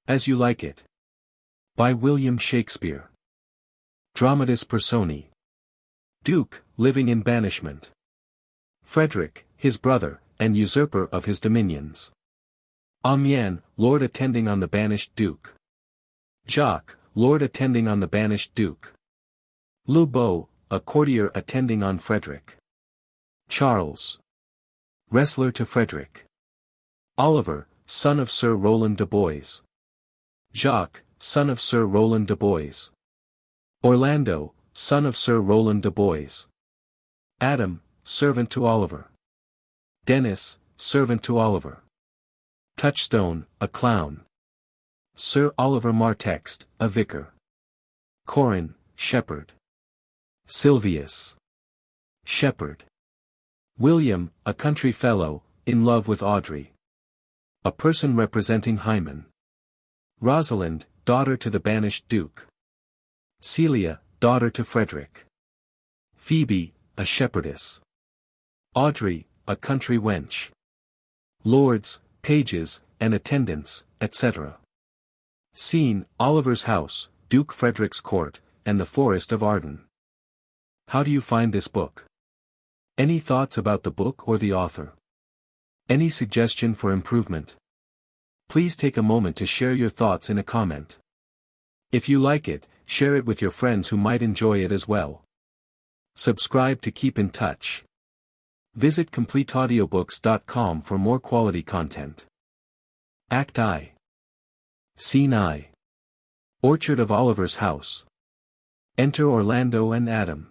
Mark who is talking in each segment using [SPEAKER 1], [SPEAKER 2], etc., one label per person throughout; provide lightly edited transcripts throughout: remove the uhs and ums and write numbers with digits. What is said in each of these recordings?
[SPEAKER 1] As You Like It. By William Shakespeare. Dramatis Personae. Duke, living in banishment. Frederick, his brother, and usurper of his dominions. Amiens, lord attending on the banished Duke. Jacques, lord attending on the banished Duke. Le Beau, a courtier attending on Frederick. Charles, wrestler to Frederick. Oliver, son of Sir Rowland de Boys. Jacques, son of Sir Rowland de Boys. Orlando, son of Sir Rowland de Boys. Adam, servant to Oliver. Dennis, servant to Oliver. Touchstone, a clown. Sir Oliver Martext, a vicar. Corin, shepherd. Silvius, shepherd. William, a country fellow, in love with Audrey. A person representing Hymen. Rosalind, daughter to the banished Duke. Celia, daughter to Frederick. Phoebe, a shepherdess. Audrey, a country wench. Lords, pages, and attendants, etc. Scene, Oliver's house, Duke Frederick's court, and the Forest of Arden. How do you find this book? Any thoughts about the book or the author? Any suggestion for improvement? Please take a moment to share your thoughts in a comment. If you like it, share it with your friends who might enjoy it as well. Subscribe to keep in touch. Visit CompleteAudiobooks.com for more quality content. Act I. Scene I. Orchard of Oliver's house. Enter Orlando and Adam.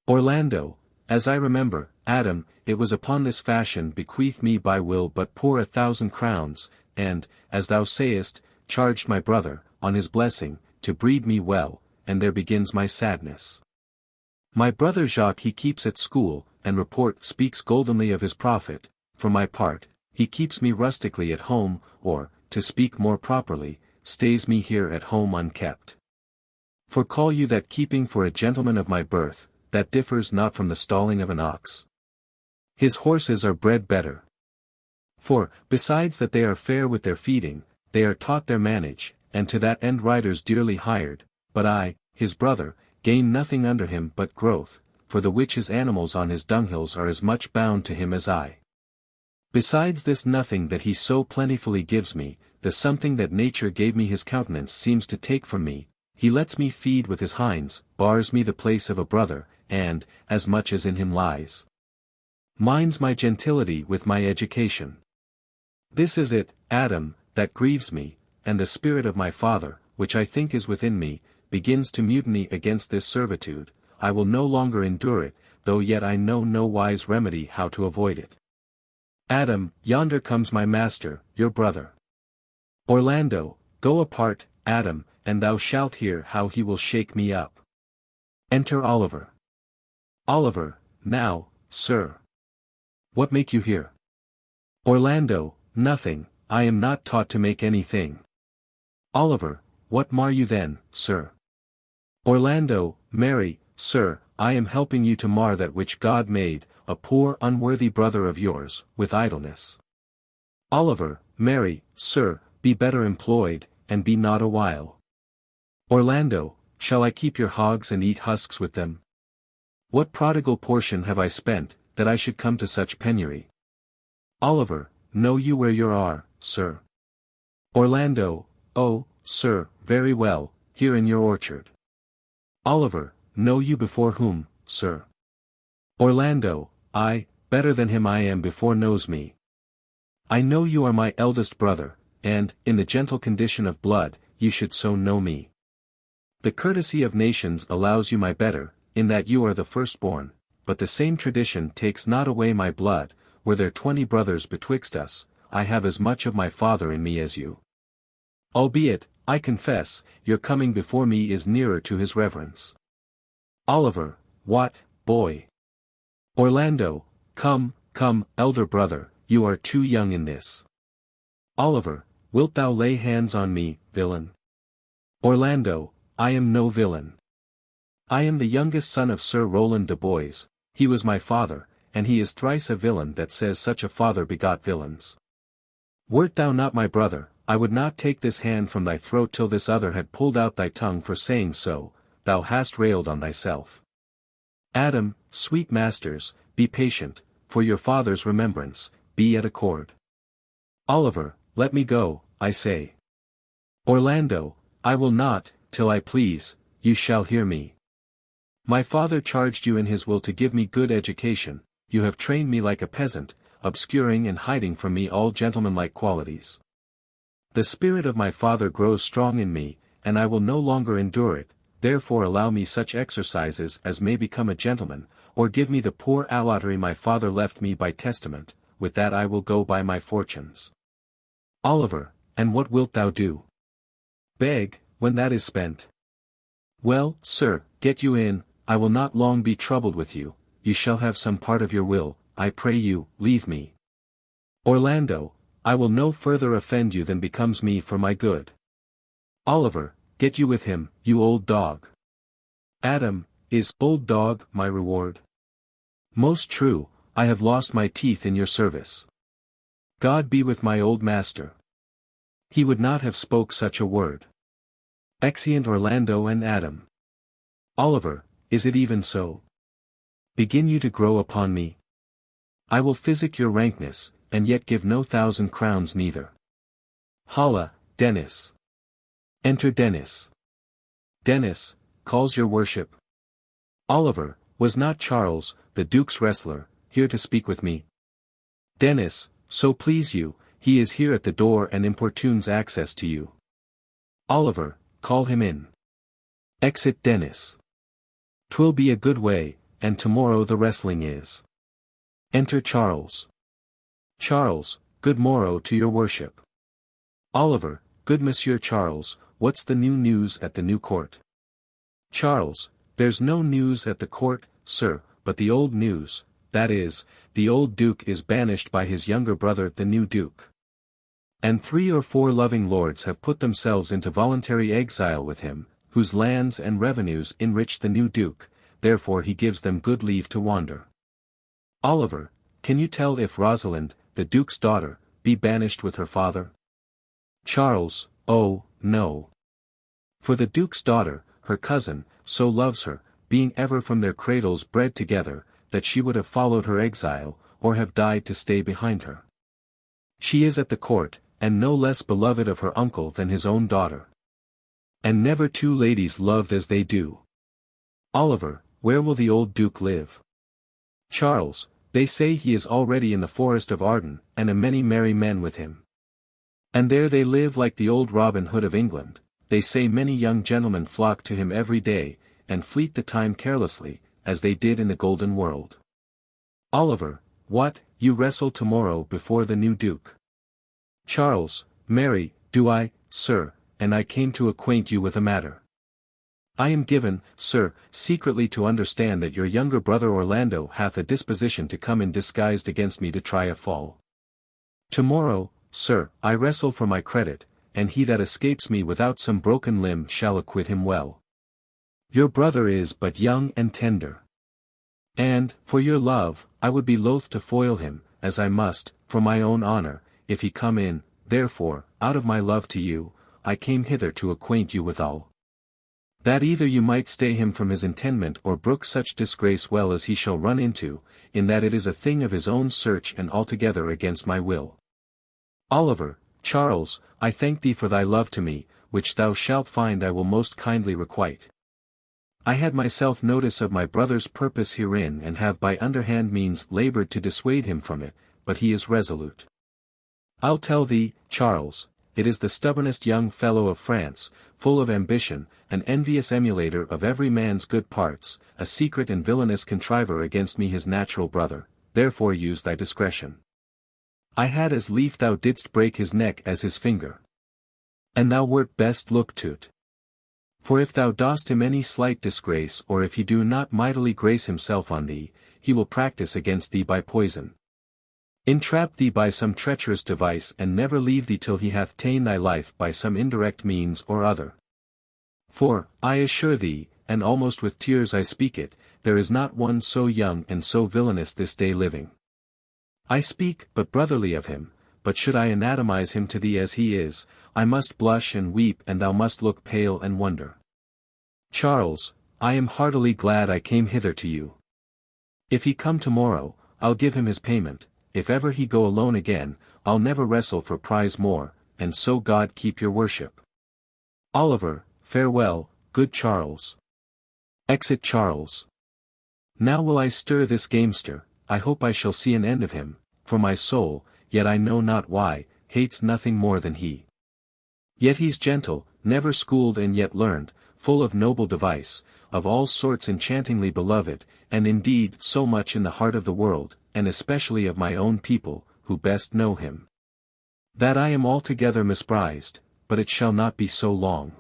[SPEAKER 1] Orlando, as I remember, Adam, it was upon this fashion bequeathed me by will but poor 1,000 crowns, and, as thou sayest, charged my brother, on his blessing, to breed me well, and there begins my sadness. My brother Jacques he keeps at school, and report speaks goldenly of his profit. For my part, he keeps me rustically at home, or, to speak more properly, stays me here at home unkept. For call you that keeping for a gentleman of my birth, that differs not from the stalling of an ox. His horses are bred better. For, besides that they are fair with their feeding, they are taught their manage, and to that end riders dearly hired, but I, his brother, gain nothing under him but growth, for the which his animals on his dunghills are as much bound to him as I. Besides this nothing that he so plentifully gives me, the something that nature gave me his countenance seems to take from me, he lets me feed with his hinds, bars me the place of a brother, and, as much as in him lies, minds my gentility with my education. This is it, Adam, that grieves me, and the spirit of my father, which I think is within me, begins to mutiny against this servitude. I will no longer endure it, though yet I know no wise remedy how to avoid it. Adam, yonder comes my master, your brother. Orlando, go apart, Adam, and thou shalt hear how he will shake me up. Enter Oliver. Oliver, now, sir. What make you here? Orlando, nothing, I am not taught to make anything. Oliver, what mar you then, sir? Orlando, marry, sir, I am helping you to mar that which God made, a poor unworthy brother of yours, with idleness. Oliver, marry, sir, be better employed, and be not a while. Orlando, shall I keep your hogs and eat husks with them? What prodigal portion have I spent, that I should come to such penury? Oliver, know you where you are, sir? Orlando, oh, sir, very well, here in your orchard. Oliver, know you before whom, sir? Orlando, I, better than him I am before knows me. I know you are my eldest brother, and, in the gentle condition of blood, you should so know me. The courtesy of nations allows you my better, in that you are the firstborn, but the same tradition takes not away my blood. Were there 20 brothers betwixt us, I have as much of my father in me as you. Albeit, I confess, your coming before me is nearer to his reverence. Oliver, what, boy? Orlando, come, elder brother, you are too young in this. Oliver, wilt thou lay hands on me, villain? Orlando, I am no villain. I am the youngest son of Sir Rowland de Boys, he was my father, and he is thrice a villain that says such a father begot villains. Wert thou not my brother, I would not take this hand from thy throat till this other had pulled out thy tongue for saying so, thou hast railed on thyself. Adam, sweet masters, be patient, for your father's remembrance, be at accord. Oliver, let me go, I say. Orlando, I will not, till I please, you shall hear me. My father charged you in his will to give me good education, you have trained me like a peasant, obscuring and hiding from me all gentlemanlike qualities. The spirit of my father grows strong in me, and I will no longer endure it, therefore allow me such exercises as may become a gentleman, or give me the poor allottery my father left me by testament, with that I will go by my fortunes. Oliver, and what wilt thou do? Beg, when that is spent. Well, sir, get you in, I will not long be troubled with you, you shall have some part of your will, I pray you, leave me. Orlando, I will no further offend you than becomes me for my good. Oliver, get you with him, you old dog. Adam, is old dog my reward? Most true, I have lost my teeth in your service. God be with my old master. He would not have spoke such a word. Exeunt Orlando and Adam. Oliver, is it even so? Begin you to grow upon me? I will physic your rankness, and yet give no 1,000 crowns neither. Holla, Dennis. Enter Dennis. Dennis, calls your worship. Oliver, was not Charles, the Duke's wrestler, here to speak with me? Dennis, so please you, he is here at the door and importunes access to you. Oliver, call him in. Exit Dennis. 'Twill be a good way, and tomorrow the wrestling is. Enter Charles. Charles, good morrow to your worship. Oliver, good Monsieur Charles, what's the new news at the new court? Charles, there's no news at the court, sir, but the old news, that is, the old Duke is banished by his younger brother the new Duke. And 3 or 4 loving lords have put themselves into voluntary exile with him, whose lands and revenues enrich the new Duke, therefore he gives them good leave to wander. Oliver, can you tell if Rosalind, the Duke's daughter, be banished with her father? Charles, oh, no. For the Duke's daughter, her cousin, so loves her, being ever from their cradles bred together, that she would have followed her exile, or have died to stay behind her. She is at the court, and no less beloved of her uncle than his own daughter. And never 2 ladies loved as they do. Oliver, where will the old Duke live? Charles, they say he is already in the Forest of Arden, and a many merry men with him. And there they live like the old Robin Hood of England, they say many young gentlemen flock to him every day, and fleet the time carelessly, as they did in the golden world. Oliver, what, you wrestle tomorrow before the new Duke? Charles, marry, do I, sir, and I came to acquaint you with a matter. I am given, sir, secretly to understand that your younger brother Orlando hath a disposition to come in disguised against me to try a fall. Tomorrow, sir, I wrestle for my credit, and he that escapes me without some broken limb shall acquit him well. Your brother is but young and tender. And, for your love, I would be loath to foil him, as I must, for my own honor, if he come in, therefore, out of my love to you, I came hither to acquaint you withal. That either you might stay him from his intendment or brook such disgrace well as he shall run into, in that it is a thing of his own search and altogether against my will. Oliver, Charles, I thank thee for thy love to me, which thou shalt find I will most kindly requite. I had myself notice of my brother's purpose herein and have by underhand means laboured to dissuade him from it, but he is resolute. I'll tell thee, Charles, it is the stubbornest young fellow of France, full of ambition, an envious emulator of every man's good parts, a secret and villainous contriver against me his natural brother, therefore use thy discretion. I had as lief thou didst break his neck as his finger. And thou wert best look to't. For if thou dost him any slight disgrace or if he do not mightily grace himself on thee, he will practice against thee by poison. Entrap thee by some treacherous device and never leave thee till he hath ta'en thy life by some indirect means or other. For, I assure thee, and almost with tears I speak it, there is not one so young and so villainous this day living. I speak but brotherly of him, but should I anatomize him to thee as he is, I must blush and weep and thou must look pale and wonder. Charles, I am heartily glad I came hither to you. If he come tomorrow, I'll give him his payment, if ever he go alone again, I'll never wrestle for prize more, and so God keep your worship. Oliver, farewell, good Charles. Exit Charles. Now will I stir this gamester, I hope I shall see an end of him, for my soul, yet I know not why, hates nothing more than he. Yet he's gentle, never schooled and yet learned, full of noble device, of all sorts enchantingly beloved, and indeed so much in the heart of the world, and especially of my own people, who best know him. That I am altogether misprized, but it shall not be so long.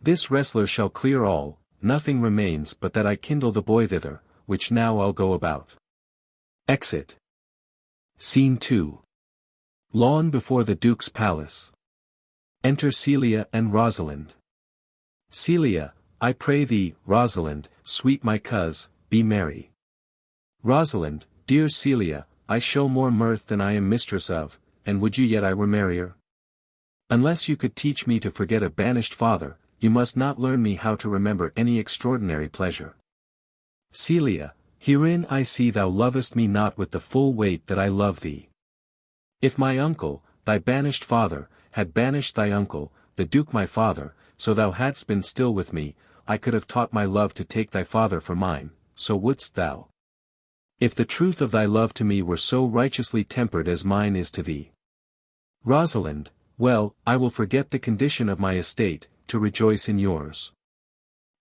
[SPEAKER 1] This wrestler shall clear all, nothing remains but that I kindle the boy thither, which now I'll go about. Exit. Scene 2. Lawn before the Duke's palace. Enter Celia and Rosalind. Celia, I pray thee, Rosalind, sweet my coz, be merry. Rosalind, dear Celia, I show more mirth than I am mistress of, and would you yet I were merrier? Unless you could teach me to forget a banished father, you must not learn me how to remember any extraordinary pleasure. Celia, herein I see thou lovest me not with the full weight that I love thee. If my uncle, thy banished father, had banished thy uncle, the Duke my father, so thou hadst been still with me, I could have taught my love to take thy father for mine, so wouldst thou. If the truth of thy love to me were so righteously tempered as mine is to thee. Rosalind, well, I will forget the condition of my estate, to rejoice in yours.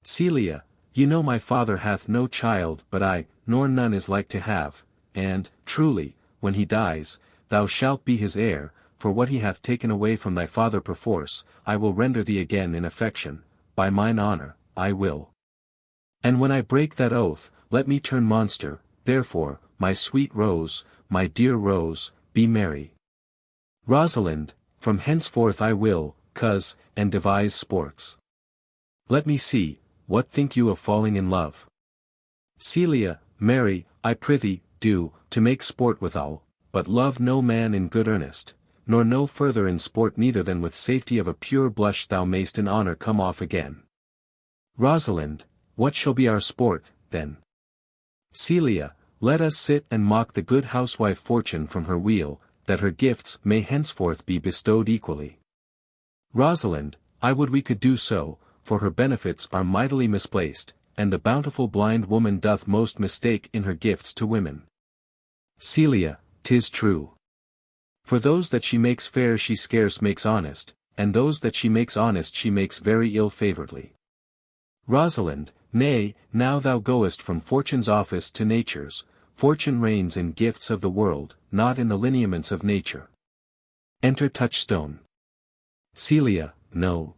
[SPEAKER 1] Celia, you know my father hath no child but I, nor none is like to have, and, truly, when he dies, thou shalt be his heir, for what he hath taken away from thy father perforce, I will render thee again in affection, by mine honour, I will. And when I break that oath, let me turn monster, therefore, my sweet Rose, my dear Rose, be merry. Rosalind, from henceforth I will, coz, and devise sports. Let me see, what think you of falling in love? Celia, marry, I prithee, do, to make sport withal, but love no man in good earnest, nor no further in sport neither than with safety of a pure blush thou mayst in honour come off again. Rosalind, what shall be our sport, then? Celia, let us sit and mock the good housewife Fortune from her wheel, that her gifts may henceforth be bestowed equally. Rosalind, I would we could do so, for her benefits are mightily misplaced, and the bountiful blind woman doth most mistake in her gifts to women. Celia, 'tis true. For those that she makes fair she scarce makes honest, and those that she makes honest she makes very ill-favouredly. Rosalind, nay, now thou goest from Fortune's office to Nature's, Fortune reigns in gifts of the world, not in the lineaments of nature. Enter Touchstone. Celia, no.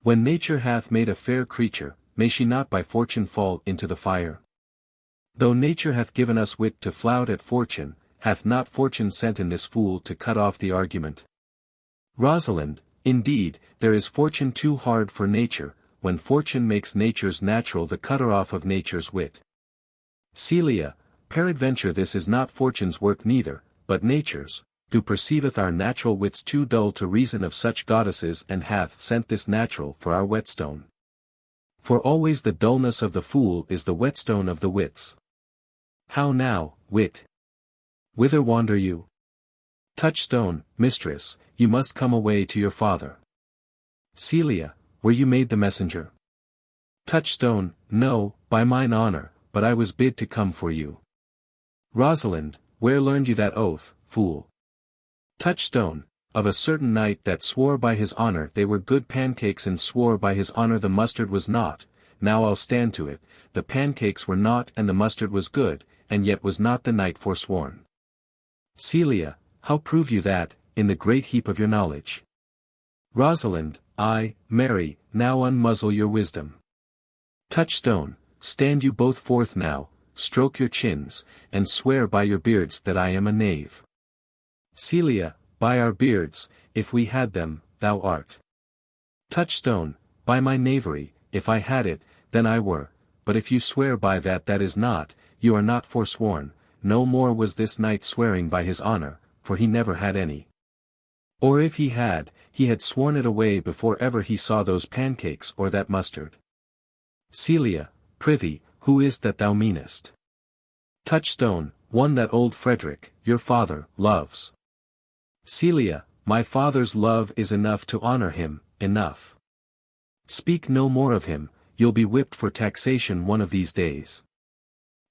[SPEAKER 1] When nature hath made a fair creature, may she not by fortune fall into the fire? Though nature hath given us wit to flout at fortune, hath not fortune sent in this fool to cut off the argument? Rosalind, indeed, there is fortune too hard for nature, when fortune makes nature's natural the cutter off of nature's wit. Celia, peradventure this is not fortune's work neither, but nature's, who perceiveth our natural wits too dull to reason of such goddesses and hath sent this natural for our whetstone. For always the dullness of the fool is the whetstone of the wits. How now, wit? Whither wander you? Touchstone, mistress, you must come away to your father. Celia, were you made the messenger? Touchstone, no, by mine honour, but I was bid to come for you. Rosalind, where learned you that oath, fool? Touchstone, of a certain knight that swore by his honour they were good pancakes and swore by his honour the mustard was not. Now I'll stand to it, the pancakes were not and the mustard was good, and yet was not the knight forsworn. Celia, how prove you that, in the great heap of your knowledge? Rosalind, I, marry, now unmuzzle your wisdom. Touchstone, stand you both forth now, stroke your chins, and swear by your beards that I am a knave. Celia, by our beards, if we had them, thou art. Touchstone, by my knavery, if I had it, then I were, but if you swear by that that is not, you are not forsworn, no more was this knight swearing by his honour, for he never had any. Or if he had sworn it away before ever he saw those pancakes or that mustard. Celia, prithee, who is that thou meanest? Touchstone, one that old Frederick, your father, loves. Celia, my father's love is enough to honor him, enough. Speak no more of him, you'll be whipped for taxation one of these days.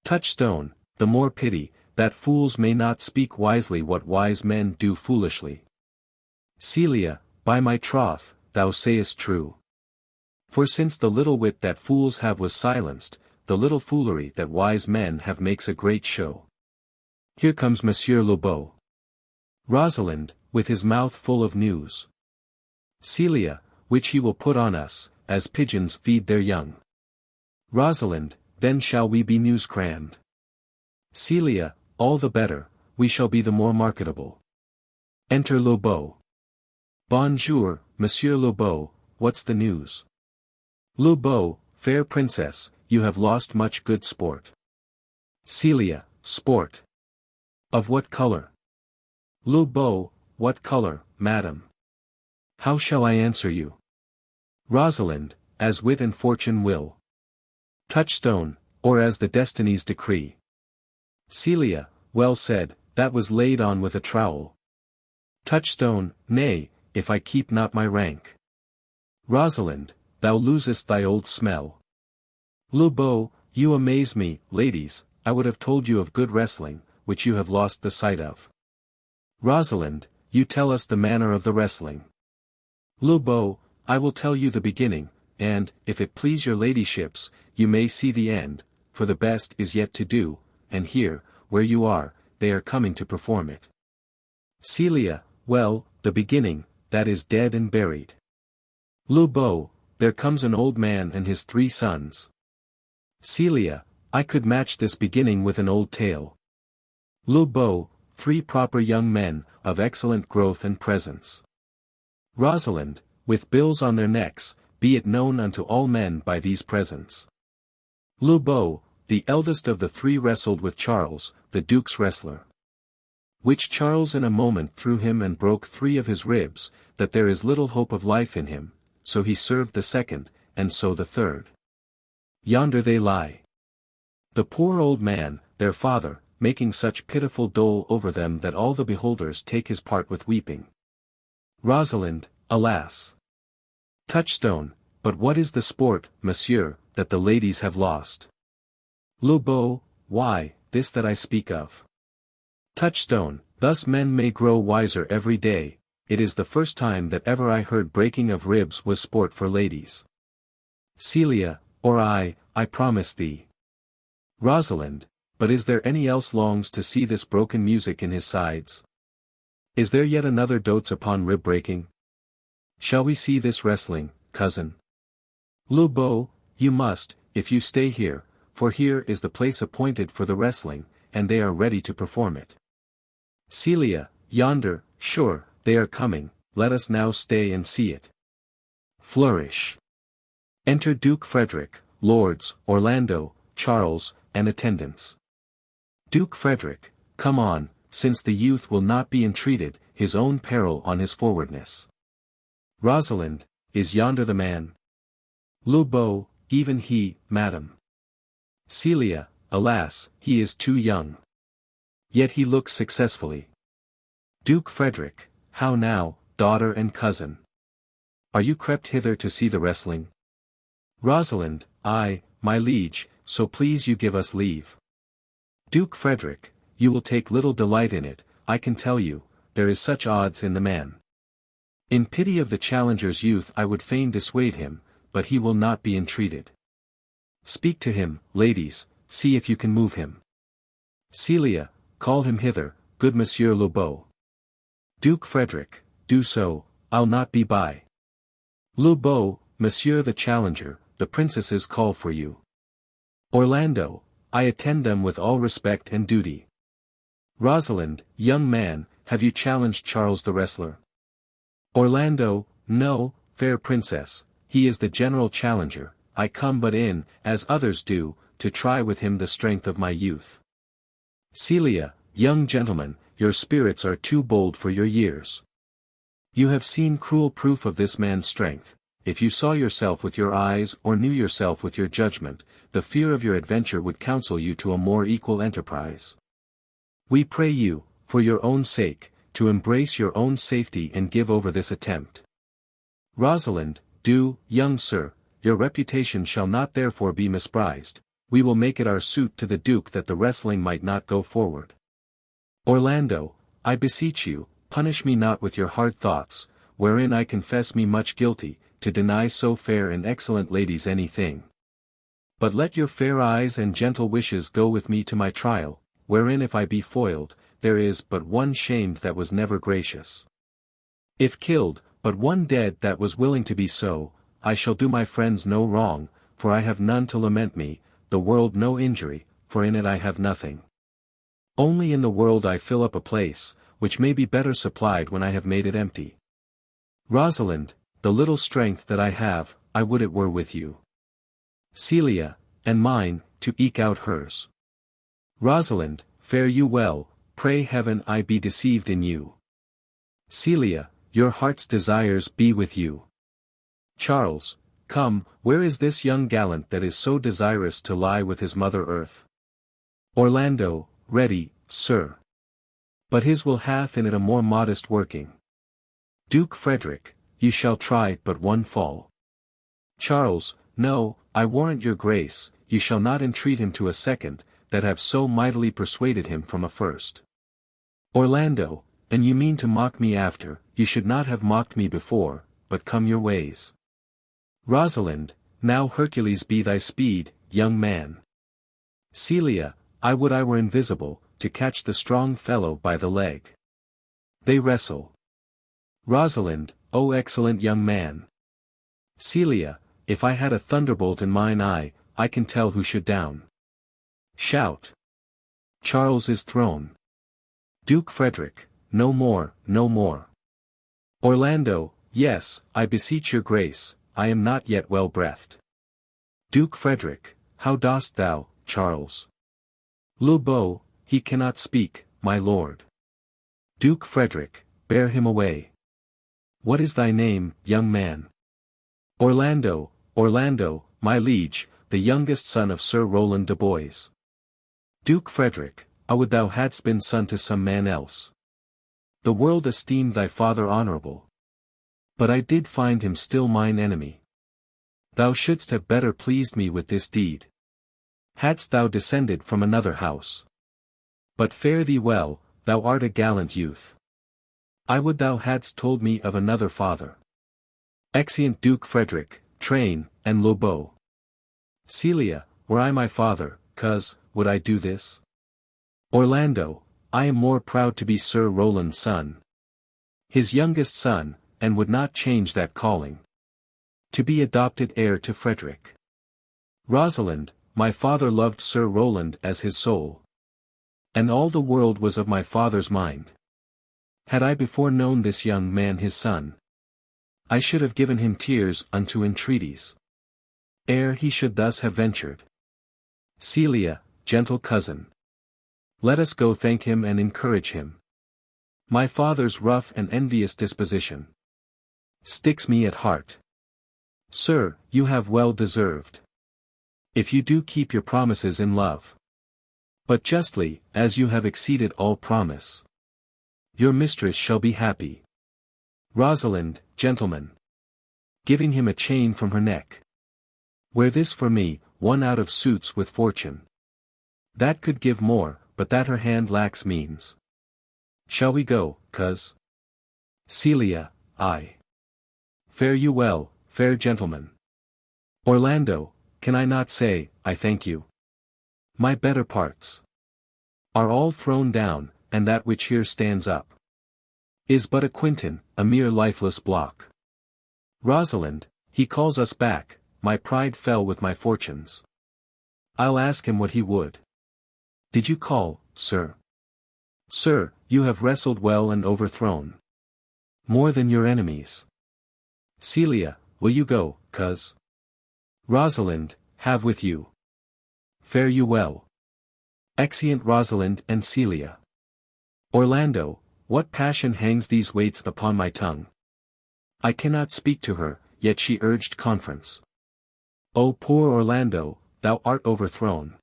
[SPEAKER 1] Touchstone, the more pity, that fools may not speak wisely what wise men do foolishly. Celia, by my troth, thou sayest true. For since the little wit that fools have was silenced, the little foolery that wise men have makes a great show. Here comes Monsieur le Beau. Rosalind, with his mouth full of news. Celia, which he will put on us, as pigeons feed their young. Rosalind, then shall we be news-crammed. Celia, all the better, we shall be the more marketable. Enter le Beau. Bonjour, Monsieur le Beau, what's the news? Le Beau, fair princess, you have lost much good sport. Celia, sport. Of what color? Le Beau, what color, madam? How shall I answer you? Rosalind, as wit and fortune will. Touchstone, or as the destinies decree. Celia, well said, that was laid on with a trowel. Touchstone, nay, if I keep not my rank. Rosalind, thou losest thy old smell. Le Beau, you amaze me, ladies, I would have told you of good wrestling, which you have lost the sight of. Rosalind, you tell us the manner of the wrestling. Le Beau, I will tell you the beginning, and, if it please your ladyships, you may see the end, for the best is yet to do, and here, where you are, they are coming to perform it. Celia, well, the beginning, that is dead and buried. Le Beau, there comes an old man and his 3 sons. Celia, I could match this beginning with an old tale. Le Beau, 3 proper young men, of excellent growth and presence. Rosalind, with bills on their necks, be it known unto all men by these presents. Le Beau, the eldest of the 3 wrestled with Charles, the Duke's wrestler. Which Charles in a moment threw him and broke 3 of his ribs, that there is little hope of life in him, so he served the 2nd, and so the 3rd. Yonder they lie. The poor old man, their father, making such pitiful dole over them that all the beholders take his part with weeping. Rosalind, alas! Touchstone, but what is the sport, monsieur, that the ladies have lost? Le Beau, why, this that I speak of. Touchstone, thus men may grow wiser every day, it is the first time that ever I heard breaking of ribs was sport for ladies. Celia, or I promise thee. Rosalind, but is there any else longs to see this broken music in his sides? Is there yet another dotes upon rib-breaking? Shall we see this wrestling, cousin? Le Beau, you must, if you stay here, for here is the place appointed for the wrestling, and they are ready to perform it. Celia, yonder, sure, they are coming, let us now stay and see it. Flourish. Enter Duke Frederick, lords, Orlando, Charles, and attendants. Duke Frederick, come on, since the youth will not be entreated, his own peril on his forwardness. Rosalind, is yonder the man? Le Beau, even he, madam. Celia, alas, he is too young. Yet he looks successfully. Duke Frederick, how now, daughter and cousin? Are you crept hither to see the wrestling? Rosalind, aye, my liege, so please you give us leave. Duke Frederick, you will take little delight in it, I can tell you, there is such odds in the man. In pity of the challenger's youth I would fain dissuade him, but he will not be entreated. Speak to him, ladies, see if you can move him. Celia, call him hither, good Monsieur le Beau. Duke Frederick, do so, I'll not be by. Le Beau, Monsieur the challenger, the princesses call for you. Orlando, I attend them with all respect and duty. Rosalind, young man, have you challenged Charles the wrestler? Orlando, no, fair princess, he is the general challenger, I come but in, as others do, to try with him the strength of my youth. Celia, young gentleman, your spirits are too bold for your years. You have seen cruel proof of this man's strength. If you saw yourself with your eyes or knew yourself with your judgment, the fear of your adventure would counsel you to a more equal enterprise. We pray you, for your own sake, to embrace your own safety and give over this attempt. Rosalind, do, young sir, your reputation shall not therefore be misprized. We will make it our suit to the Duke that the wrestling might not go forward. Orlando, I beseech you, punish me not with your hard thoughts, wherein I confess me much guilty, to deny so fair and excellent ladies anything. But let your fair eyes and gentle wishes go with me to my trial, wherein if I be foiled, there is but one shamed that was never gracious. If killed, but one dead that was willing to be so, I shall do my friends no wrong, for I have none to lament me, the world no injury, for in it I have nothing. Only in the world I fill up a place, which may be better supplied when I have made it empty. Rosalind, the little strength that I have, I would it were with you. Celia, and mine, to eke out hers. Rosalind, fare you well, pray heaven I be deceived in you. Celia, your heart's desires be with you. Charles, come, where is this young gallant that is so desirous to lie with his mother earth? Orlando, ready, sir. But his will hath in it a more modest working. Duke Frederick, you shall try but one fall. Charles, no, I warrant your grace, you shall not entreat him to a second, that have so mightily persuaded him from a first. Orlando, and you mean to mock me after, you should not have mocked me before, but come your ways. Rosalind, now Hercules be thy speed, young man. Celia, I would I were invisible, to catch the strong fellow by the leg. They wrestle. Rosalind, O excellent young man. Celia, if I had a thunderbolt in mine eye, I can tell who should down. Shout. Charles is thrown. Duke Frederick, no more, no more. Orlando, yes, I beseech your grace, I am not yet well breathed. Duke Frederick, how dost thou, Charles? Lilbeau, he cannot speak, my lord. Duke Frederick, bear him away. What is thy name, young man? Orlando, Orlando, my liege, the youngest son of Sir Rowland de Boys. Duke Frederick, I would thou hadst been son to some man else. The world esteemed thy father honourable. But I did find him still mine enemy. Thou shouldst have better pleased me with this deed. Hadst thou descended from another house. But fare thee well, thou art a gallant youth. I would thou hadst told me of another father. Exeunt Duke Frederick, Train, and Lilbeau. Celia, were I my father, cuz, would I do this? Orlando, I am more proud to be Sir Rowland's son. His youngest son, and would not change that calling. To be adopted heir to Frederick. Rosalind, my father loved Sir Rowland as his soul. And all the world was of my father's mind. Had I before known this young man his son, I should have given him tears unto entreaties, ere he should thus have ventured. Celia, gentle cousin. Let us go thank him and encourage him. My father's rough and envious disposition sticks me at heart. Sir, you have well deserved. If you do keep your promises in love. But justly, as you have exceeded all promise. Your mistress shall be happy. Rosalind, gentlemen. Giving him a chain from her neck. Wear this for me, one out of suits with fortune. That could give more, but that her hand lacks means. Shall we go, cuz? Celia, I. Fare you well, fair gentlemen. Orlando, can I not say, I thank you? My better parts are all thrown down, and that which here stands up is but a quinton, a mere lifeless block. Rosalind, he calls us back, my pride fell with my fortunes. I'll ask him what he would. Did you call, sir? Sir, you have wrestled well and overthrown more than your enemies. Celia, will you go, cuz? Rosalind, have with you. Fare you well. Exeunt Rosalind and Celia. Orlando, what passion hangs these weights upon my tongue? I cannot speak to her, yet she urged conference. O poor Orlando, thou art overthrown.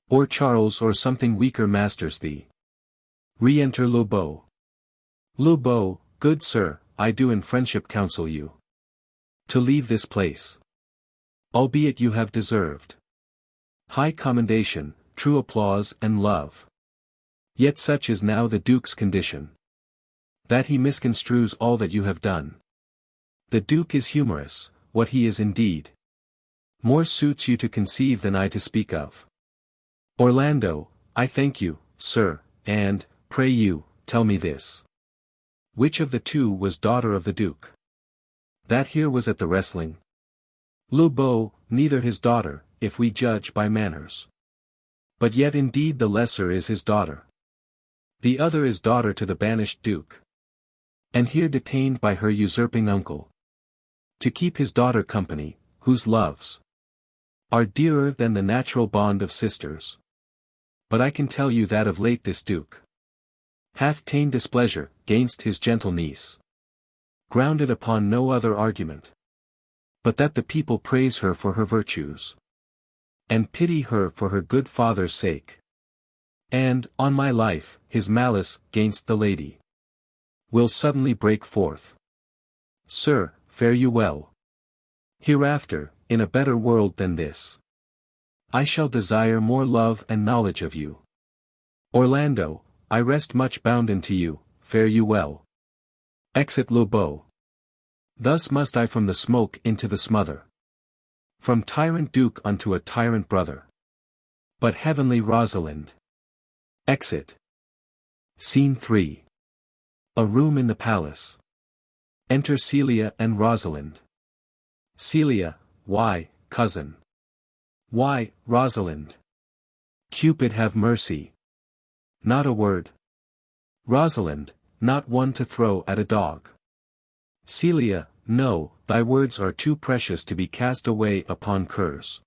[SPEAKER 1] Or Charles or something weaker masters thee. Re-enter Lobau. Lobau, good sir, I do in friendship counsel you to leave this place. Albeit you have deserved high commendation, true applause and love. Yet such is now the Duke's condition, that he misconstrues all that you have done. The Duke is humorous, what he is indeed. More suits you to conceive than I to speak of. Orlando, I thank you, sir, and, pray you, tell me this. Which of the two was daughter of the Duke? That here was at the wrestling. Lobau, neither his daughter, if we judge by manners. But yet indeed the lesser is his daughter. The other is daughter to the banished Duke. And here detained by her usurping uncle. To keep his daughter company, whose loves are dearer than the natural bond of sisters. But I can tell you that of late this Duke hath ta'en displeasure gainst his gentle niece, grounded upon no other argument, but that the people praise her for her virtues, and pity her for her good father's sake. And, on my life, his malice gainst the lady will suddenly break forth. Sir, fare you well. Hereafter, in a better world than this, I shall desire more love and knowledge of you. Orlando, I rest much bounden to you, fare you well. Exit Lobau. Thus must I from the smoke into the smother. From tyrant Duke unto a tyrant brother. But heavenly Rosalind. Exit. Scene 3. A room in the palace. Enter Celia and Rosalind. Celia, why, cousin? Why, Rosalind? Cupid have mercy. Not a word. Rosalind, not one to throw at a dog. Celia, no, thy words are too precious to be cast away upon curs.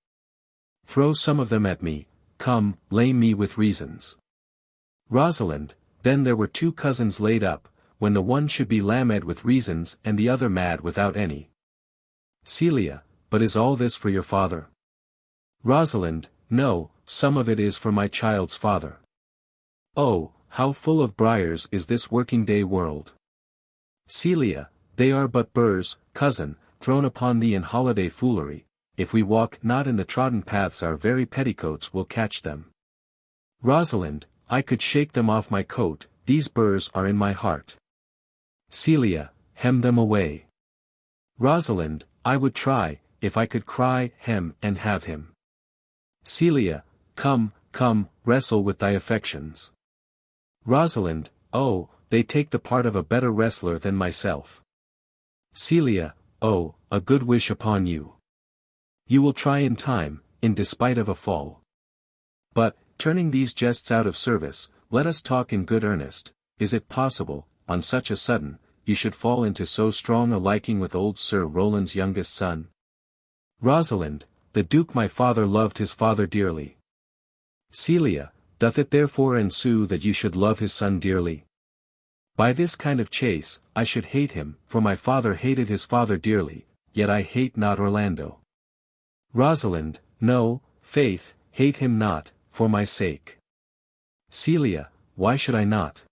[SPEAKER 1] Throw some of them at me, come, lame me with reasons. Rosalind, then there were two cousins laid up, when the one should be lamed with reasons and the other mad without any. Celia, but is all this for your father? Rosalind, no, some of it is for my child's father. Oh, how full of briars is this working-day world. Celia, they are but burrs, cousin, thrown upon thee in holiday foolery, if we walk not in the trodden paths our very petticoats will catch them. Rosalind, I could shake them off my coat, these burrs are in my heart. Celia, hem them away. Rosalind, I would try, if I could cry, hem, and have him. Celia, come, come, wrestle with thy affections. Rosalind, oh, they take the part of a better wrestler than myself. Celia, oh, a good wish upon you. You will try in time, in despite of a fall. But, turning these jests out of service, let us talk in good earnest. Is it possible, on such a sudden, you should fall into so strong a liking with old Sir Rowland's youngest son? Rosalind, the Duke my father loved his father dearly. Celia, doth it therefore ensue that you should love his son dearly? By this kind of chase, I should hate him, for my father hated his father dearly, yet I hate not Orlando. Rosalind, no, faith, hate him not, for my sake. Celia, why should I not?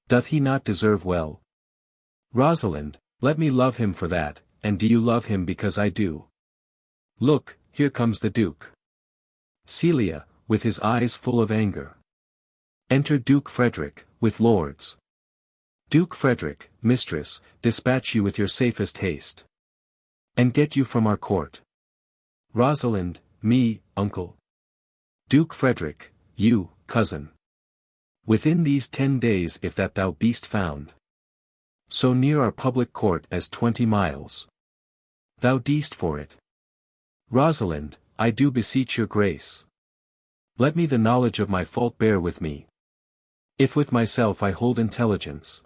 [SPEAKER 1] Doth he not deserve well? Rosalind, let me love him for that, and do you love him because I do? Look, here comes the Duke. Celia, with his eyes full of anger. Enter Duke Frederick, with lords. Duke Frederick, mistress, dispatch you with your safest haste. And get you from our court. Rosalind, me, uncle. Duke Frederick, you, cousin. Within these 10 days if that thou be'st found so near our public court as 20 miles. Thou deest for it. Rosalind, I do beseech your grace. Let me the knowledge of my fault bear with me. If with myself I hold intelligence,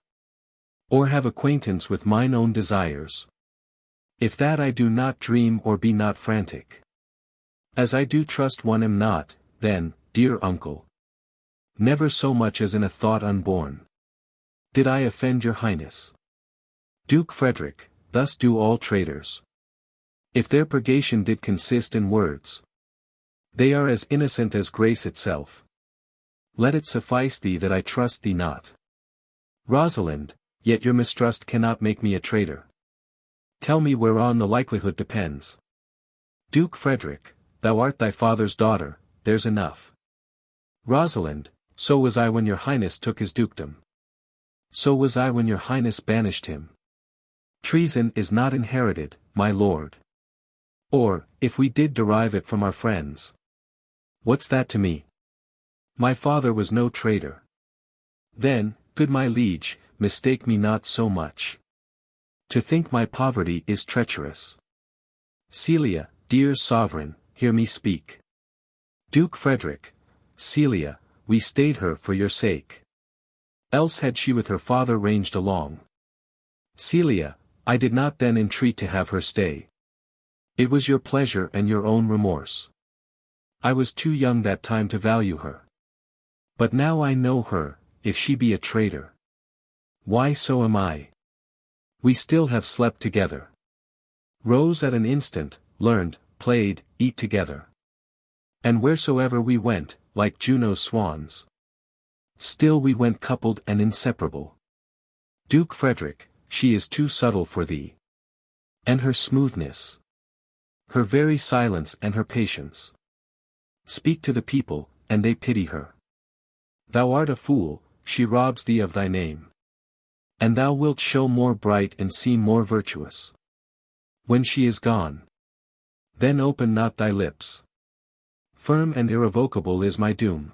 [SPEAKER 1] or have acquaintance with mine own desires. If that I do not dream or be not frantic. As I do trust one am not, then, dear uncle, Never so much as in a thought unborn. Did I offend your highness? Duke Frederick, thus do all traitors. If their purgation did consist in words, they are as innocent as grace itself. Let it suffice thee that I trust thee not. Rosalind, yet your mistrust cannot make me a traitor. Tell me whereon the likelihood depends. Duke Frederick, thou art thy father's daughter, there's enough. Rosalind, so was I when your highness took his dukedom. So was I when your highness banished him. Treason is not inherited, my lord. Or, if we did derive it from our friends. What's that to me? My father was no traitor. Then, good my liege, mistake me not so much. To think my poverty is treacherous. Celia, dear sovereign, hear me speak. Duke Frederick, Celia, we stayed her for your sake. Else had she with her father ranged along. Celia, I did not then entreat to have her stay. It was your pleasure and your own remorse. I was too young that time to value her. But now I know her, if she be a traitor. Why so am I. We still have slept together. Rose at an instant, learned, played, eat together. And wheresoever we went, like Juno's swans. Still we went coupled and inseparable. Duke Frederick, she is too subtle for thee. And her smoothness. Her very silence and her patience. Speak to the people, and they pity her. Thou art a fool, she robs thee of thy name. And thou wilt show more bright and seem more virtuous. When she is gone. Then open not thy lips. Firm and irrevocable is my doom.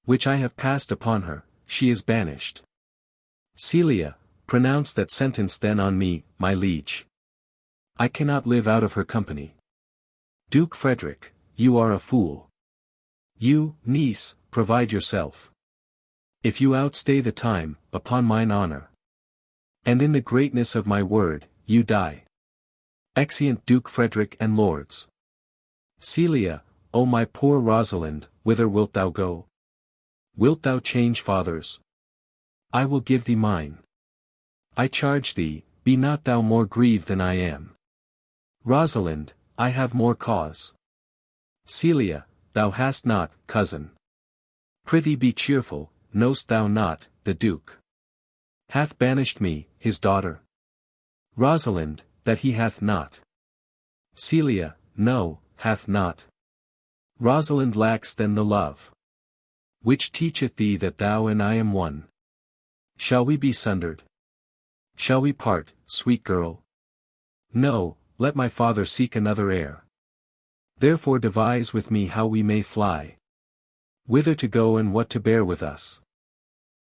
[SPEAKER 1] Which I have passed upon her, she is banished. Celia, pronounce that sentence then on me, my liege. I cannot live out of her company. Duke Frederick, you are a fool. You, niece, provide yourself. If you outstay the time, upon mine honor. And in the greatness of my word, you die. Exeunt Duke Frederick and lords. Celia, O my poor Rosalind, whither wilt thou go? Wilt thou change fathers? I will give thee mine. I charge thee, be not thou more grieved than I am. Rosalind, I have more cause. Celia, thou hast not, cousin. Prithee be cheerful, know'st thou not, the Duke hath banished me, his daughter? Rosalind, that he hath not. Celia, no, hath not. Rosalind lacks then the love which teacheth thee that thou and I am one. Shall we be sundered? Shall we part, sweet girl? No, let my father seek another heir. Therefore devise with me how we may fly. Whither to go and what to bear with us.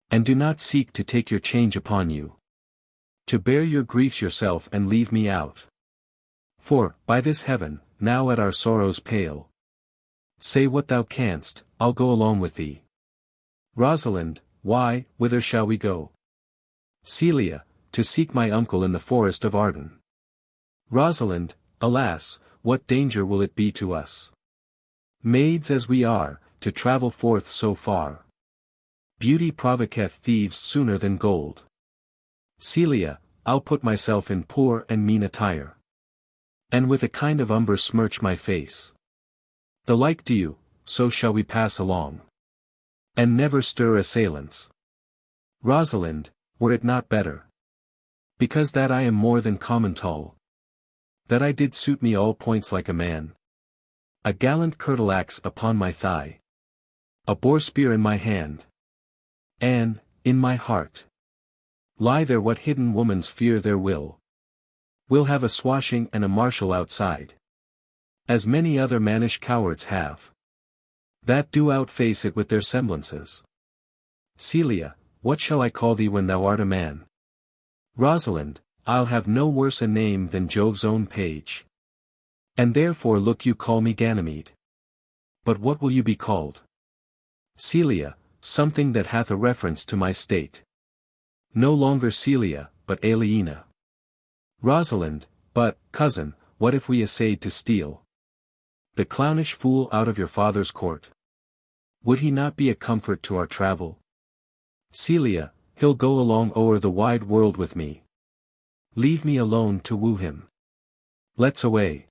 [SPEAKER 1] And do not seek to take your change upon you. To bear your griefs yourself and leave me out. For, by this heaven, now at our sorrows pale. Say what thou canst, I'll go along with thee. Rosalind, why, whither shall we go? Celia, to seek my uncle in the Forest of Arden. Rosalind, alas, what danger will it be to us? Maids as we are, to travel forth so far. Beauty provoketh thieves sooner than gold. Celia, I'll put myself in poor and mean attire. And with a kind of umber smirch my face. The like do you, so shall we pass along. And never stir assailants. Rosalind, were it not better? Because that I am more than common tall. That I did suit me all points like a man. A gallant curtle-axe upon my thigh. A boar spear in my hand. And, in my heart. Lie there what hidden woman's fear there will. We'll have a swashing and a martial outside. As many other mannish cowards have. That do outface it with their semblances. Celia, what shall I call thee when thou art a man? Rosalind, I'll have no worse a name than Jove's own page. And therefore look you call me Ganymede. But what will you be called? Celia, something that hath a reference to my state. No longer Celia, but Aliena. Rosalind, but, cousin, what if we essayed to steal the clownish fool out of your father's court? Would he not be a comfort to our travel? Celia, he'll go along o'er the wide world with me. Leave me alone to woo him. Let's away.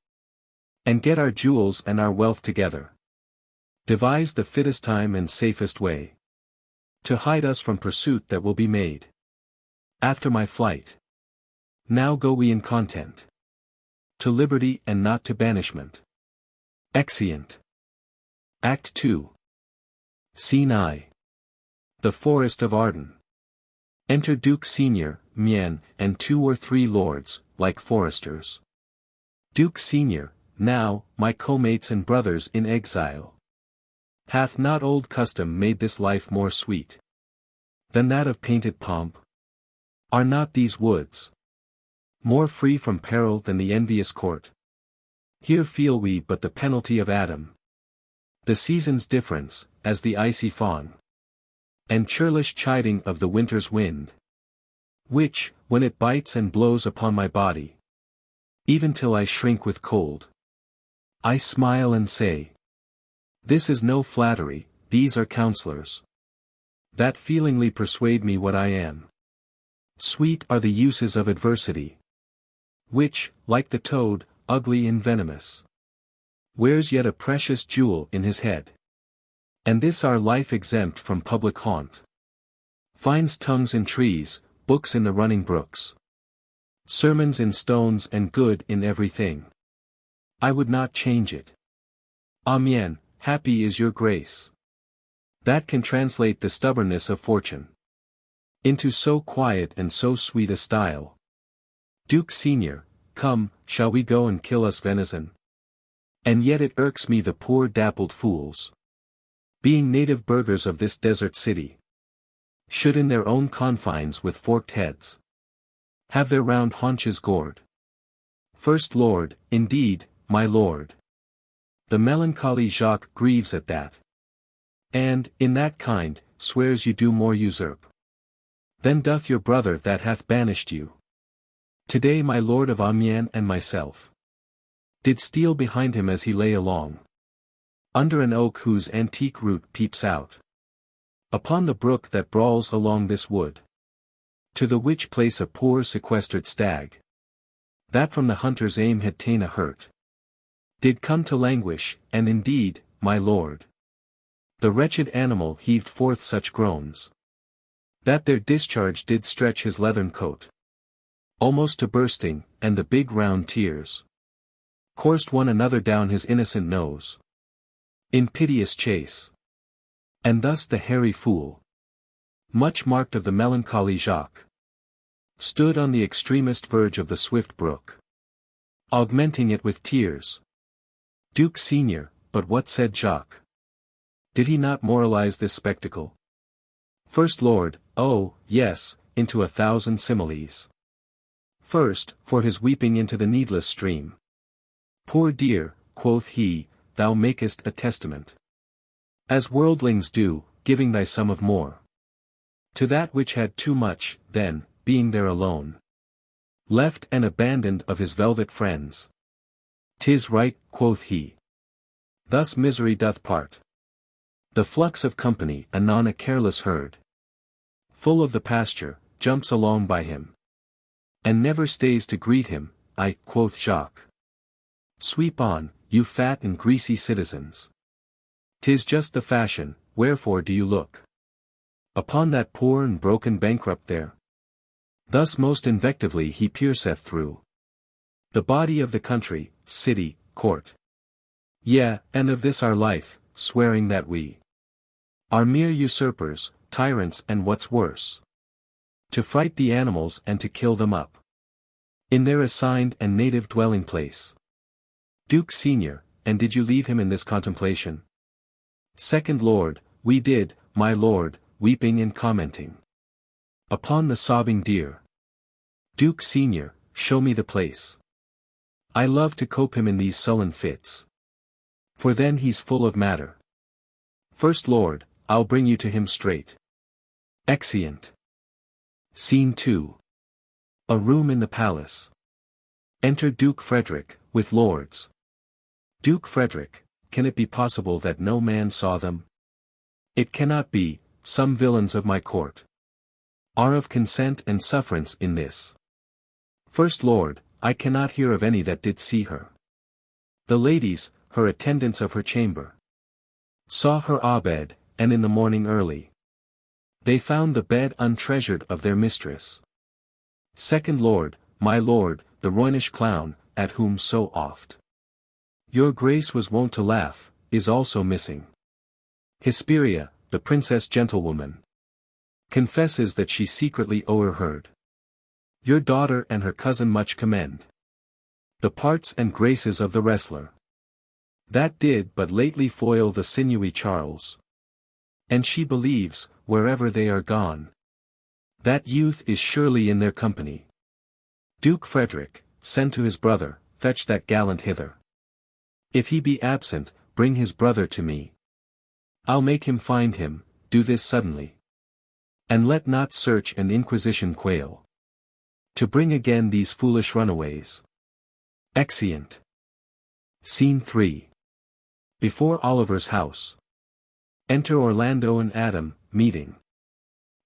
[SPEAKER 1] And get our jewels and our wealth together. Devise the fittest time and safest way to hide us from pursuit that will be made after my flight. Now go we in content to liberty and not to banishment. Exeunt. Act 2. Scene I. The Forest of Arden. Enter Duke Senior, Mien, and 2 or 3 lords, like foresters. Duke Senior, now, my co-mates and brothers in exile. Hath not old custom made this life more sweet than that of painted pomp? Are not these woods more free from peril than the envious court? Here feel we but the penalty of Adam, the season's difference, as the icy fawn, and churlish chiding of the winter's wind, which, when it bites and blows upon my body, even till I shrink with cold, I smile and say, this is no flattery, these are counselors that feelingly persuade me what I am. Sweet are the uses of adversity, which, like the toad, ugly and venomous, wears yet a precious jewel in his head. And this our life exempt from public haunt finds tongues in trees, books in the running brooks, sermons in stones and good in everything. I would not change it. Amen. Happy is your grace, that can translate the stubbornness of fortune into so quiet and so sweet a style. Duke Senior, come, shall we go and kill us venison? And yet it irks me the poor dappled fools, being native burghers of this desert city, should in their own confines with forked heads have their round haunches gored. First Lord, indeed, my lord. The melancholy Jacques grieves at that. And, in that kind, swears you do more usurp than doth your brother that hath banished you. Today my lord of Amiens and myself did steal behind him as he lay along under an oak whose antique root peeps out upon the brook that brawls along this wood, to the which place a poor sequestered stag, that from the hunter's aim had ta'en a hurt, did come to languish, and indeed, my lord, the wretched animal heaved forth such groans, that their discharge did stretch his leathern coat almost to bursting, and the big round tears coursed one another down his innocent nose in piteous chase. And thus the hairy fool, much marked of the melancholy Jacques, stood on the extremest verge of the swift brook, augmenting it with tears. Duke Senior, but what said Jacques? Did he not moralize this spectacle? First Lord, oh, yes, into 1,000 similes. First, for his weeping into the needless stream. Poor dear, quoth he, thou makest a testament, as worldlings do, giving thy sum of more to that which had too much, then, being there alone, left and abandoned of his velvet friends. 'Tis right, quoth he. Thus misery doth part. The flux of company anon a careless herd, full of the pasture, jumps along by him, and never stays to greet him. I, quoth Jacques. Sweep on, you fat and greasy citizens. 'Tis just the fashion, wherefore do you look upon that poor and broken bankrupt there? Thus most invectively he pierceth through the body of the country, city, court. Yea, and of this our life, swearing that we are mere usurpers, tyrants and what's worse, to fright the animals and to kill them up in their assigned and native dwelling place. Duke Senior, and did you leave him in this contemplation? Second Lord, we did, my lord, weeping and commenting upon the sobbing deer. Duke Senior, show me the place. I love to cope him in these sullen fits, for then he's full of matter. First Lord, I'll bring you to him straight. Exeunt. Scene 2. A room in the palace. Enter Duke Frederick, with lords. Duke Frederick, can it be possible that no man saw them? It cannot be, some villains of my court are of consent and sufferance in this. First Lord, I cannot hear of any that did see her. The ladies, her attendants of her chamber, saw her abed, and in the morning early they found the bed untreasured of their mistress. Second Lord, my lord, the Roynish clown, at whom so oft your grace was wont to laugh, is also missing. Hesperia, the princess gentlewoman, confesses that she secretly o'erheard your daughter and her cousin much commend the parts and graces of the wrestler that did but lately foil the sinewy Charles. And she believes, wherever they are gone, that youth is surely in their company. Duke Frederick, send to his brother, fetch that gallant hither. If he be absent, bring his brother to me. I'll make him find him, do this suddenly. And let not search and inquisition quail to bring again these foolish runaways. Exeunt. Scene 3. Before Oliver's house. Enter Orlando and Adam, meeting.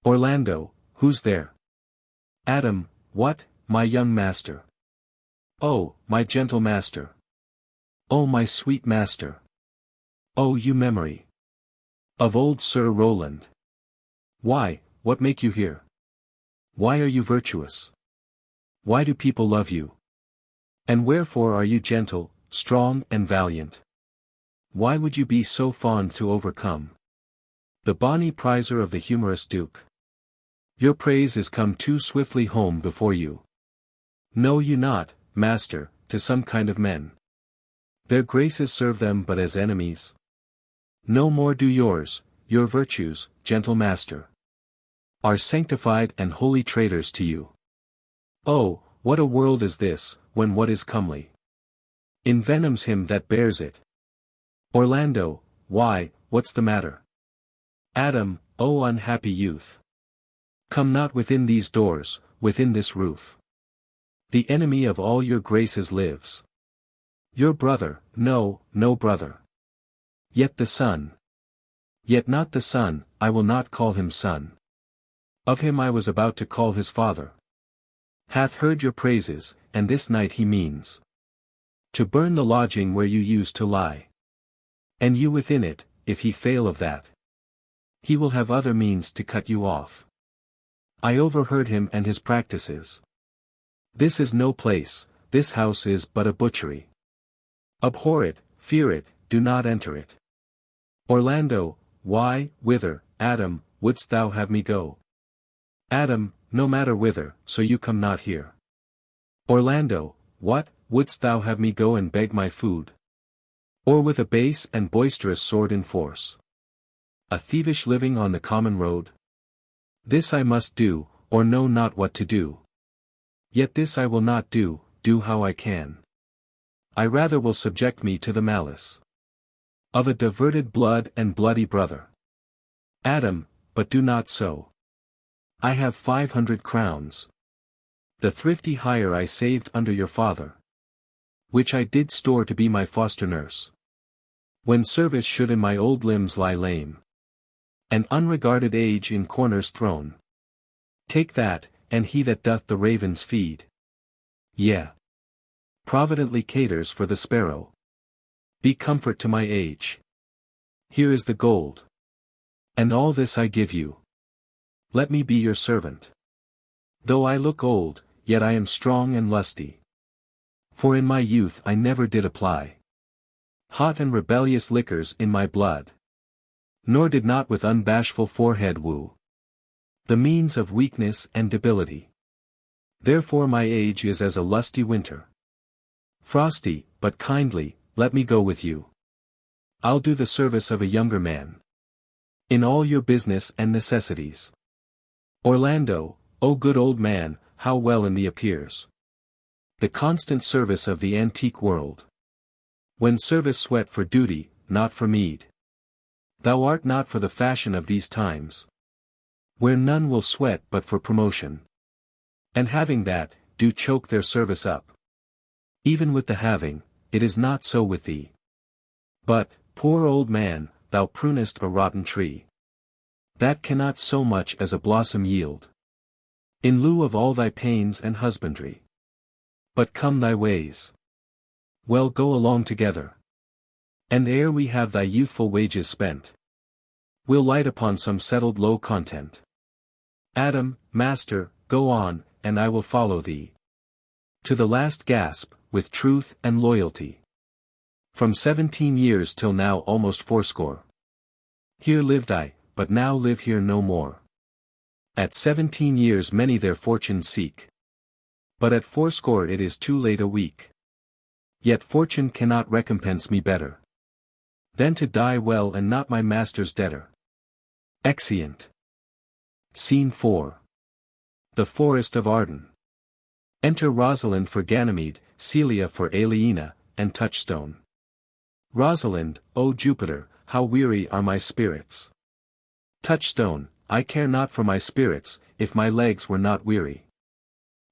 [SPEAKER 1] Orlando, who's there? Adam, what, my young master? Oh, my gentle master. Oh, my sweet master. Oh, you memory of old Sir Rowland. Why, what make you here? Why are you virtuous? Why do people love you? And wherefore are you gentle, strong and valiant? Why would you be so fond to overcome the bonny prizer of the humorous Duke? Your praise is come too swiftly home before you. Know you not, master, to some kind of men their graces serve them but as enemies? No more do yours, your virtues, gentle master, are sanctified and holy traitors to you. Oh, what a world is this, when what is comely envenoms him that bears it. Orlando, why, what's the matter? Adam, O unhappy youth! Come not within these doors, within this roof. The enemy of all your graces lives. Your brother, no, no brother. Yet the son. Yet not the son, I will not call him son. Of him I was about to call his father. Hath heard your praises, and this night he means to burn the lodging where you used to lie. And you within it, if he fail of that, he will have other means to cut you off. I overheard him and his practices. This is no place, this house is but a butchery. Abhor it, fear it, do not enter it. Orlando, why, whither, Adam, wouldst thou have me go? Adam, no matter whither, so you come not here. Orlando, what, wouldst thou have me go and beg my food? Or with a base and boisterous sword in force? A thievish living on the common road? This I must do, or know not what to do. Yet this I will not do, do how I can. I rather will subject me to the malice of a diverted blood and bloody brother. Adam, but do not so. I have 500 crowns. The thrifty hire I saved under your father, which I did store to be my foster nurse, when service should in my old limbs lie lame, and unregarded age in corners thrown. Take that, and he that doth the ravens feed, yea, providently caters for the sparrow. Be comfort to my age. Here is the gold. And all this I give you. Let me be your servant. Though I look old, yet I am strong and lusty. For in my youth I never did apply hot and rebellious liquors in my blood, nor did not with unbashful forehead woo the means of weakness and debility. Therefore my age is as a lusty winter. Frosty, but kindly, let me go with you. I'll do the service of a younger man in all your business and necessities. Orlando, O good old man, how well in thee appears the constant service of the antique world. When service sweat for duty, not for meed. Thou art not for the fashion of these times, where none will sweat but for promotion. And having that, do choke their service up. Even with the having, it is not so with thee. But, poor old man, thou prunest a rotten tree. that cannot so much as a blossom yield. In lieu of all thy pains and husbandry. But come thy ways. Well, go along together. And ere we have thy youthful wages spent, we'll light upon some settled low content. Adam, master, go on, and I will follow thee. To the last gasp, with truth and loyalty. From 17 years till now almost fourscore. Here lived I, but now live here no more. At 17 years many their fortunes seek. But at fourscore it is too late a week. Yet fortune cannot recompense me better than to die well and not my master's debtor. Exeunt. Scene 4. The Forest of Arden. Enter Rosalind for Ganymede, Celia for Aliena, and Touchstone. Rosalind, O Jupiter, how weary are my spirits. Touchstone, I care not for my spirits, if my legs were not weary.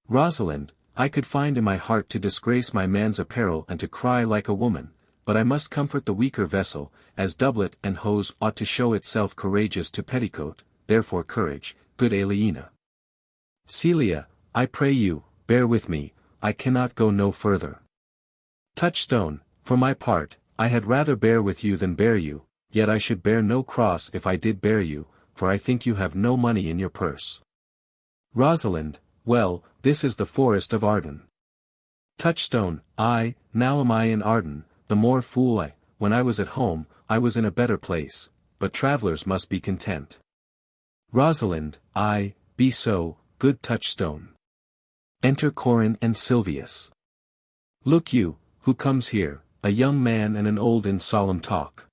[SPEAKER 1] Rosalind, I could find in my heart to disgrace my man's apparel and to cry like a woman, but I must comfort the weaker vessel, as doublet and hose ought to show itself courageous to petticoat, therefore courage, good Aliena. Celia, I pray you, bear with me, I cannot go no further. Touchstone, for my part, I had rather bear with you than bear you, yet I should bear no cross if I did bear you, for I think you have no money in your purse. Rosalind, well, this is the Forest of Arden. Touchstone, now am I in Arden, the more fool I, when I was at home, I was in a better place, but travellers must be content. Rosalind, be so, good Touchstone. Enter Corin and Silvius. Look you, who comes here, a young man and an old in solemn talk.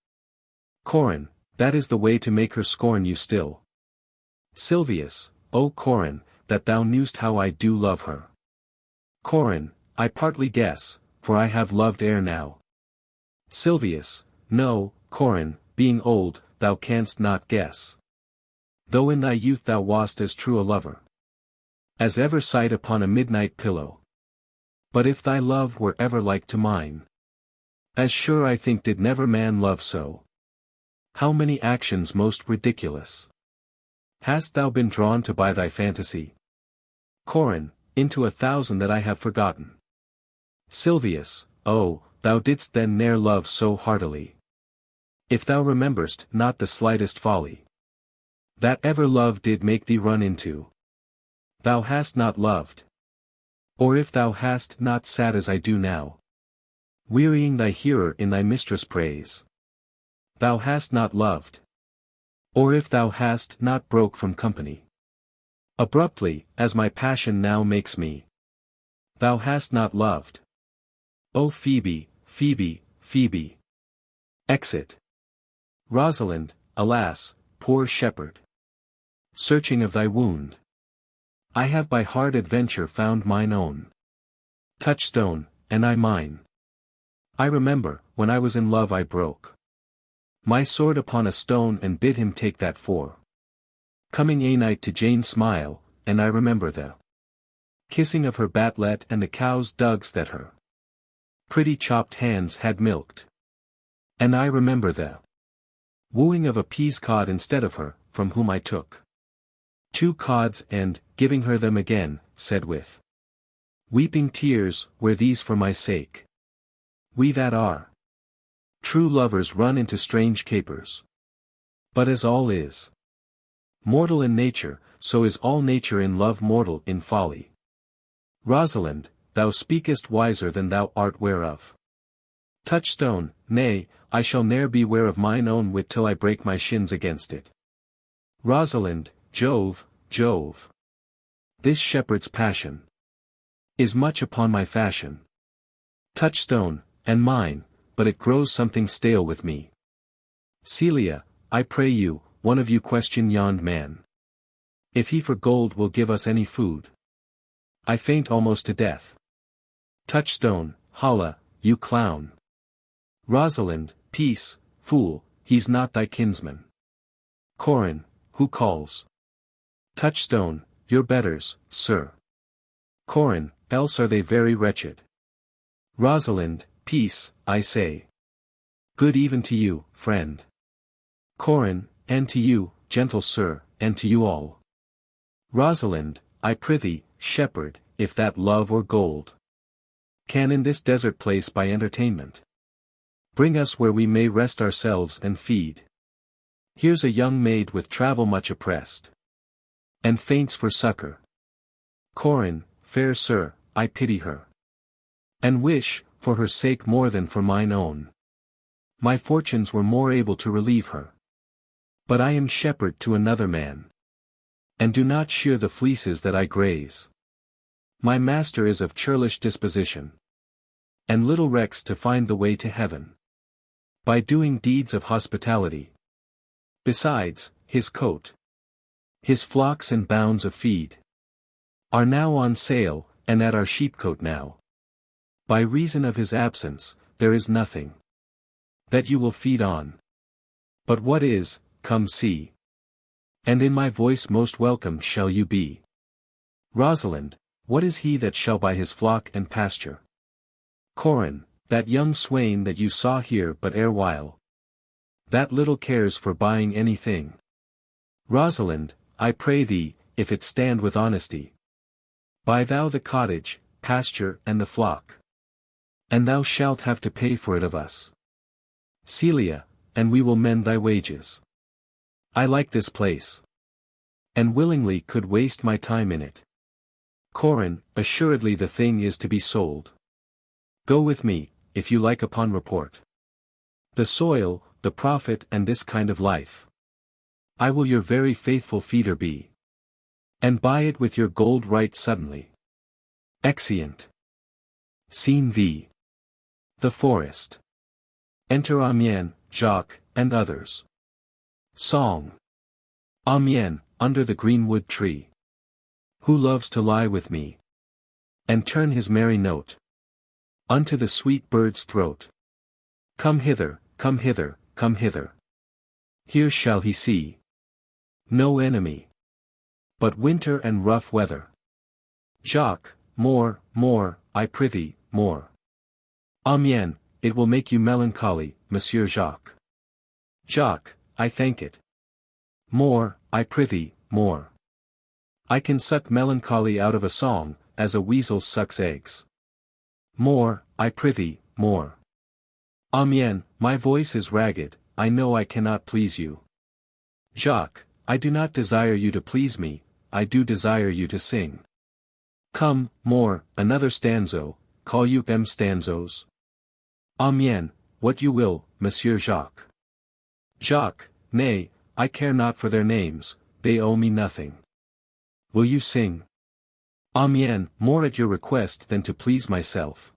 [SPEAKER 1] Corin, that is the way to make her scorn you still. Silvius, O Corin, that thou knew'st how I do love her. Corin, I partly guess, for I have loved ere now. Silvius, no, Corin, being old, thou canst not guess. Though in thy youth thou wast as true a lover as ever sight upon a midnight pillow. But if thy love were ever like to mine, as sure I think did never man love so. How many actions most ridiculous hast thou been drawn to by thy fantasy? Corin, into 1,000 that I have forgotten. Silvius, oh, thou didst then ne'er love so heartily. If thou rememberst not the slightest folly that ever love did make thee run into, thou hast not loved. Or if thou hast not sat as I do now, wearying thy hearer in thy mistress' praise, thou hast not loved. Or if thou hast not broke from company abruptly, as my passion now makes me, thou hast not loved. O Phoebe, Phoebe, Phoebe. Exit. Rosalind, alas, poor shepherd, searching of thy wound, I have by hard adventure found mine own. Touchstone, and I mine. I remember, when I was in love I broke my sword upon a stone and bid him take that for coming a night to Jane's smile, and I remember the kissing of her batlet and the cow's dugs that her pretty chopped hands had milked. And I remember the wooing of a peascod instead of her, from whom I took 2 cods and, giving her them again, said with weeping tears, were these for my sake? We that are true lovers run into strange capers. But as all is mortal in nature, so is all nature in love mortal in folly. Rosalind, thou speakest wiser than thou art whereof. Touchstone, nay, I shall ne'er be ware of mine own wit till I break my shins against it. Rosalind, Jove, Jove. This shepherd's passion is much upon my fashion. Touchstone, and mine, but it grows something stale with me. Celia, I pray you, one of you question yond man. If he for gold will give us any food. I faint almost to death. Touchstone, holla, you clown. Rosalind, peace, fool, he's not thy kinsman. Corin, who calls? Touchstone, your betters, sir. Corin, else are they very wretched. Rosalind, peace, I say. Good even to you, friend. Corin, and to you, gentle sir, and to you all. Rosalind, I prithee, shepherd, if that love or gold can in this desert place by entertainment bring us where we may rest ourselves and feed. Here's a young maid with travel much oppressed, and faints for succor. Corin, fair sir, I pity her, and wish, for her sake more than for mine own, my fortunes were more able to relieve her. But I am shepherd to another man, and do not shear the fleeces that I graze. My master is of churlish disposition, and little recks to find the way to heaven by doing deeds of hospitality. Besides, his coat, his flocks and bounds of feed, are now on sale, and at our sheepcote now. By reason of his absence, there is nothing that you will feed on. But what is, come see. And in my voice most welcome shall you be. Rosalind, what is he that shall buy his flock and pasture? Corin, that young swain that you saw here but erewhile, that little cares for buying anything. Rosalind, I pray thee, if it stand with honesty, buy thou the cottage, pasture and the flock, and thou shalt have to pay for it of us. Celia, and we will mend thy wages. I like this place, and willingly could waste my time in it. Corin, assuredly the thing is to be sold. Go with me, if you like upon report. The soil, the profit and this kind of life. I will your very faithful feeder be, and buy it with your gold right suddenly. Exeunt. Scene V. The forest. Enter Amiens, Jacques, and others. Song. Amiens, under the greenwood tree. Who loves to lie with me, and turn his merry note unto the sweet bird's throat. Come hither, come hither, come hither. Here shall he see no enemy, but winter and rough weather. Jacques, more, I prithee, more. Amiens, it will make you melancholy, Monsieur Jacques. Jacques, I thank it. More, I prithee, more. I can suck melancholy out of a song, as a weasel sucks eggs. More, I prithee, more. Amiens, my voice is ragged, I know I cannot please you. Jacques, I do not desire you to please me, I do desire you to sing. Come, more, another stanzo, call you them stanzos? Amiens, what you will, Monsieur Jacques. Jacques, nay, I care not for their names, they owe me nothing. Will you sing? Amiens, more at your request than to please myself.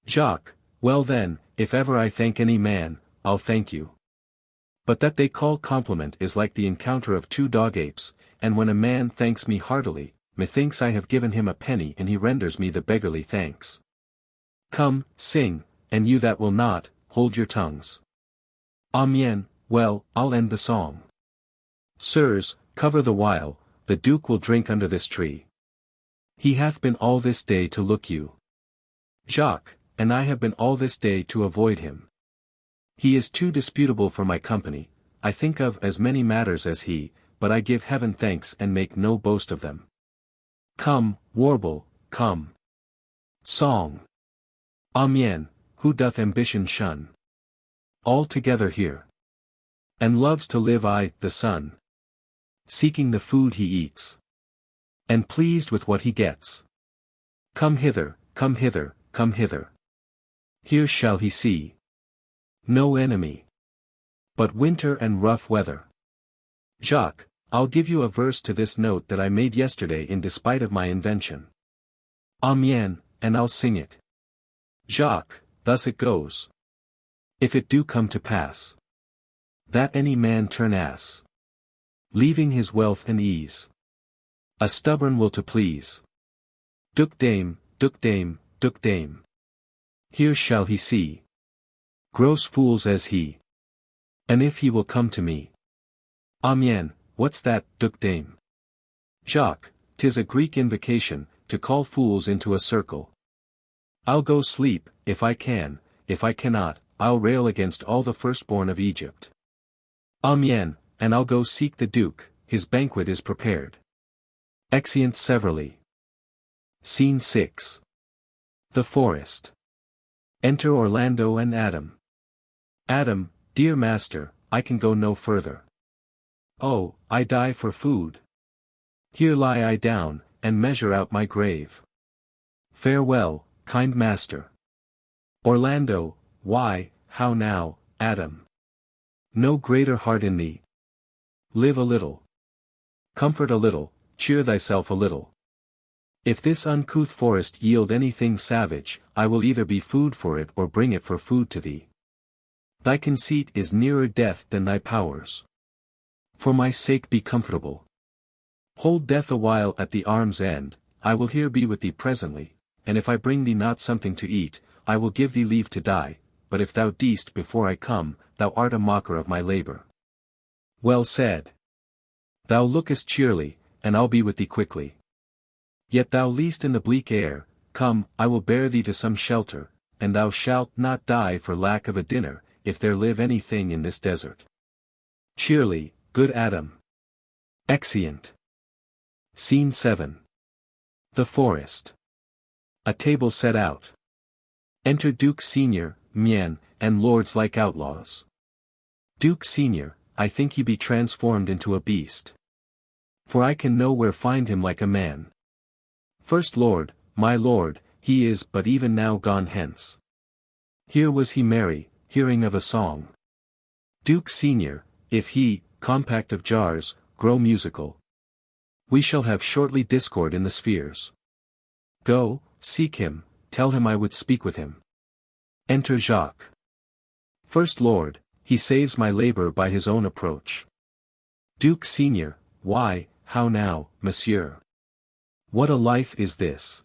[SPEAKER 1] Jacques, well then, if ever I thank any man, I'll thank you. But that they call compliment is like the encounter of two dog-apes, and when a man thanks me heartily, methinks I have given him a penny and he renders me the beggarly thanks. Come, sing, and you that will not, hold your tongues. Amiens, well, I'll end the song. Sirs, cover the while, the Duke will drink under this tree. He hath been all this day to look you. Jacques, and I have been all this day to avoid him. He is too disputable for my company, I think of as many matters as he, but I give heaven thanks and make no boast of them. Come, warble, come. Song. Amiens, who doth ambition shun? All together here. And loves to live the sun. Seeking the food he eats. And pleased with what he gets. Come hither, come hither, come hither. Here shall he see no enemy, but winter and rough weather. Jacques, I'll give you a verse to this note that I made yesterday in despite of my invention. Amiens, and I'll sing it. Jacques, thus it goes. If it do come to pass that any man turn ass, leaving his wealth and ease, a stubborn will to please. Duc dame, duc dame, duc dame. Here shall he see gross fools as he. And if he will come to me. Amiens, what's that, duc dame? Jacques, 'tis a Greek invocation, to call fools into a circle. I'll go sleep, if I can, if I cannot, I'll rail against all the firstborn of Egypt. Amiens, and I'll go seek the Duke, his banquet is prepared. Exeunt severally. Scene 6. The Forest. Enter Orlando and Adam. Adam, dear master, I can go no further. Oh, I die for food. Here lie I down, and measure out my grave. Farewell, kind master. Orlando, why, how now, Adam? No greater heart in thee. Live a little. Comfort a little, cheer thyself a little. If this uncouth forest yield anything savage, I will either be food for it or bring it for food to thee. Thy conceit is nearer death than thy powers. For my sake be comfortable. Hold death a while at the arm's end, I will here be with thee presently, and if I bring thee not something to eat, I will give thee leave to die, but if thou deest before I come, thou art a mocker of my labor. Well said. Thou lookest cheerly, and I'll be with thee quickly. Yet thou liest in the bleak air, come, I will bear thee to some shelter, and thou shalt not die for lack of a dinner, if there live any thing in this desert. Cheerly, good Adam. Exeunt. Scene 7. The Forest. A table set out. Enter Duke Senior, Mien, and lords like outlaws. Duke Senior, I think he be transformed into a beast. For I can nowhere find him like a man. First Lord, my lord, he is but even now gone hence. Here was he merry, hearing of a song. Duke Senior, if he, compact of jars, grow musical, we shall have shortly discord in the spheres. Go, seek him, tell him I would speak with him. Enter Jacques. First Lord, he saves my labor by his own approach. Duke Senior, why, how now, monsieur? What a life is this?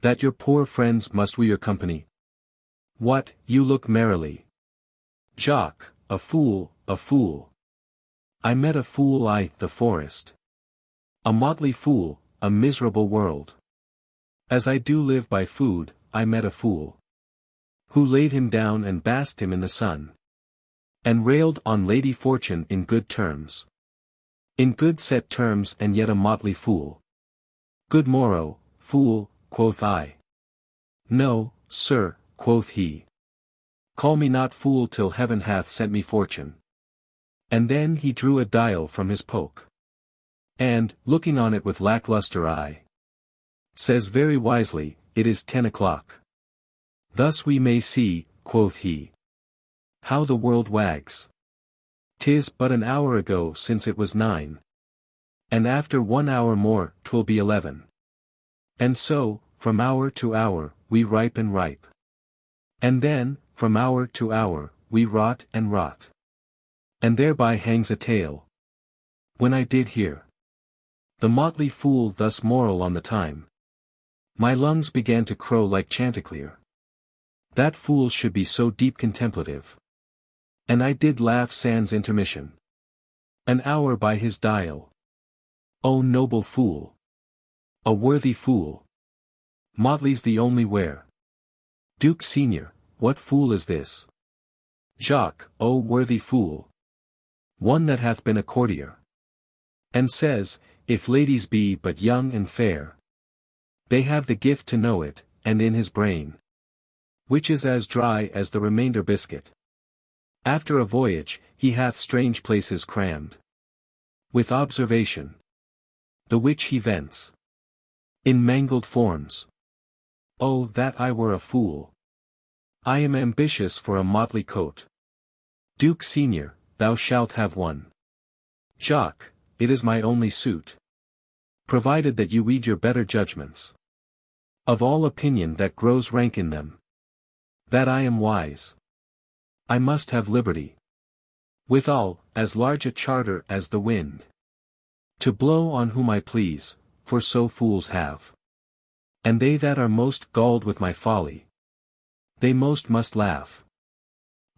[SPEAKER 1] That your poor friends must we your company? What, you look merrily? Jacques, a fool, a fool. I met a fool the forest. A motley fool, a miserable world. As I do live by food, I met a fool. Who laid him down and basked him in the sun. And railed on Lady Fortune in good terms. In good set terms and yet a motley fool. Good morrow, fool, quoth I. No, sir, quoth he. Call me not fool till heaven hath sent me fortune. And then he drew a dial from his poke. And, looking on it with lackluster eye, says very wisely, it is 10 o'clock. Thus we may see, quoth he, how the world wags. 'Tis but an hour ago since it was 9. And after 1 hour more, 'twill be 11. And so, from hour to hour, we ripe and ripe. And then, from hour to hour, we rot and rot. And thereby hangs a tale. When I did hear the motley fool thus moral on the time, my lungs began to crow like chanticleer. That fool should be so deep contemplative. And I did laugh sans intermission. An hour by his dial. O noble fool! A worthy fool! Motley's the only wear. Duke Senior, what fool is this? Jacques, O worthy fool! One that hath been a courtier. And says, if ladies be but young and fair, they have the gift to know it, and in his brain, which is as dry as the remainder biscuit. After a voyage, he hath strange places crammed with observation, the which he vents in mangled forms. Oh, that I were a fool! I am ambitious for a motley coat. Duke Senior, thou shalt have one. Jacques, it is my only suit. Provided that you read your better judgments. Of all opinion that grows rank in them. That I am wise. I must have liberty. Withal, as large a charter as the wind. To blow on whom I please, for so fools have. And they that are most galled with my folly, they most must laugh.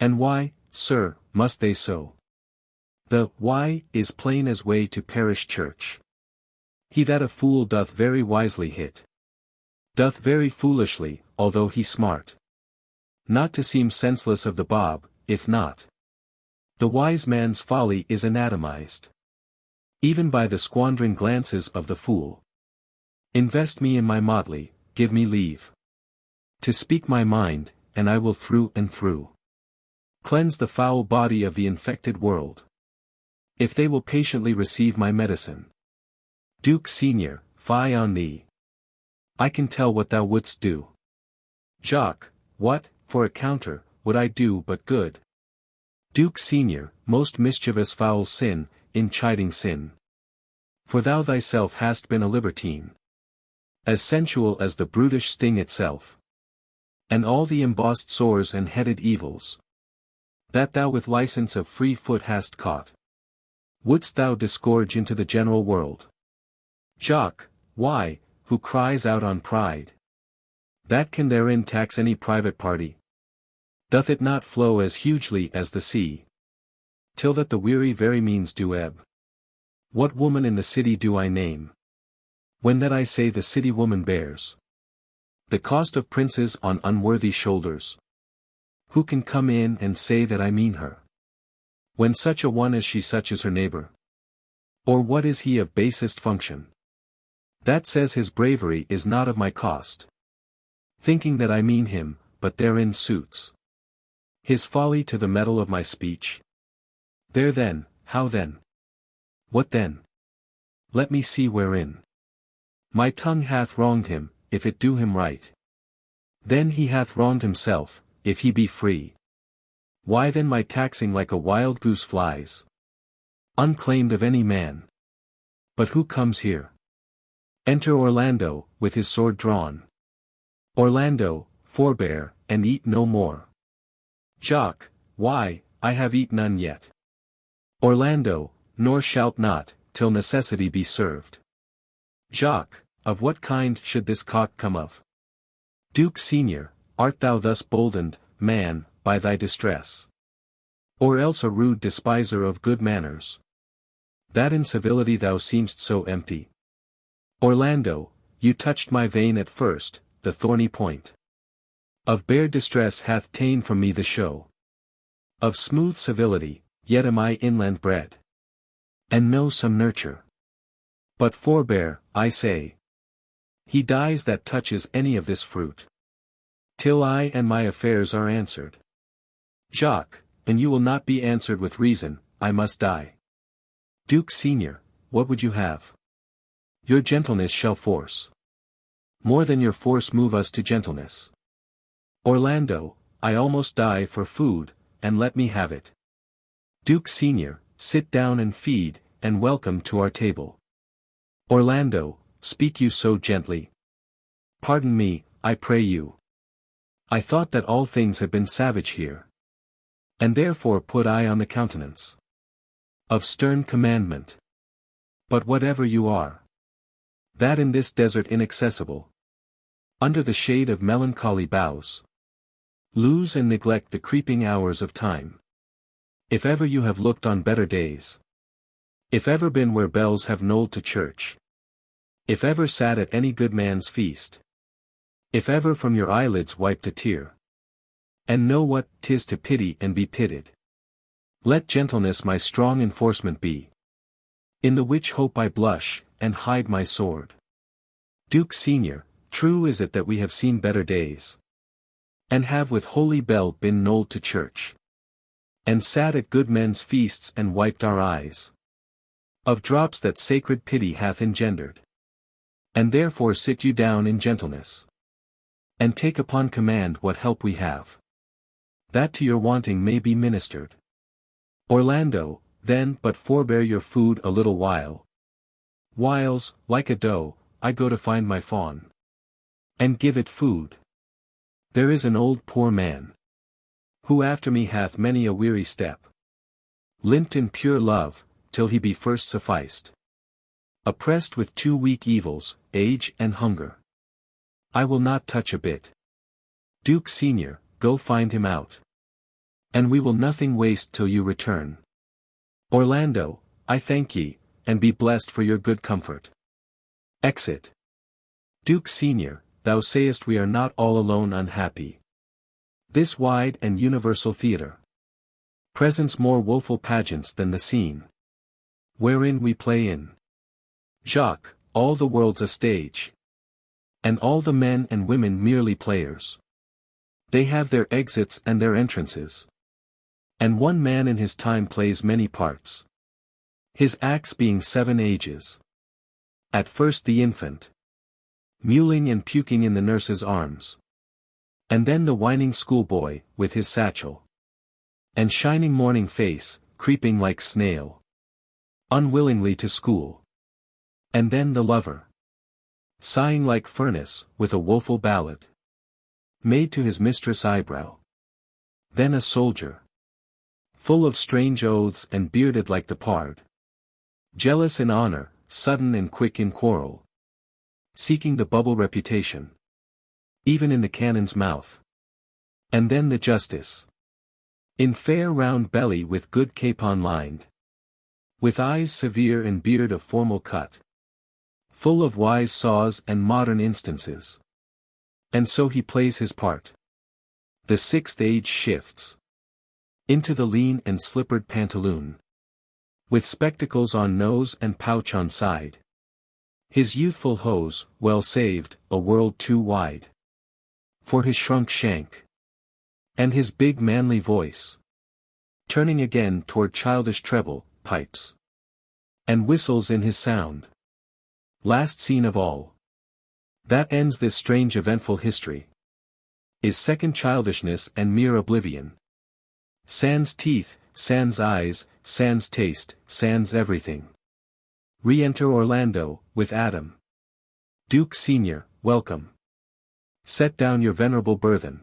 [SPEAKER 1] And why, sir, must they so? The why is plain as way to parish church. He that a fool doth very wisely hit, doth very foolishly, although he smart. Not to seem senseless of the bob, if not The wise man's folly is anatomized even by the squandering glances of the fool. Invest me in my motley, give me leave to speak my mind, and I will through and through cleanse the foul body of the infected world, if they will patiently receive my medicine. Duke Senior, fie on thee. I can tell what thou wouldst do. Jacques, what, for a counter, would I do but good? Duke Senior, most mischievous foul sin, in chiding sin. For thou thyself hast been a libertine, as sensual as the brutish sting itself, and all the embossed sores and headed evils, that thou with license of free foot hast caught, wouldst thou disgorge into the general world. Jacques, why, who cries out on pride, that can therein tax any private party? Doth it not flow as hugely as the sea, till that the weary very means do ebb? What woman in the city do I name, when that I say the city woman bears the cost of princes on unworthy shoulders? Who can come in and say that I mean her, when such a one as she such is her neighbor? Or what is he of basest function, that says his bravery is not of my cost, thinking that I mean him, but therein suits his folly to the metal of my speech? There then, how then? What then? Let me see wherein my tongue hath wronged him, if it do him right. Then he hath wronged himself, if he be free. Why then my taxing like a wild goose flies, unclaimed of any man? But who comes here? Enter Orlando, with his sword drawn. Orlando, forbear, and eat no more. Jacques, why, I have eat none yet. Orlando, nor shalt not, till necessity be served. Jacques, of what kind should this cock come of? Duke Senior, art thou thus boldened, man, by thy distress? Or else a rude despiser of good manners, that in civility thou seemst so empty? Orlando, you touched my vein at first, the thorny point of bare distress hath ta'en from me the show of smooth civility, yet am I inland bred, and know some nurture. But forbear, I say. He dies that touches any of this fruit, till I and my affairs are answered. Jacques, and you will not be answered with reason, I must die. Duke Senior, what would you have? Your gentleness shall force more than your force move us to gentleness. Orlando, I almost die for food, and let me have it. Duke Senior, sit down and feed, and welcome to our table. Orlando, speak you so gently? Pardon me, I pray you. I thought that all things had been savage here, and therefore put I on the countenance of stern commandment. But whatever you are, that in this desert inaccessible, under the shade of melancholy boughs, lose and neglect the creeping hours of time. If ever you have looked on better days, if ever been where bells have knolled to church, if ever sat at any good man's feast, if ever from your eyelids wiped a tear, and know what 'tis to pity and be pitied, let gentleness my strong enforcement be, in the which hope I blush, and hide my sword. Duke Senior, true is it that we have seen better days, and have with holy bell been knolled to church, and sat at good men's feasts and wiped our eyes of drops that sacred pity hath engendered. And therefore sit you down in gentleness, and take upon command what help we have, that to your wanting may be ministered. Orlando, then but forbear your food a little while. Whiles, like a doe, I go to find my fawn, and give it food. There is an old poor man, who after me hath many a weary step, limped in pure love, till he be first sufficed, oppressed with two weak evils, age and hunger. I will not touch a bit. Duke Senior, go find him out, and we will nothing waste till you return. Orlando, I thank ye, and be blessed for your good comfort. Exit. Duke Senior, thou sayest we are not all alone unhappy. This wide and universal theatre Presents more woeful pageants than the scene wherein we play in. Jacques, all the world's a stage. And all the men and women merely players. They have their exits and their entrances. And one man in his time plays many parts. His acts being 7 ages. At first the infant, mewling and puking in the nurse's arms. And then the whining schoolboy, with his satchel and shining morning face, creeping like snail, unwillingly to school. And then the lover, sighing like furnace, with a woeful ballad made to his mistress' eyebrow. Then a soldier, full of strange oaths and bearded like the pard, jealous in honor, sudden and quick in quarrel, seeking the bubble reputation, even in the cannon's mouth. And then the justice, in fair round belly with good capon lined, with eyes severe and beard of formal cut, full of wise saws and modern instances. And so he plays his part. The 6th age shifts into the lean and slippered pantaloon, with spectacles on nose and pouch on side. His youthful hose, well saved, a world too wide for his shrunk shank. And his big manly voice, turning again toward childish treble, pipes and whistles in his sound. Last scene of all that ends this strange eventful history is second childishness and mere oblivion. Sans teeth, sans eyes, sans taste, sans everything. Re-enter Orlando, with Adam. Duke Senior, welcome. Set down your venerable burthen,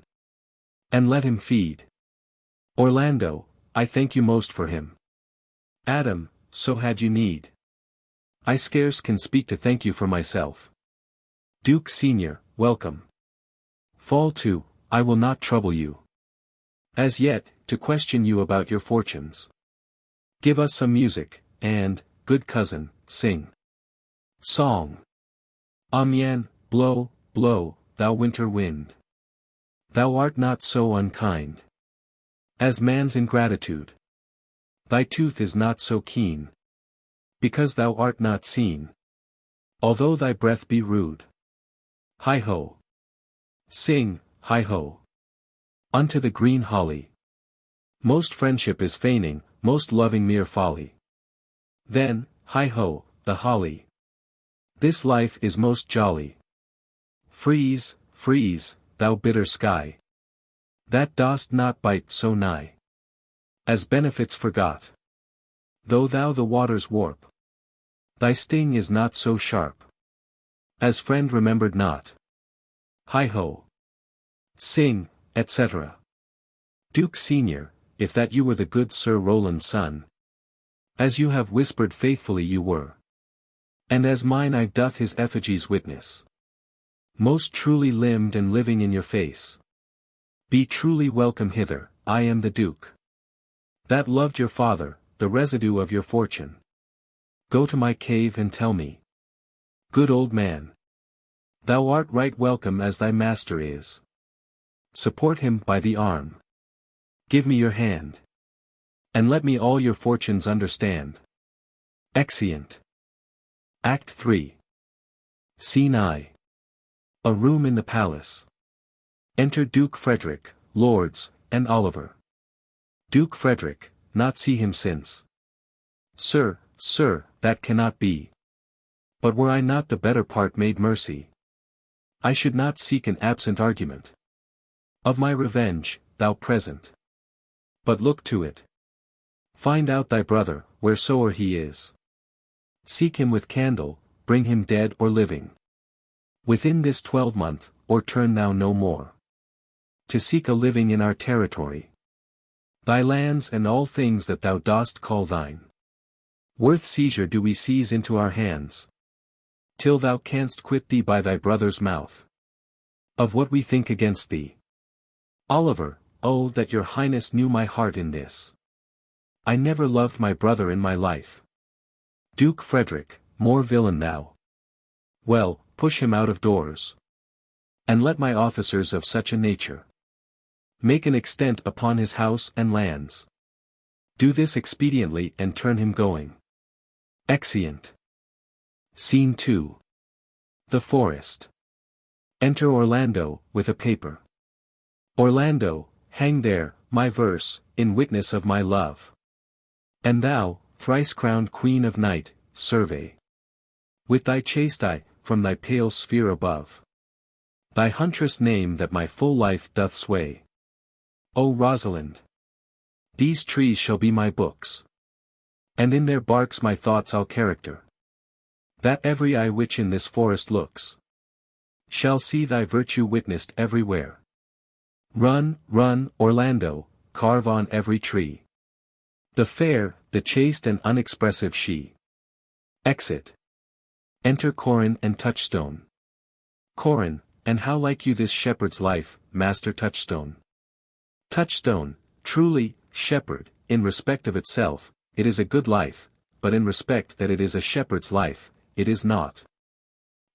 [SPEAKER 1] and let him feed. Orlando, I thank you most for him. Adam, so had you need. I scarce can speak to thank you for myself. Duke Senior, welcome. Fall to, I will not trouble you as yet, to question you about your fortunes. Give us some music, and, good cousin, sing. Song. Amiens, blow, blow, thou winter wind. Thou art not so unkind as man's ingratitude. Thy tooth is not so keen, because thou art not seen, although thy breath be rude. Hi-ho. Sing, hi-ho. Unto the green holly. Most friendship is feigning, most loving mere folly. Then, hi-ho, the holly. This life is most jolly. Freeze, freeze, thou bitter sky, that dost not bite so nigh as benefits forgot. Though thou the waters warp, thy sting is not so sharp as friend remembered not. Hi-ho. Sing, etc. Duke Senior, if that you were the good Sir Rowland's son, as you have whispered faithfully you were, and as mine eye doth his effigies witness, most truly limbed and living in your face, be truly welcome hither. I am the Duke that loved your father, the residue of your fortune. Go to my cave and tell me. Good old man, thou art right welcome as thy master is. Support him by the arm. Give me your hand, and let me all your fortunes understand. Exeunt. Act 3. Scene I. A room in the palace. Enter Duke Frederick, lords, and Oliver. Duke Frederick, not see him since. Sir, sir, that cannot be. But were I not the better part made mercy, I should not seek an absent argument of my revenge, thou present. But look to it. Find out thy brother, wheresoe'er he is. Seek him with candle, bring him dead or living. Within this 12-month, or turn thou no more to seek a living in our territory. Thy lands and all things that thou dost call thine, worth seizure do we seize into our hands, till thou canst quit thee by thy brother's mouth of what we think against thee. Oliver, oh that your highness knew my heart in this. I never loved my brother in my life. Duke Frederick, more villain thou. Well, push him out of doors, and let my officers of such a nature make an extent upon his house and lands, Do this expediently and turn him going. Exeunt. Scene 2. The Forest. Enter Orlando, with a paper. Orlando, hang there, my verse, in witness of my love. And thou, thrice-crowned queen of night, survey with thy chaste eye, from thy pale sphere above, thy huntress name that my full life doth sway. O Rosalind! These trees shall be my books, and in their barks my thoughts I'll character, that every eye which in this forest looks shall see thy virtue witnessed everywhere. Run, run, Orlando, carve on every tree the fair, the chaste and unexpressive she. Exit. Enter Corin and Touchstone. Corin, and how like you this shepherd's life, Master Touchstone? Touchstone, truly, shepherd, in respect of itself, it is a good life, but in respect that it is a shepherd's life, it is not.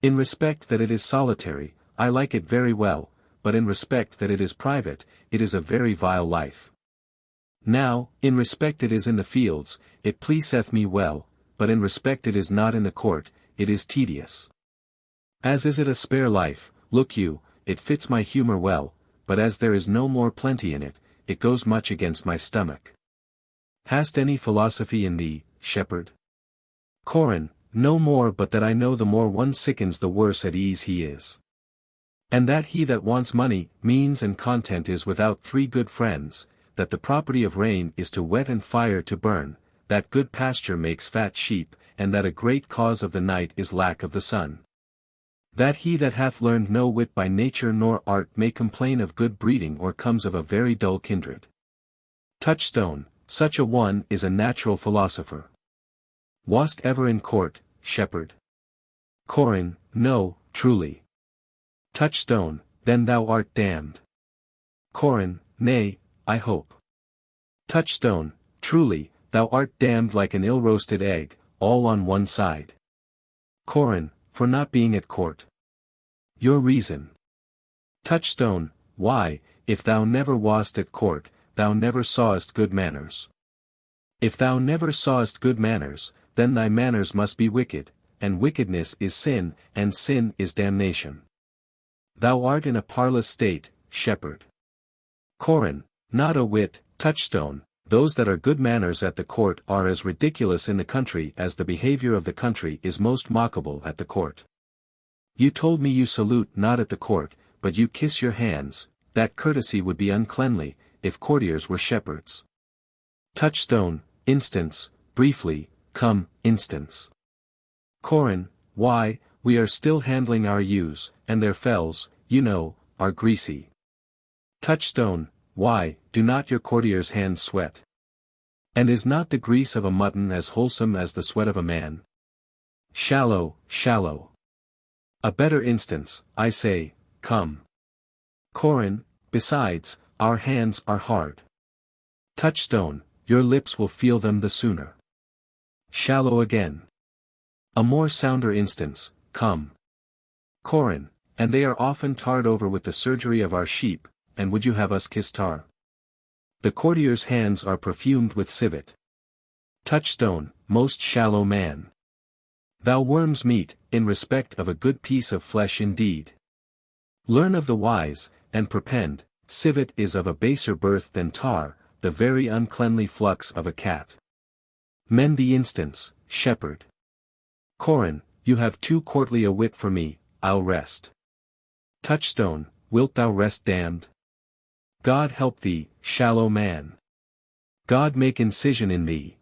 [SPEAKER 1] In respect that it is solitary, I like it very well, but in respect that it is private, it is a very vile life. Now, in respect it is in the fields, it pleaseth me well, but in respect it is not in the court, it is tedious. As is it a spare life, look you, it fits my humour well, but as there is no more plenty in it, it goes much against my stomach. Hast any philosophy in thee, shepherd? Corin, no more but that I know the more one sickens the worse at ease he is. And that he that wants money, means and content is without 3 good friends, that the property of rain is to wet and fire to burn, that good pasture makes fat sheep, and that a great cause of the night is lack of the sun. That he that hath learned no wit by nature nor art may complain of good breeding or comes of a very dull kindred. Touchstone, such a one is a natural philosopher. Wast ever in court, shepherd? Corin, no, truly. Touchstone, then thou art damned. Corin, nay, I hope. Touchstone, truly, thou art damned like an ill-roasted egg, all on one side. Corin, for not being at court. Your reason. Touchstone, why, if thou never wast at court, thou never sawest good manners. If thou never sawest good manners, then thy manners must be wicked, and wickedness is sin, and sin is damnation. Thou art in a parlous state, shepherd. Corin, not a whit. Touchstone, those that are good manners at the court are as ridiculous in the country as the behavior of the country is most mockable at the court. You told me you salute not at the court, but you kiss your hands, that courtesy would be uncleanly, if courtiers were shepherds. Touchstone, instance, briefly, come, instance. Corin, why, we are still handling our ewes, and their fells, you know, are greasy. Touchstone, why, do not your courtiers' hands sweat? And is not the grease of a mutton as wholesome as the sweat of a man? Shallow, shallow. A better instance, I say, come. Corin, besides, our hands are hard. Touchstone, your lips will feel them the sooner. Shallow again. A more sounder instance, come. Corin, and they are often tarred over with the surgery of our sheep, and would you have us kiss tar? The courtier's hands are perfumed with civet. Touchstone, most shallow man. Thou worm's meat, in respect of a good piece of flesh indeed. Learn of the wise, and perpend, civet is of a baser birth than tar, the very uncleanly flux of a cat. Mend the instance, shepherd. Corin, you have too courtly a wit for me, I'll rest. Touchstone, wilt thou rest damned? God help thee, shallow man. God make incision in thee.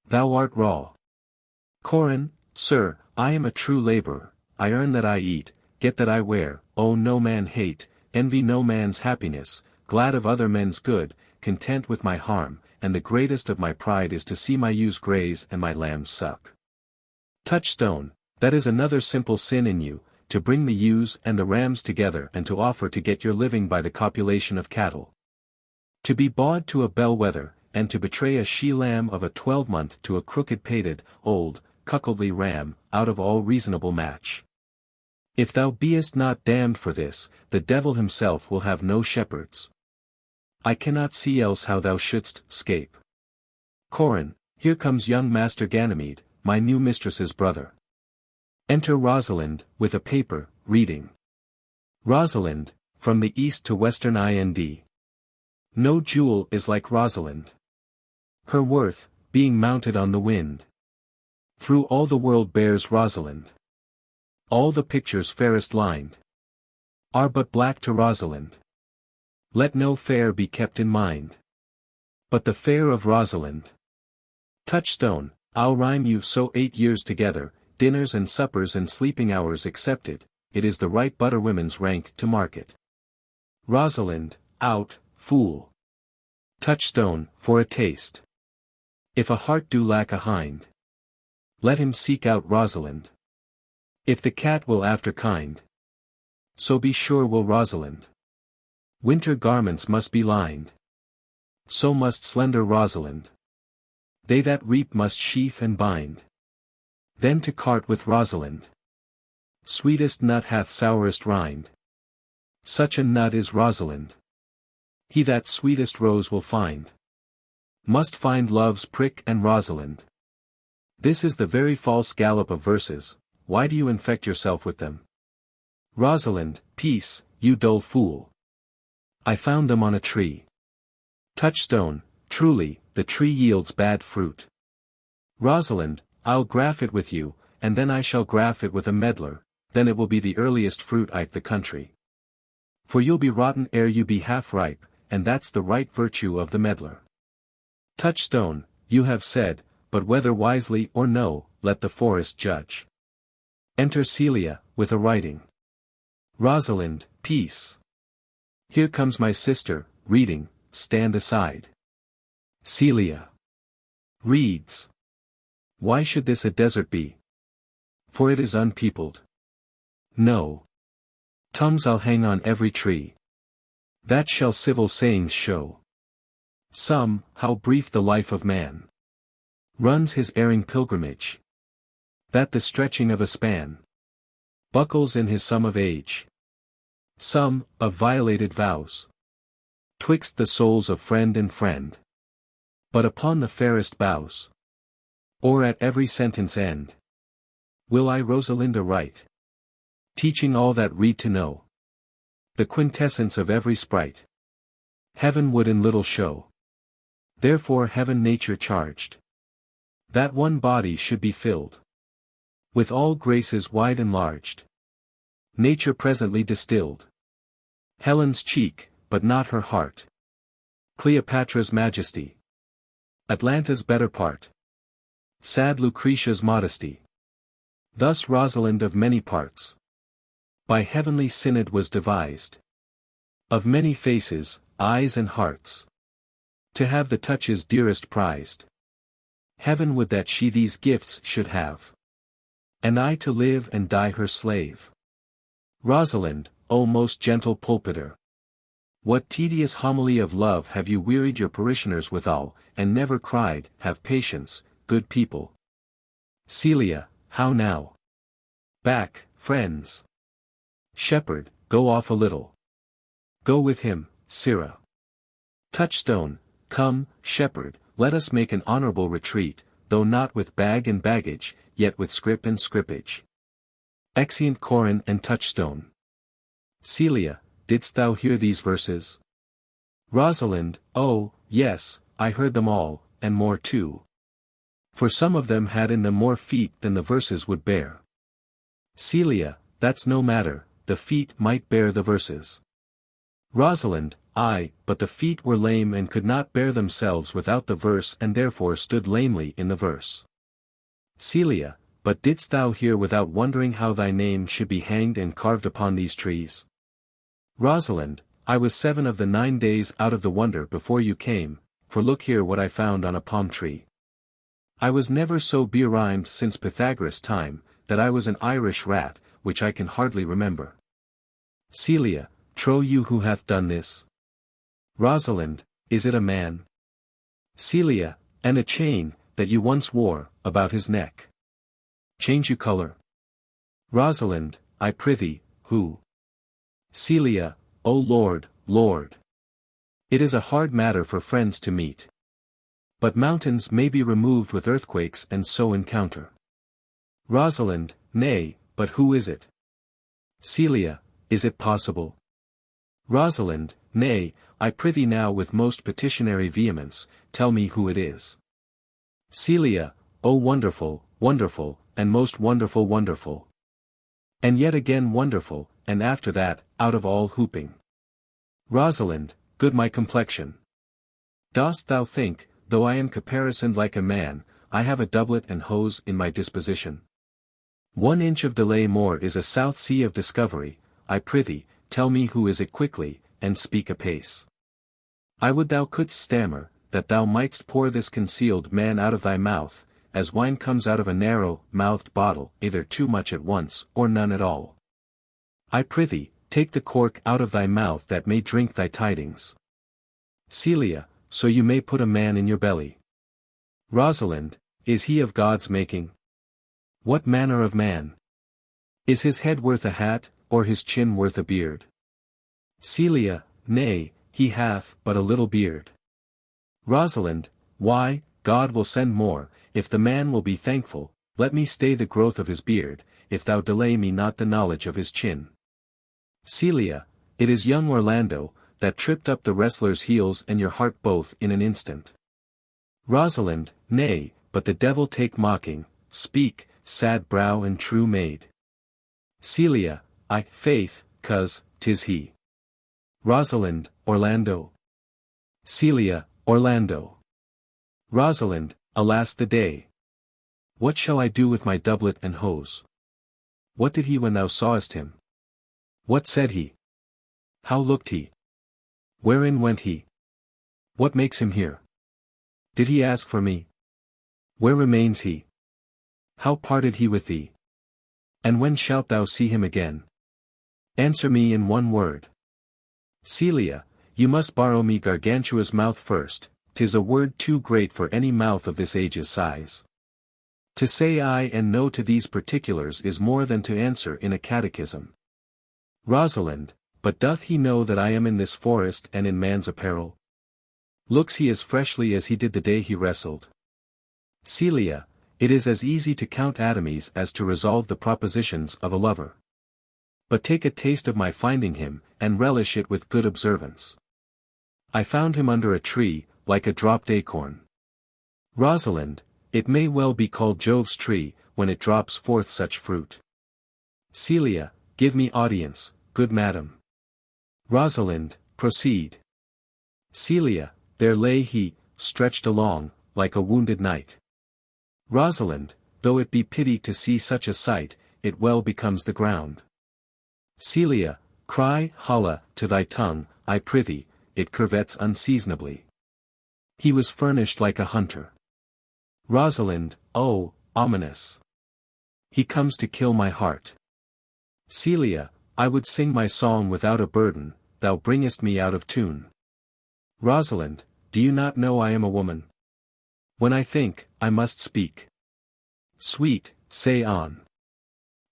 [SPEAKER 1] Thou art raw. Corin, sir, I am a true laborer, I earn that I eat, get that I wear, owe no man hate, envy no man's happiness, glad of other men's good, content with my harm, and the greatest of my pride is to see my ewes graze and my lambs suck. Touchstone, that is another simple sin in you, to bring the ewes and the rams together and to offer to get your living by the copulation of cattle. To be bawd to a bellwether, and to betray a she-lamb of a 12-month to a crooked-pated, old, cuckoldly ram, out of all reasonable match. If thou beest not damned for this, the devil himself will have no shepherds. I cannot see else how thou shouldst 'scape. Corin, here comes young Master Ganymede, my new mistress's brother. Enter Rosalind, with a paper, reading. Rosalind, from the east to western Ind. No jewel is like Rosalind. Her worth, being mounted on the wind. Through all the world bears Rosalind. All the pictures fairest lined are but black to Rosalind. Let no fair be kept in mind but the fair of Rosalind. Touchstone, I'll rhyme you so 8 years together, dinners and suppers and sleeping hours excepted, it is the right butterwomen's rank to market. Rosalind, out, fool. Touchstone, for a taste. If a heart do lack a hind, let him seek out Rosalind. If the cat will after kind, so be sure will Rosalind. Winter garments must be lined, so must slender Rosalind. They that reap must sheaf and bind, then to cart with Rosalind. Sweetest nut hath sourest rind, such a nut is Rosalind. He that sweetest rose will find, must find love's prick and Rosalind. This is the very false gallop of verses, why do you infect yourself with them? Rosalind, peace, you dull fool. I found them on a tree. Touchstone, truly, the tree yields bad fruit. Rosalind, I'll graff it with you, and then I shall graff it with a medlar, then it will be the earliest fruit i'th the country. For you'll be rotten ere you be half ripe, and that's the right virtue of the medlar. Touchstone, you have said, but whether wisely or no, let the forest judge. Enter Celia, with a writing. Rosalind, peace. Here comes my sister, reading, stand aside. Celia reads. Why should this a desert be? For it is unpeopled. No tongues I'll hang on every tree, that shall civil sayings show. Some, how brief the life of man runs his erring pilgrimage, that the stretching of a span buckles in his sum of age. Some, of violated vows, twixt the souls of friend and friend, but upon the fairest boughs, or at every sentence end, will I Rosalinda write, teaching all that read to know the quintessence of every sprite. Heaven would in little show, therefore heaven nature charged, that one body should be filled with all graces wide enlarged. Nature presently distilled Helen's cheek, but not her heart. Cleopatra's majesty, Atlanta's better part, sad Lucretia's modesty. Thus Rosalind of many parts, by heavenly synod was devised, of many faces, eyes and hearts, to have the touches dearest prized. Heaven would that she these gifts should have, and I to live and die her slave. Rosalind, O most gentle pulpiter, what tedious homily of love have you wearied your parishioners withal, and never cried, have patience, good people. Celia, how now? Back, friends. Shepherd, go off a little. Go with him, Sirrah. Touchstone, come, shepherd, let us make an honorable retreat, though not with bag and baggage, yet with scrip and scrippage. Exeunt Corin and Touchstone. Celia, didst thou hear these verses? Rosalind, oh, yes, I heard them all, and more too. For some of them had in them more feet than the verses would bear. Celia, that's no matter, the feet might bear the verses. Rosalind, aye, but the feet were lame and could not bear themselves without the verse and therefore stood lamely in the verse. Celia, but didst thou hear without wondering how thy name should be hanged and carved upon these trees? Rosalind, I was 7 of the 9 days out of the wonder before you came, for look here what I found on a palm tree. I was never so berhymed since Pythagoras' time, that I was an Irish rat, which I can hardly remember. Celia, trow you who hath done this? Rosalind, is it a man? Celia, and a chain, that you once wore, about his neck. Change you colour? Rosalind, I prithee, who? Celia, O Lord, Lord! It is a hard matter for friends to meet. But mountains may be removed with earthquakes and so encounter. Rosalind, nay, but who is it? Celia, is it possible? Rosalind, nay, I prithee now with most petitionary vehemence, tell me who it is. Celia, O wonderful, wonderful, and most wonderful wonderful. And yet again wonderful, and after that, out of all hooping. Rosalind, good my complexion. Dost thou think, though I am caparisoned like a man, I have a doublet and hose in my disposition? 1 inch of delay more is a South Sea of discovery. I prithee, tell me who is it quickly, and speak apace. I would thou couldst stammer, that thou mightst pour this concealed man out of thy mouth, as wine comes out of a narrow-mouthed bottle, either too much at once, or none at all. I prithee, take the cork out of thy mouth that may drink thy tidings. Celia, so you may put a man in your belly. Rosalind, is he of God's making? What manner of man? Is his head worth a hat, or his chin worth a beard? Celia, nay, he hath but a little beard. Rosalind, why, God will send more, if the man will be thankful. Let me stay the growth of his beard, if thou delay me not the knowledge of his chin. Celia, it is young Orlando, that tripped up the wrestler's heels and your heart both in an instant. Rosalind, nay, but the devil take mocking, speak, sad brow and true maid. Celia, faith, 'cause 'tis he. Rosalind, Orlando. Celia, Orlando. Rosalind, alas the day. What shall I do with my doublet and hose? What did he when thou sawest him? What said he? How looked he? Wherein went he? What makes him here? Did he ask for me? Where remains he? How parted he with thee? And when shalt thou see him again? Answer me in one word. Celia, you must borrow me Gargantua's mouth first. 'Tis a word too great for any mouth of this age's size. To say aye and no to these particulars is more than to answer in a catechism. Rosalind, but doth he know that I am in this forest and in man's apparel? Looks he as freshly as he did the day he wrestled? Celia, it is as easy to count atomies as to resolve the propositions of a lover. But take a taste of my finding him, and relish it with good observance. I found him under a tree, like a dropped acorn. Rosalind, it may well be called Jove's tree, when it drops forth such fruit. Celia, give me audience, good madam. Rosalind, proceed. Celia, there lay he, stretched along, like a wounded knight. Rosalind, though it be pity to see such a sight, it well becomes the ground. Celia, cry, holla, to thy tongue, I prithee, it curvets unseasonably. He was furnished like a hunter. Rosalind, oh, ominous. He comes to kill my heart. Celia, I would sing my song without a burden, thou bringest me out of tune. Rosalind, do you not know I am a woman? When I think, I must speak. Sweet, say on.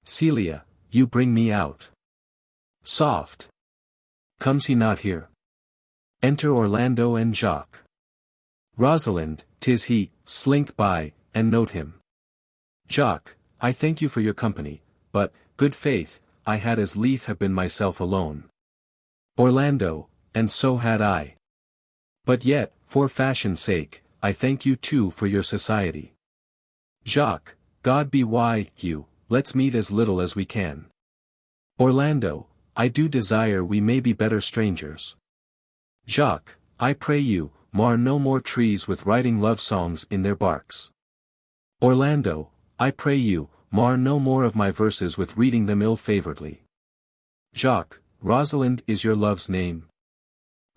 [SPEAKER 1] Celia, you bring me out. Soft. Comes he not here? Enter Orlando and Jacques. Rosalind, 'tis he, slink by, and note him. Jacques, I thank you for your company, but, good faith, I had as lief have been myself alone. Orlando, and so had I. But yet, for fashion's sake, I thank you too for your society. Jacques, God be why, you, let's meet as little as we can. Orlando, I do desire we may be better strangers. Jacques, I pray you, mar no more trees with writing love songs in their barks. Orlando, I pray you, mar no more of my verses with reading them ill-favoredly. Jacques, Rosalind is your love's name?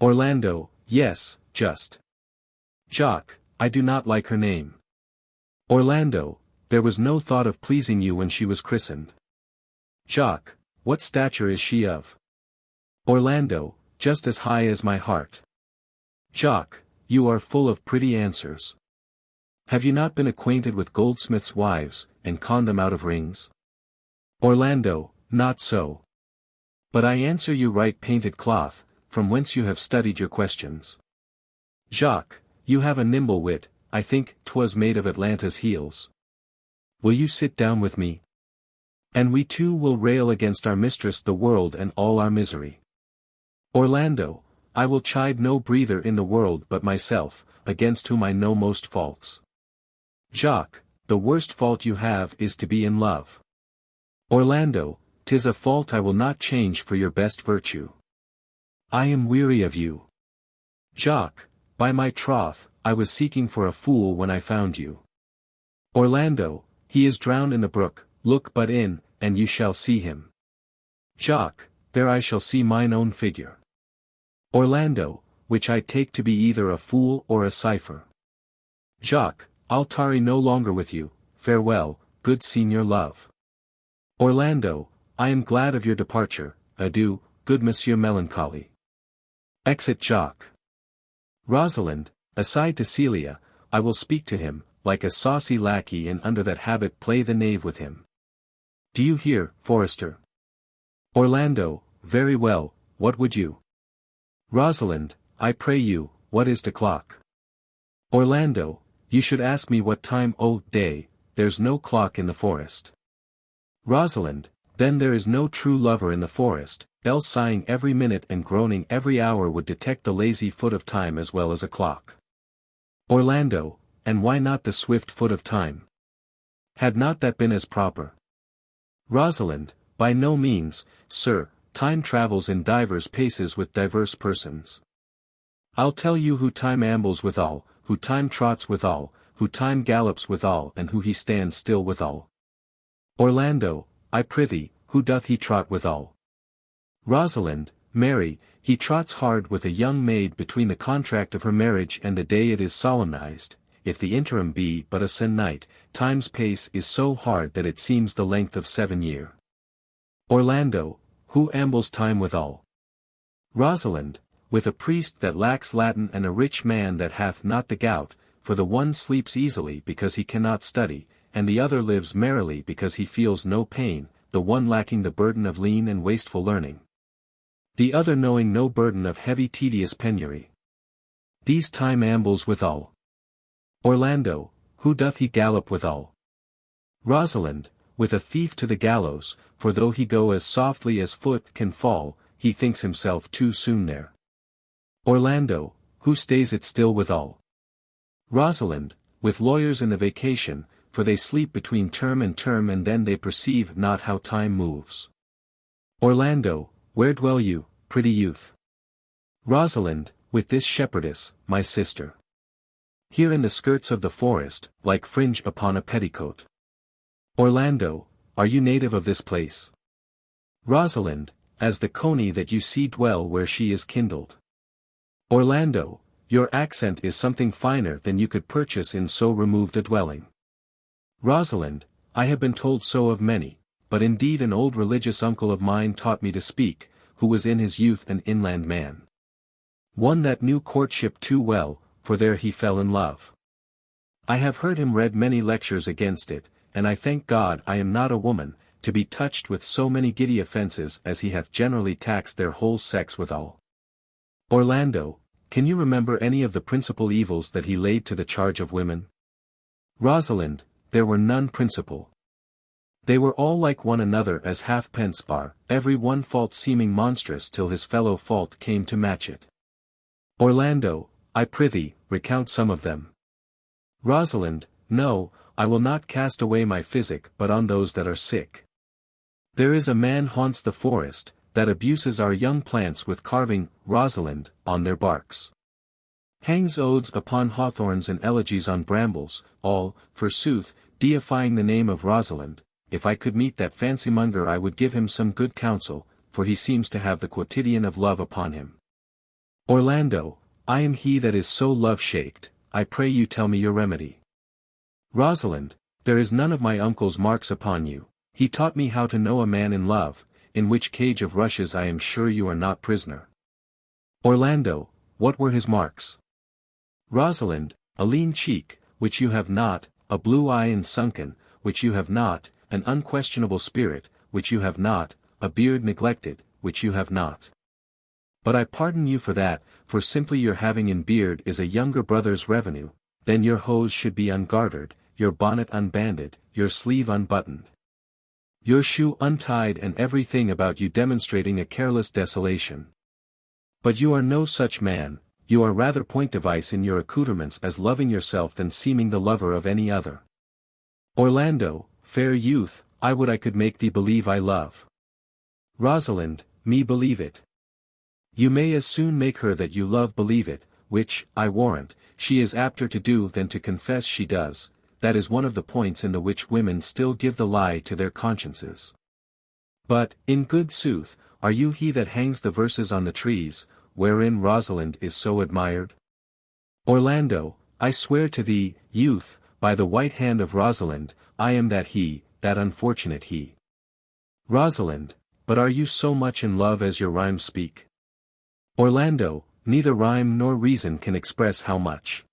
[SPEAKER 1] Orlando, yes, just. Jacques, I do not like her name. Orlando, there was no thought of pleasing you when she was christened. Jacques, what stature is she of? Orlando, just as high as my heart. Jacques, you are full of pretty answers. Have you not been acquainted with goldsmiths' wives, and conned them out of rings? Orlando, not so. But I answer you right painted cloth, from whence you have studied your questions. Jacques, you have a nimble wit, I think 'twas made of Atlanta's heels. Will you sit down with me? And we two will rail against our mistress the world and all our misery. Orlando, I will chide no breather in the world but myself, against whom I know most faults. Jacques, the worst fault you have is to be in love. Orlando, 'tis a fault I will not change for your best virtue. I am weary of you. Jacques, by my troth, I was seeking for a fool when I found you. Orlando, he is drowned in the brook, look but in, and you shall see him. Jacques, there I shall see mine own figure. Orlando, which I take to be either a fool or a cipher. Jacques, I'll tarry no longer with you, farewell, good senior love. Orlando, I am glad of your departure, adieu, good Monsieur Melancholy. Exit Jacques. Rosalind, aside to Celia, I will speak to him, like a saucy lackey and under that habit play the knave with him. Do you hear, Forester? Orlando, very well, what would you? Rosalind, I pray you, what is the clock? Orlando, you should ask me what time day, there's no clock in the forest. Rosalind, then there is no true lover in the forest, else sighing every minute and groaning every hour would detect the lazy foot of time as well as a clock. Orlando, and why not the swift foot of time? Had not that been as proper? Rosalind, by no means, sir, time travels in divers paces with diverse persons. I'll tell you who time ambles withal, who time trots withal, who time gallops withal and who he stands still withal. Orlando, I prithee, who doth he trot withal? Rosalind, marry, he trots hard with a young maid between the contract of her marriage and the day it is solemnized, if the interim be but a se'nnight, time's pace is so hard that it seems the length of 7 years. Orlando, who ambles time withal? Rosalind, with a priest that lacks Latin and a rich man that hath not the gout, for the one sleeps easily because he cannot study, and the other lives merrily because he feels no pain, the one lacking the burden of lean and wasteful learning, the other knowing no burden of heavy tedious penury. These time ambles withal. Orlando, who doth he gallop withal? Rosalind, with a thief to the gallows, for though he go as softly as foot can fall, he thinks himself too soon there. Orlando, who stays it still withal? Rosalind, with lawyers in the vacation, for they sleep between term and then they perceive not how time moves. Orlando, where dwell you, pretty youth? Rosalind, with this shepherdess, my sister. Here in the skirts of the forest, like fringe upon a petticoat. Orlando, are you native of this place? Rosalind, as the coney that you see dwell where she is kindled. Orlando, your accent is something finer than you could purchase in so removed a dwelling. Rosalind, I have been told so of many, but indeed an old religious uncle of mine taught me to speak, who was in his youth an inland man. One that knew courtship too well, for there he fell in love. I have heard him read many lectures against it, and I thank God I am not a woman, to be touched with so many giddy offences as he hath generally taxed their whole sex withal. Orlando, can you remember any of the principal evils that he laid to the charge of women? Rosalind, there were none principal. They were all like one another as halfpence bar, every one fault seeming monstrous till his fellow fault came to match it. Orlando, I prithee, recount some of them. Rosalind, no, I will not cast away my physic but on those that are sick. There is a man haunts the forest, that abuses our young plants with carving, Rosalind, on their barks. Hangs odes upon hawthorns and elegies on brambles, all, forsooth, deifying the name of Rosalind. If I could meet that fancymonger I would give him some good counsel, for he seems to have the quotidian of love upon him. Orlando, I am he that is so love-shaked, I pray you tell me your remedy. Rosalind, there is none of my uncle's marks upon you, he taught me how to know a man in love, in which cage of rushes I am sure you are not prisoner. Orlando, what were his marks? Rosalind, a lean cheek, which you have not, a blue eye and sunken, which you have not, an unquestionable spirit, which you have not, a beard neglected, which you have not. But I pardon you for that, for simply your having in beard is a younger brother's revenue, then your hose should be ungartered, your bonnet unbanded, your sleeve unbuttoned, your shoe untied, and everything about you demonstrating a careless desolation. But you are no such man, you are rather point device in your accoutrements, as loving yourself than seeming the lover of any other. Orlando, fair youth, I would I could make thee believe I love. Rosalind, me believe it. You may as soon make her that you love believe it, which, I warrant, she is apter to do than to confess she does. That is one of the points in the which women still give the lie to their consciences. But, in good sooth, are you he that hangs the verses on the trees, wherein Rosalind is so admired? Orlando, I swear to thee, youth, by the white hand of Rosalind, I am that he, that unfortunate he. Rosalind, but are you so much in love as your rhymes speak? Orlando, neither rhyme nor reason can express how much.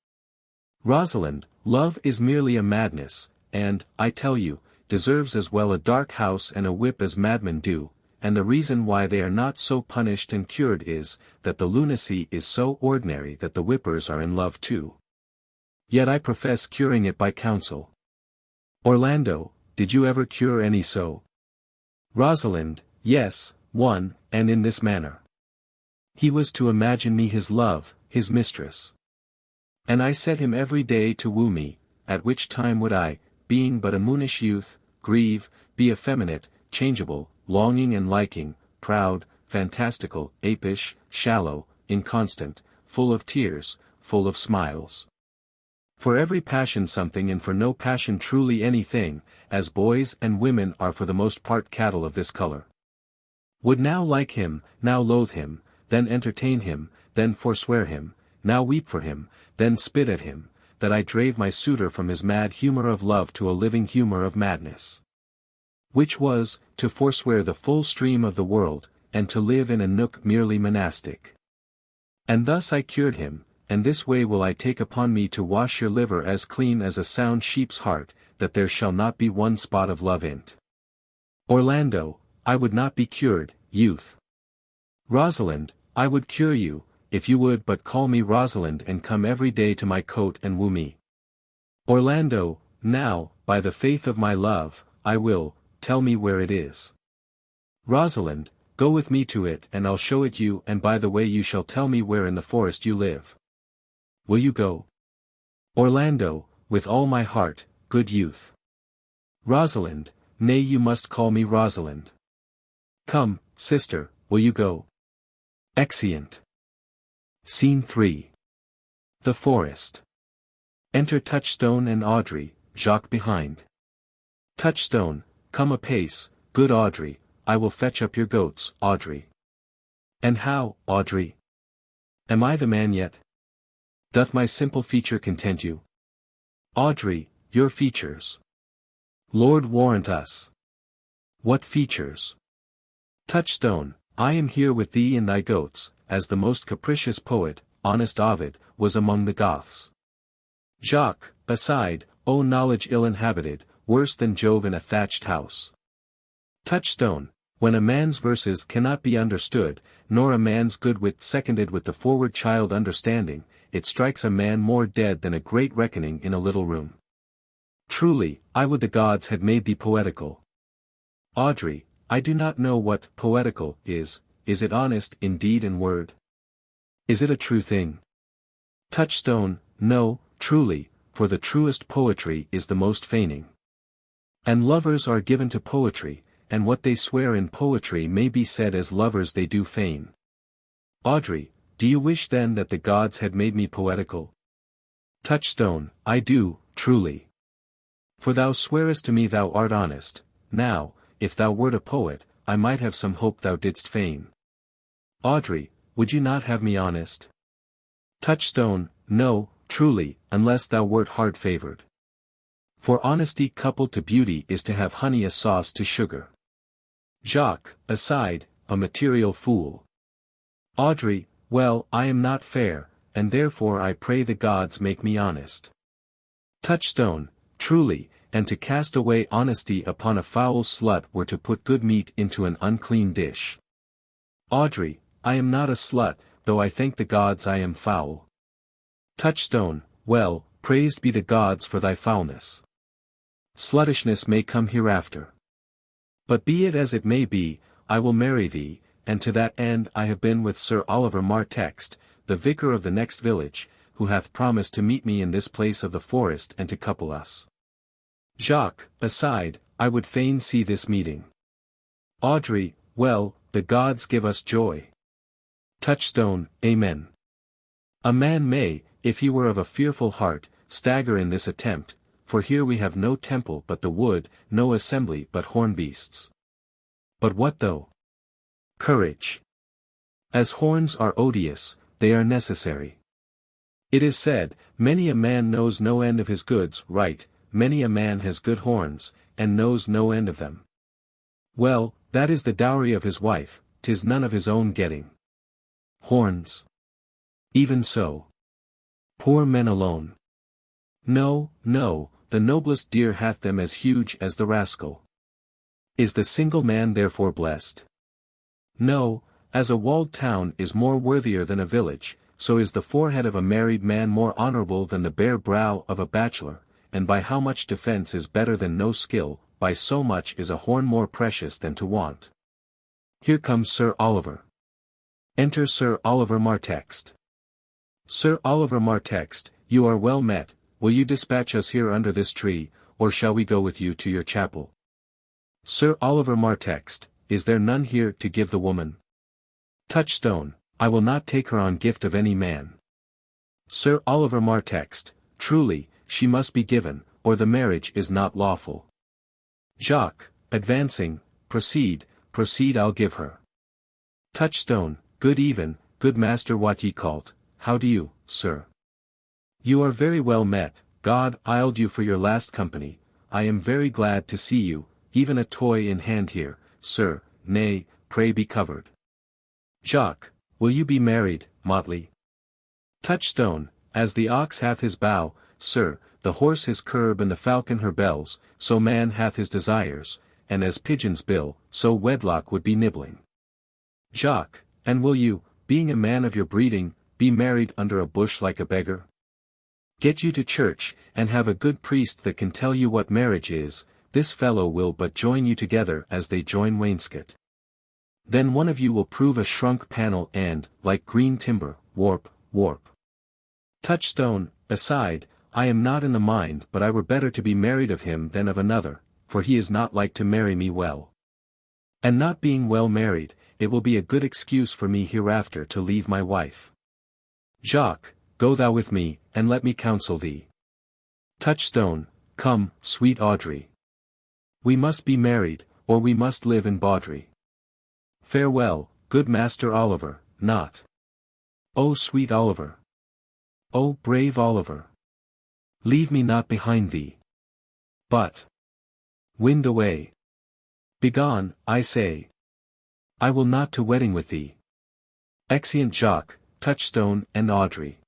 [SPEAKER 1] Rosalind, love is merely a madness, and, I tell you, deserves as well a dark house and a whip as madmen do, and the reason why they are not so punished and cured is, that the lunacy is so ordinary that the whippers are in love too. Yet I profess curing it by counsel. Orlando, did you ever cure any so? Rosalind, yes, one, and in this manner. He was to imagine me his love, his mistress. And I set him every day to woo me, at which time would I, being but a moonish youth, grieve, be effeminate, changeable, longing and liking, proud, fantastical, apish, shallow, inconstant, full of tears, full of smiles. For every passion something and for no passion truly anything, as boys and women are for the most part cattle of this color. Would now like him, now loathe him, then entertain him, then forswear him, now weep for him, then spit at him, that I drave my suitor from his mad humour of love to a living humour of madness. Which was, to forswear the full stream of the world, and to live in a nook merely monastic. And thus I cured him, and this way will I take upon me to wash your liver as clean as a sound sheep's heart, that there shall not be one spot of love in't. Orlando, I would not be cured, youth. Rosalind, I would cure you, if you would but call me Rosalind and come every day to my cote and woo me. Orlando, now, by the faith of my love, I will, tell me where it is. Rosalind, go with me to it and I'll show it you, and by the way you shall tell me where in the forest you live. Will you go? Orlando, with all my heart, good youth. Rosalind, nay, you must call me Rosalind. Come, sister, will you go? Exeunt. Scene 3. The Forest. Enter Touchstone and Audrey, Jacques behind. Touchstone, come apace, good Audrey, I will fetch up your goats, Audrey. And how, Audrey? Am I the man yet? Doth my simple feature content you? Audrey, your features. Lord warrant us. What features? Touchstone, I am here with thee and thy goats, as the most capricious poet, honest Ovid, was among the Goths. Jacques, aside, O knowledge ill inhabited, worse than Jove in a thatched house. Touchstone, when a man's verses cannot be understood, nor a man's good wit seconded with the forward child understanding, it strikes a man more dead than a great reckoning in a little room. Truly, I would the gods had made thee poetical. Audrey, I do not know what poetical is it honest in deed and word? Is it a true thing? Touchstone, no, truly, for the truest poetry is the most feigning. And lovers are given to poetry, and what they swear in poetry may be said as lovers they do feign. Audrey, do you wish then that the gods had made me poetical? Touchstone, I do, truly. For thou swearest to me thou art honest, now, if thou wert a poet, I might have some hope thou didst feign. Audrey, would you not have me honest? Touchstone, no, truly, unless thou wert hard-favoured. For honesty coupled to beauty is to have honey as sauce to sugar. Jacques, aside, a material fool. Audrey, well, I am not fair, and therefore I pray the gods make me honest. Touchstone, truly, and to cast away honesty upon a foul slut were to put good meat into an unclean dish. Audrey, I am not a slut, though I thank the gods I am foul. Touchstone, well, praised be the gods for thy foulness. Sluttishness may come hereafter. But be it as it may be, I will marry thee, and to that end I have been with Sir Oliver Martext, the vicar of the next village, who hath promised to meet me in this place of the forest and to couple us. Jacques, aside, I would fain see this meeting. Audrey, well, the gods give us joy. Touchstone, amen. A man may, if he were of a fearful heart, stagger in this attempt, for here we have no temple but the wood, no assembly but horn beasts. But what though? Courage. As horns are odious, they are necessary. It is said, many a man knows no end of his goods, right, many a man has good horns, and knows no end of them. Well, that is the dowry of his wife, 'tis none of his own getting. Horns. Even so. Poor men alone. No, no, the noblest deer hath them as huge as the rascal. Is the single man therefore blessed? No, as a walled town is more worthier than a village, so is the forehead of a married man more honorable than the bare brow of a bachelor, and by how much defence is better than no skill, by so much is a horn more precious than to want. Here comes Sir Oliver. Enter Sir Oliver Martext. Sir Oliver Martext, you are well met, will you dispatch us here under this tree, or shall we go with you to your chapel? Sir Oliver Martext, is there none here to give the woman? Touchstone, I will not take her on gift of any man. Sir Oliver Martext, truly, she must be given, or the marriage is not lawful. Jacques, advancing, proceed, I'll give her. Touchstone, good even, good master what ye call't, how do you, sir? You are very well met, God iled you for your last company, I am very glad to see you, even a toy in hand here, sir, nay, pray be covered. Jacques, will you be married, Motley? Touchstone, as the ox hath his bow, sir, the horse his curb and the falcon her bells, so man hath his desires, and as pigeon's bill, so wedlock would be nibbling. Jacques, and will you, being a man of your breeding, be married under a bush like a beggar? Get you to church, and have a good priest that can tell you what marriage is, this fellow will but join you together as they join wainscot. Then one of you will prove a shrunk panel and, like green timber, warp. Touchstone, aside, I am not in the mind but I were better to be married of him than of another, for he is not like to marry me well. And not being well married, it will be a good excuse for me hereafter to leave my wife. Jacques, go thou with me, and let me counsel thee. Touchstone, come, sweet Audrey. We must be married, or we must live in bawdry. Farewell, good Master Oliver, not. O sweet Oliver. O brave Oliver. Leave me not behind thee. But. Wind away. Begone, I say. I will not to wedding with thee. Exeunt Jacques, Touchstone and Audrey.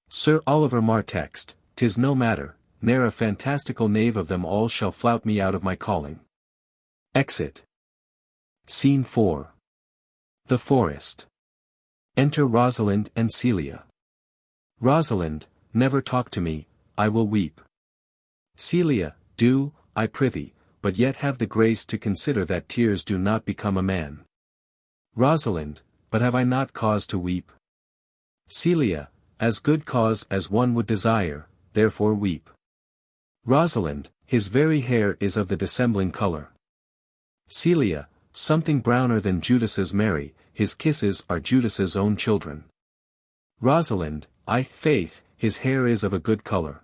[SPEAKER 1] Sir Oliver Martext, 'tis no matter, ne'er a fantastical knave of them all shall flout me out of my calling. Exit. Scene 4. The Forest. Enter Rosalind and Celia. Rosalind, never talk to me, I will weep. Celia, do, I prithee, but yet have the grace to consider that tears do not become a man. Rosalind, but have I not cause to weep? Celia, as good cause as one would desire, therefore weep. Rosalind, his very hair is of the dissembling color. Celia, something browner than Judas's Mary, his kisses are Judas's own children. Rosalind, faith, his hair is of a good color.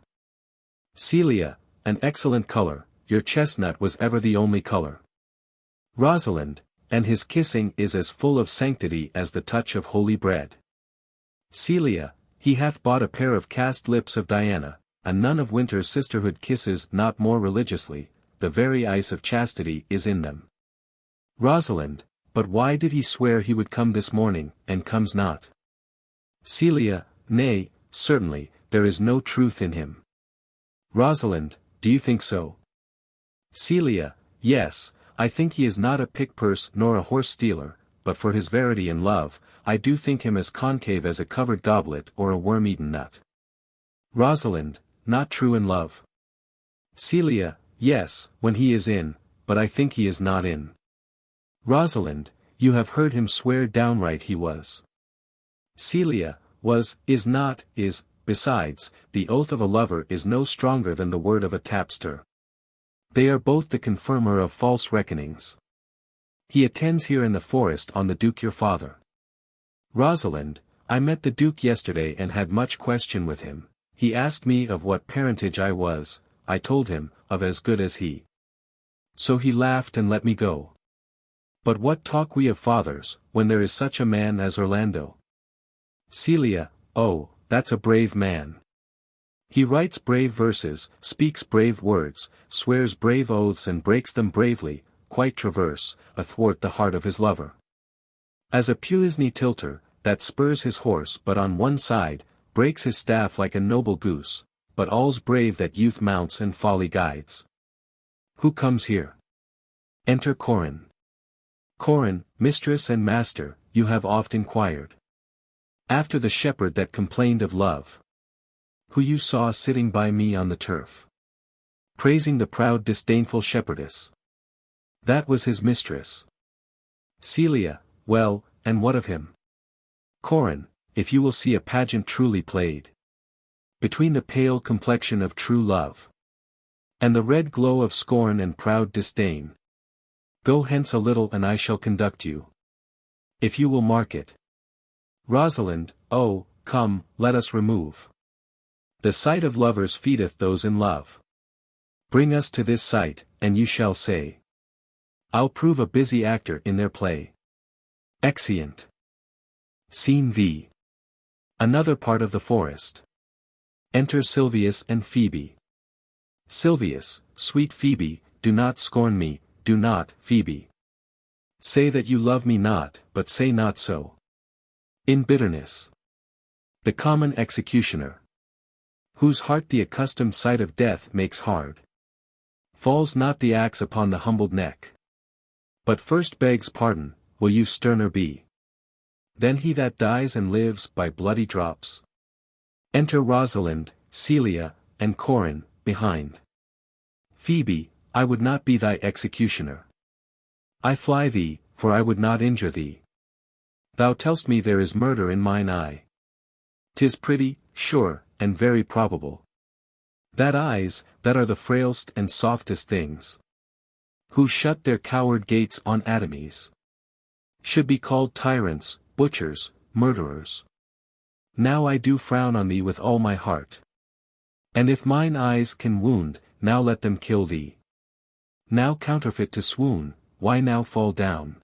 [SPEAKER 1] Celia, an excellent color, your chestnut was ever the only color. Rosalind, and his kissing is as full of sanctity as the touch of holy bread. Celia, he hath bought a pair of cast lips of Diana, a nun of winter's sisterhood kisses not more religiously, the very ice of chastity is in them. Rosalind, but why did he swear he would come this morning, and comes not? Celia, nay, certainly, there is no truth in him. Rosalind, do you think so? Celia, yes, I think he is not a pick-purse nor a horse-stealer, but for his verity in love, I do think him as concave as a covered goblet or a worm-eaten nut. Rosalind, not true in love. Celia, yes, when he is in, but I think he is not in. Rosalind, you have heard him swear downright he was. Celia, was, is not, is, besides, the oath of a lover is no stronger than the word of a tapster. They are both the confirmer of false reckonings. He attends here in the forest on the Duke your father. Rosalind, I met the Duke yesterday and had much question with him. He asked me of what parentage I was. I told him, of as good as he. So he laughed and let me go. But what talk we of fathers, when there is such a man as Orlando? Celia, oh, that's a brave man. He writes brave verses, speaks brave words, swears brave oaths and breaks them bravely, quite traverse, athwart the heart of his lover. As a puisne tilter, that spurs his horse but on one side, breaks his staff like a noble goose, but all's brave that youth mounts and folly guides. Who comes here? Enter Corin. Corin, mistress and master, you have oft inquired after the shepherd that complained of love, who you saw sitting by me on the turf, praising the proud disdainful shepherdess. That was his mistress. Celia, well, and what of him? Corin, if you will see a pageant truly played, between the pale complexion of true love, and the red glow of scorn and proud disdain, go hence a little and I shall conduct you, if you will mark it. Rosalind, oh, come, let us remove. The sight of lovers feedeth those in love. Bring us to this sight, and you shall say, I'll prove a busy actor in their play. Exeunt. Scene V. Another part of the forest. Enter Silvius and Phoebe. Silvius, sweet Phoebe, do not scorn me, do not, Phoebe. Say that you love me not, but say not so. In bitterness. The common executioner, whose heart the accustomed sight of death makes hard, falls not the axe upon the humbled neck, but first begs pardon, will you sterner be? Then he that dies and lives by bloody drops. Enter Rosalind, Celia, and Corin, behind. Phoebe, I would not be thy executioner. I fly thee, for I would not injure thee. Thou tell'st me there is murder in mine eye. 'Tis pretty, sure, and very probable. That eyes, that are the frailest and softest things, who shut their coward gates on atomies, should be called tyrants, butchers, murderers. Now I do frown on thee with all my heart. And if mine eyes can wound, now let them kill thee. Now counterfeit to swoon, why now fall down?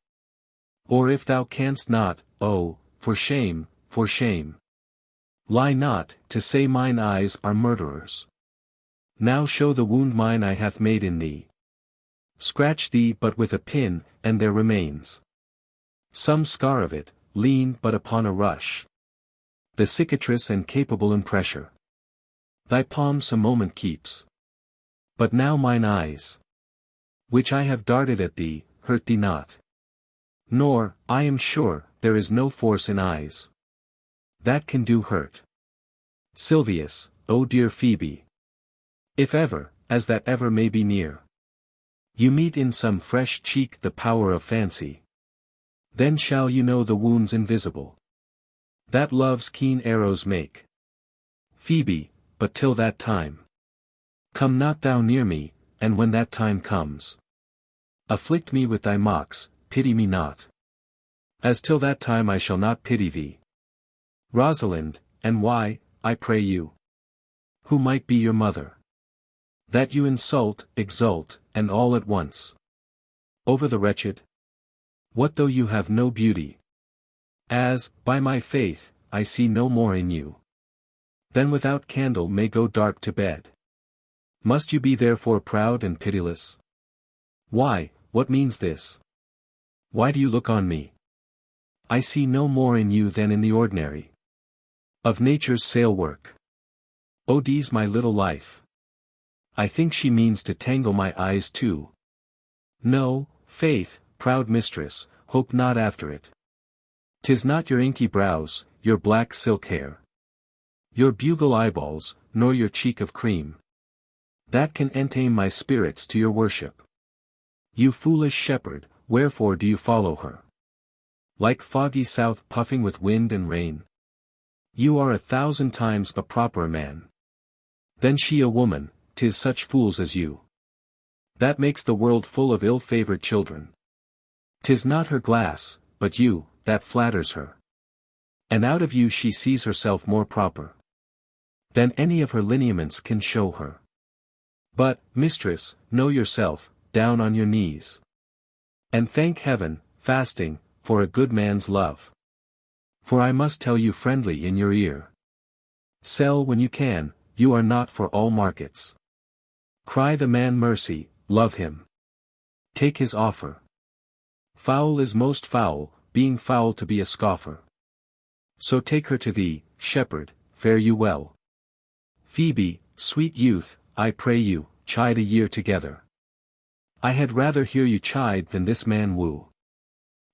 [SPEAKER 1] Or if thou canst not, oh, for shame, for shame. Lie not, to say mine eyes are murderers. Now show the wound mine eye hath made in thee. Scratch thee but with a pin, and there remains some scar of it, lean but upon a rush, the cicatrice and capable impressure. Thy palm some moment keeps. But now mine eyes, which I have darted at thee, hurt thee not. Nor, I am sure, there is no force in eyes that can do hurt. Silvius, O dear Phoebe, if ever, as that ever may be near, you meet in some fresh cheek the power of fancy, then shall you know the wounds invisible that love's keen arrows make. Phoebe, but till that time, come not thou near me, and when that time comes, afflict me with thy mocks, pity me not. As till that time I shall not pity thee. Rosalind, and why, I pray you? Who might be your mother? That you insult, exult, and all at once, over the wretched? What though you have no beauty? As, by my faith, I see no more in you than without candle may go dark to bed. Must you be therefore proud and pitiless? Why, what means this? Why do you look on me? I see no more in you than in the ordinary of nature's sail work. Odie's my little life. I think she means to tangle my eyes too. No, faith, proud mistress, hope not after it. 'Tis not your inky brows, your black silk hair, your bugle eyeballs, nor your cheek of cream, that can entame my spirits to your worship. You foolish shepherd, wherefore do you follow her? Like foggy south puffing with wind and rain. You are 1,000 times a proper man than she a woman. 'Tis such fools as you that makes the world full of ill-favored children. 'Tis not her glass, but you, that flatters her. And out of you she sees herself more proper than any of her lineaments can show her. But, mistress, know yourself, down on your knees, and thank heaven, fasting, for a good man's love. For I must tell you friendly in your ear. Sell when you can, you are not for all markets. Cry the man mercy, love him. Take his offer. Foul is most foul, being foul to be a scoffer. So take her to thee, shepherd, fare you well. Phoebe, sweet youth, I pray you, chide a year together. I had rather hear you chide than this man woo.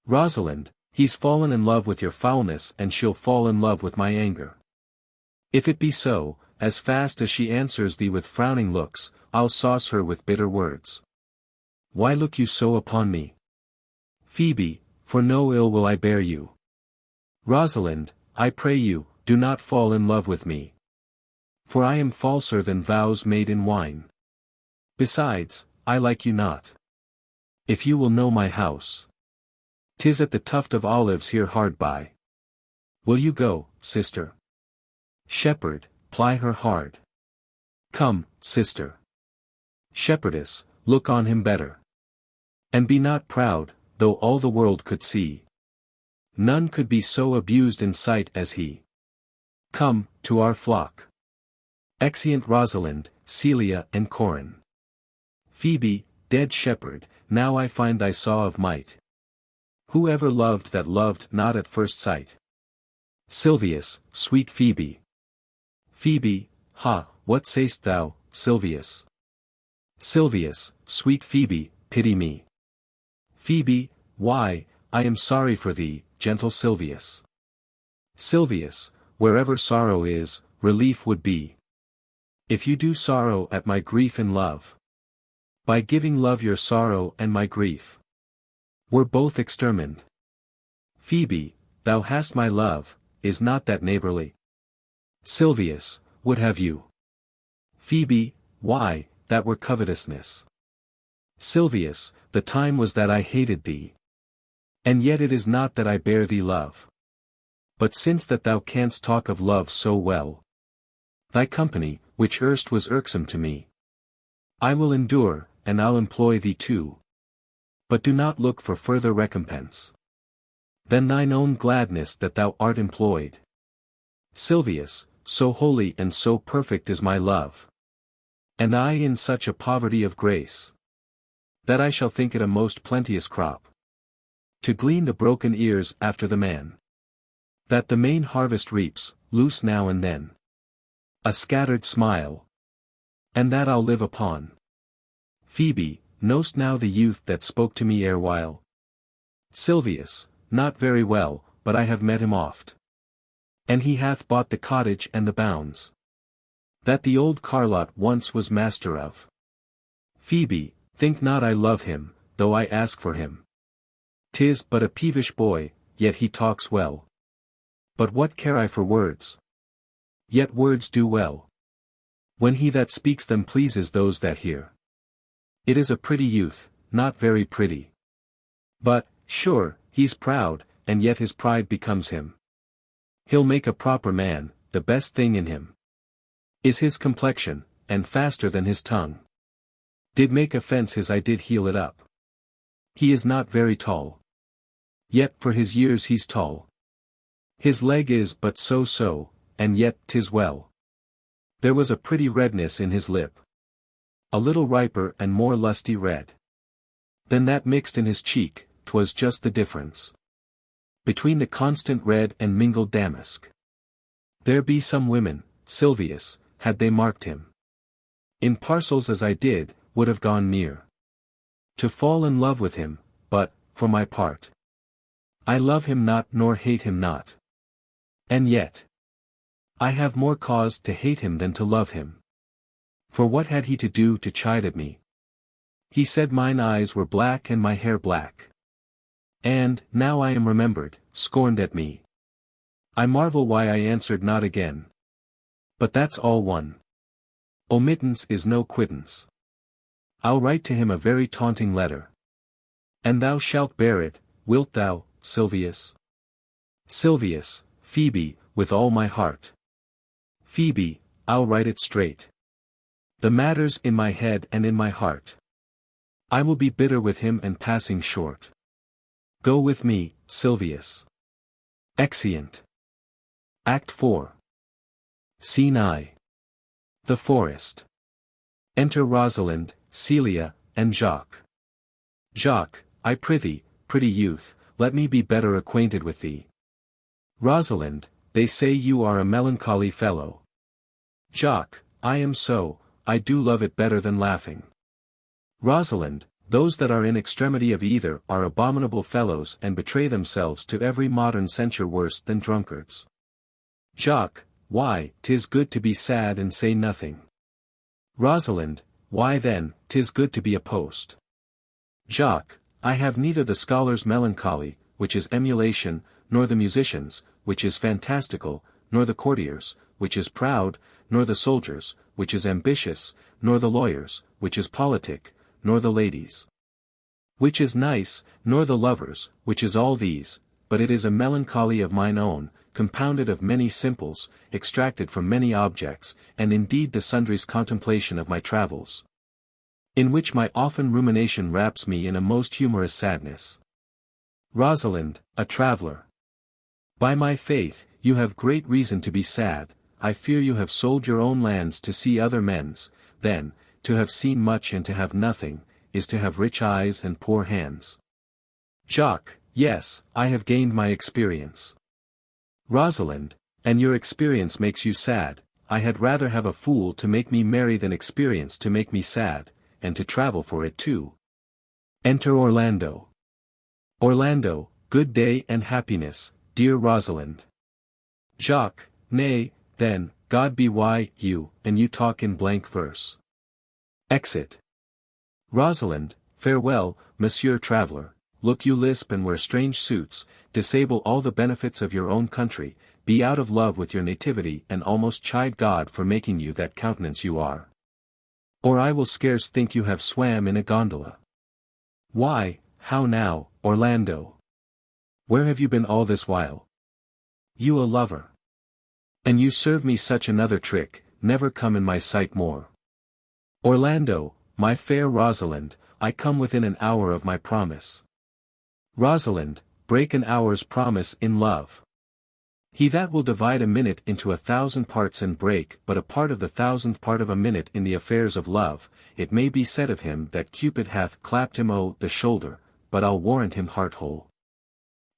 [SPEAKER 1] Rosalind, he's fallen in love with your foulness and she'll fall in love with my anger. If it be so, as fast as she answers thee with frowning looks, I'll sauce her with bitter words. Why look you so upon me? Phoebe, for no ill will I bear you. Rosalind, I pray you, do not fall in love with me. For I am falser than vows made in wine. Besides, I like you not. If you will know my house, 'tis at the tuft of olives here hard by. Will you go, sister? Shepherd, ply her hard. Come, sister. Shepherdess, look on him better. And be not proud, though all the world could see. None could be so abused in sight as he. Come, to our flock. Exeunt Rosalind, Celia and Corin. Phoebe, dead shepherd, now I find thy saw of might. Who ever loved that loved not at first sight? Silvius, sweet Phoebe. Phoebe, ha, what say'st thou, Silvius? Silvius, sweet Phoebe, pity me. Phoebe, why, I am sorry for thee, gentle Silvius. Silvius, wherever sorrow is, relief would be. If you do sorrow at my grief and love, by giving love your sorrow and my grief, we're both extermined. Phoebe, thou hast my love, is not that neighborly? Silvius, would have you. Phoebe, why, that were covetousness. Silvius, the time was that I hated thee. And yet it is not that I bear thee love. But since that thou canst talk of love so well, thy company, which erst was irksome to me, I will endure, and I'll employ thee too. But do not look for further recompense than thine own gladness that thou art employed. Silvius, so holy and so perfect is my love, and I in such a poverty of grace, that I shall think it a most plenteous crop to glean the broken ears after the man that the main harvest reaps, loose now and then a scattered smile, and that I'll live upon. Phoebe, know'st now the youth that spoke to me erewhile? Silvius, not very well, but I have met him oft. And he hath bought the cottage and the bounds that the old Carlot once was master of. Phoebe, think not I love him, though I ask for him. 'Tis but a peevish boy, yet he talks well. But what care I for words? Yet words do well, when he that speaks them pleases those that hear. It is a pretty youth, not very pretty. But, sure, he's proud, and yet his pride becomes him. He'll make a proper man, the best thing in him is his complexion, and faster than his tongue. Did make offense his I did heal it up. He is not very tall. Yet for his years he's tall. His leg is but so, and yet 'tis well. There was a pretty redness in his lip, a little riper and more lusty red than that mixed in his cheek. 'Twas just the difference between the constant red and mingled damask. There be some women, Silvius, had they marked him in parcels as I did, would have gone near to fall in love with him, but, for my part, I love him not nor hate him not. And yet I have more cause to hate him than to love him. For what had he to do to chide at me? He said mine eyes were black and my hair black. And, now I am remembered, scorned at me. I marvel why I answered not again. But that's all one. Omittance is no quittance. I'll write to him a very taunting letter. And thou shalt bear it, wilt thou, Silvius? Silvius, Phoebe, with all my heart. Phoebe, I'll write it straight. The matter's in my head and in my heart. I will be bitter with him and passing short. Go with me, Silvius. Exeunt. Act 4. Scene I. The forest. Enter Rosalind, Celia, and Jacques. Jacques, I prithee, pretty youth, let me be better acquainted with thee. Rosalind, they say you are a melancholy fellow. Jacques, I am so, I do love it better than laughing. Rosalind, those that are in extremity of either are abominable fellows and betray themselves to every modern censure worse than drunkards. Jacques, why, 'tis good to be sad and say nothing. Rosalind, why then, 'tis good to be a post. Jacques, I have neither the scholar's melancholy, which is emulation, nor the musician's, which is fantastical, nor the courtier's, which is proud, nor the soldier's, which is ambitious, nor the lawyer's, which is politic, nor the lady's, which is nice, nor the lover's, which is all these, but it is a melancholy of mine own, compounded of many simples, extracted from many objects, and indeed the sundry's contemplation of my travels, in which my often rumination wraps me in a most humorous sadness. Rosalind, a traveller. By my faith, you have great reason to be sad. I fear you have sold your own lands to see other men's. Then, to have seen much and to have nothing, is to have rich eyes and poor hands. Jacques, yes, I have gained my experience. Rosalind, and your experience makes you sad. I had rather have a fool to make me merry than experience to make me sad, and to travel for it too. Enter Orlando. Orlando, good day and happiness, dear Rosalind. Jacques, nay, then, God be why, you, and you talk in blank verse. Exit. Rosalind, farewell, Monsieur Traveller, look you lisp and wear strange suits, disable all the benefits of your own country, be out of love with your nativity and almost chide God for making you that countenance you are. Or I will scarce think you have swam in a gondola. Why, how now, Orlando? Where have you been all this while? You a lover. And you serve me such another trick, never come in my sight more. Orlando, my fair Rosalind, I come within an hour of my promise. Rosalind, break an hour's promise in love. He that will divide a minute into 1,000 parts and break but a part of the 1,000th part of a minute in the affairs of love, it may be said of him that Cupid hath clapped him o' the shoulder, but I'll warrant him heart-whole.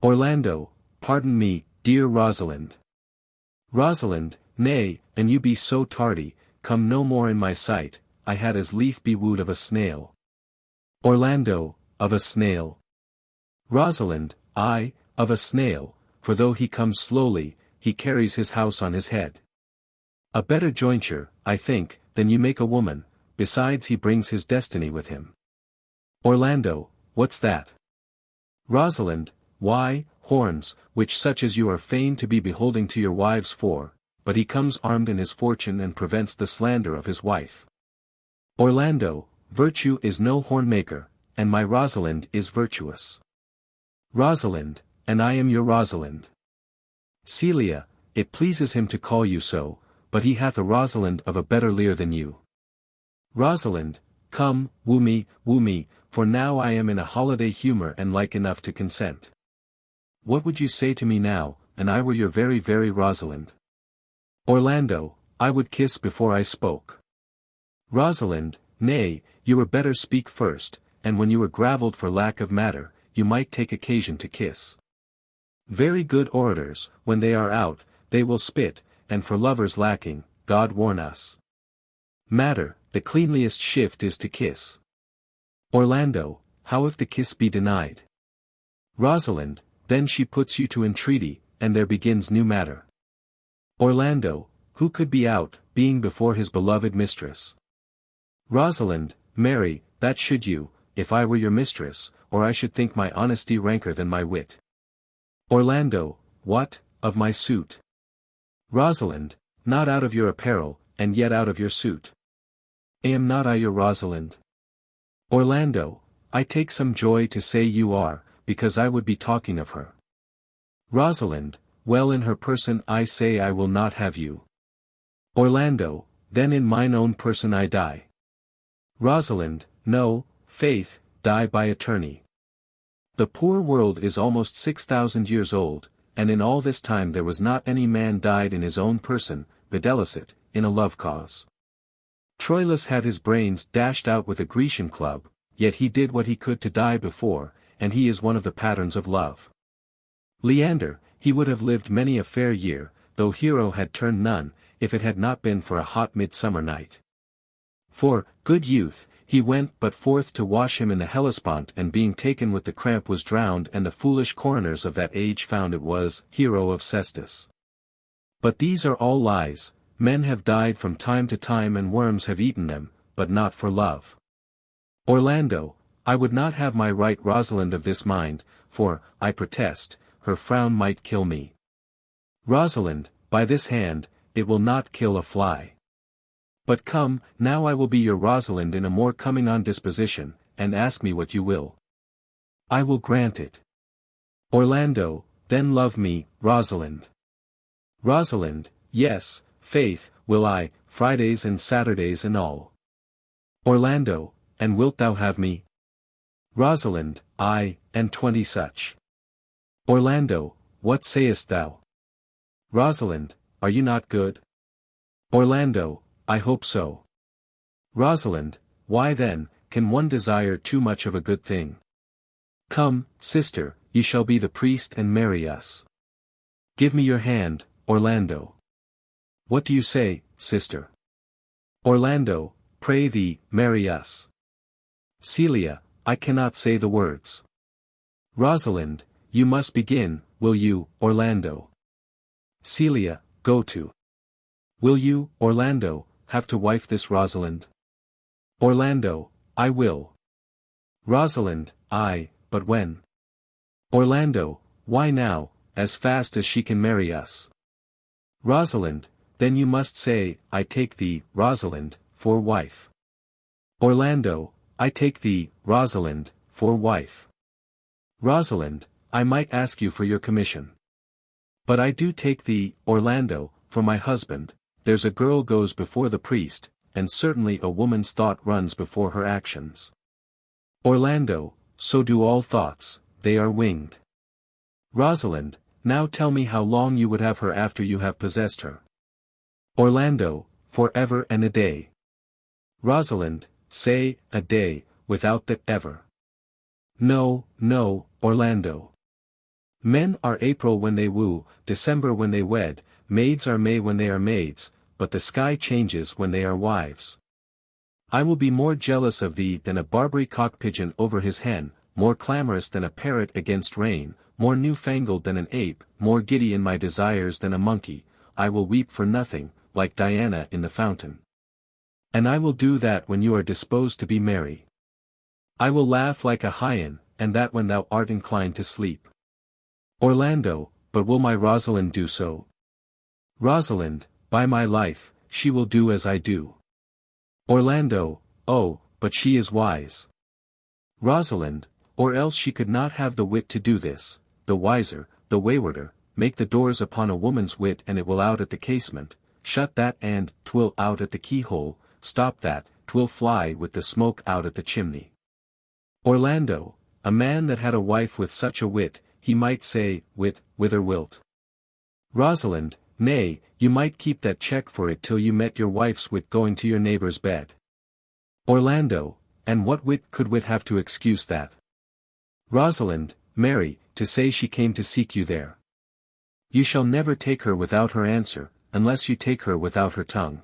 [SPEAKER 1] Orlando, pardon me, dear Rosalind. Rosalind, nay, and you be so tardy, come no more in my sight, I had as lief be wooed of a snail. Orlando, of a snail. Rosalind, I, of a snail, for though he comes slowly, he carries his house on his head. A better jointure, I think, than you make a woman, besides he brings his destiny with him. Orlando, what's that? Rosalind, why, horns, which such as you are fain to be beholding to your wives for, but he comes armed in his fortune and prevents the slander of his wife. Orlando, virtue is no hornmaker, and my Rosalind is virtuous. Rosalind, and I am your Rosalind. Celia, it pleases him to call you so, but he hath a Rosalind of a better leer than you. Rosalind, come, woo me, for now I am in a holiday humor and like enough to consent. What would you say to me now, and I were your very very Rosalind? Orlando, I would kiss before I spoke. Rosalind, nay, you were better speak first, and when you were gravelled for lack of matter, you might take occasion to kiss. Very good orators, when they are out, they will spit, and for lovers lacking, God warn us. Matter, the cleanliest shift is to kiss. Orlando, how if the kiss be denied? Rosalind, then she puts you to entreaty, and there begins new matter. Orlando, who could be out, being before his beloved mistress? Rosalind, marry, that should you, if I were your mistress, or I should think my honesty ranker than my wit. Orlando, what, of my suit? Rosalind, not out of your apparel, and yet out of your suit. Am not I your Rosalind? Orlando, I take some joy to say you are, because I would be talking of her. Rosalind, well in her person I say I will not have you. Orlando, then in mine own person I die. Rosalind, no, faith, die by attorney. The poor world is almost 6,000 years old, and in all this time there was not any man died in his own person, videlicet, in a love cause. Troilus had his brains dashed out with a Grecian club, yet he did what he could to die before, and he is one of the patterns of love. Leander, he would have lived many a fair year, though Hero had turned nun, if it had not been for a hot midsummer night. For, good youth, he went but forth to wash him in the Hellespont, and being taken with the cramp was drowned, and the foolish coroners of that age found it was Hero of Cestus. But these are all lies. Men have died from time to time and worms have eaten them, but not for love. Orlando, I would not have my right Rosalind of this mind, for, I protest, her frown might kill me. Rosalind, by this hand, it will not kill a fly. But come, now I will be your Rosalind in a more coming on disposition, and ask me what you will. I will grant it. Orlando, then love me, Rosalind. Rosalind, yes, faith, will I, Fridays and Saturdays and all. Orlando, and wilt thou have me? Rosalind, I, and 20 such. Orlando, what sayest thou? Rosalind, are you not good? Orlando, I hope so. Rosalind, why then, can one desire too much of a good thing? Come, sister, ye shall be the priest and marry us. Give me your hand, Orlando. What do you say, sister? Orlando, pray thee, marry us. Celia, I cannot say the words. Rosalind, you must begin, will you, Orlando? Celia, go to. Will you, Orlando, have to wife this Rosalind? Orlando, I will. Rosalind, I, but when? Orlando, why now, as fast as she can marry us. Rosalind, then you must say, I take thee, Rosalind, for wife. Orlando, I take thee, Rosalind, for wife. Rosalind, I might ask you for your commission. But I do take thee, Orlando, for my husband. There's a girl goes before the priest, and certainly a woman's thought runs before her actions. Orlando, so do all thoughts, they are winged. Rosalind, now tell me how long you would have her after you have possessed her. Orlando, for ever and a day. Rosalind, say, a day, without that ever. No, no, Orlando. Men are April when they woo, December when they wed, maids are May when they are maids, but the sky changes when they are wives. I will be more jealous of thee than a Barbary cock-pigeon over his hen, more clamorous than a parrot against rain, more new-fangled than an ape, more giddy in my desires than a monkey. I will weep for nothing, like Diana in the fountain. And I will do that when you are disposed to be merry. I will laugh like a hyena, and that when thou art inclined to sleep. Orlando, but will my Rosalind do so? Rosalind, by my life, she will do as I do. Orlando, oh, but she is wise. Rosalind, or else she could not have the wit to do this, the wiser, the waywarder, make the doors upon a woman's wit and it will out at the casement, shut that and 'twill out at the keyhole, stop that, 'twill fly with the smoke out at the chimney. Orlando, a man that had a wife with such a wit, he might say, wit, whither wilt? Rosalind, nay, you might keep that check for it till you met your wife's wit going to your neighbor's bed. Orlando, and what wit could wit have to excuse that? Rosalind, marry, to say she came to seek you there. You shall never take her without her answer, unless you take her without her tongue.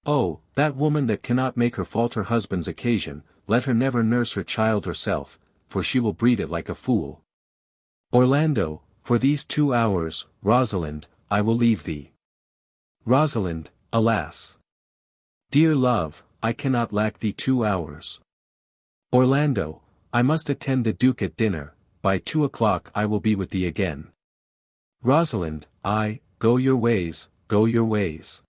[SPEAKER 1] Oh, that woman that cannot make her fault her husband's occasion, let her never nurse her child herself, for she will breed it like a fool. Orlando, for these 2 hours, Rosalind, I will leave thee. Rosalind, alas! Dear love, I cannot lack thee 2 hours. Orlando, I must attend the Duke at dinner, by 2 o'clock I will be with thee again. Rosalind, go your ways, go your ways.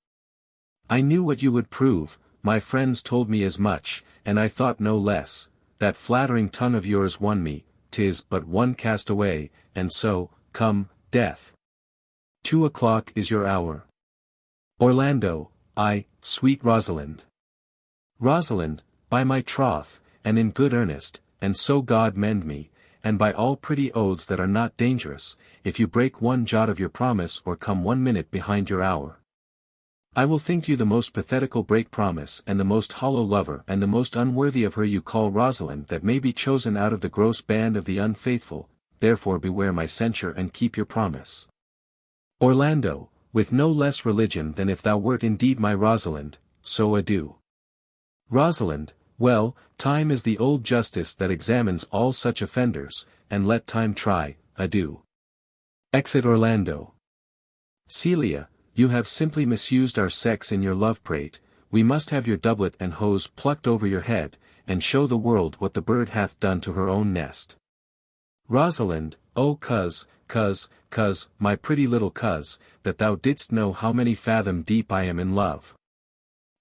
[SPEAKER 1] I knew what you would prove, my friends told me as much, and I thought no less, that flattering tongue of yours won me, 'tis but one cast away, and so, come, death. 2 o'clock is your hour. Orlando, sweet Rosalind. Rosalind, by my troth, and in good earnest, and so God mend me, and by all pretty oaths that are not dangerous, if you break one jot of your promise or come 1 minute behind your hour, I will think you the most pathetical break promise and the most hollow lover and the most unworthy of her you call Rosalind that may be chosen out of the gross band of the unfaithful, therefore beware my censure and keep your promise. Orlando, with no less religion than if thou wert indeed my Rosalind, so adieu. Rosalind, well, time is the old justice that examines all such offenders, and let time try, adieu. Exit Orlando. Celia, you have simply misused our sex in your love-prate, we must have your doublet and hose plucked over your head, and show the world what the bird hath done to her own nest. Rosalind, oh coz, my pretty little coz, that thou didst know how many fathom deep I am in love.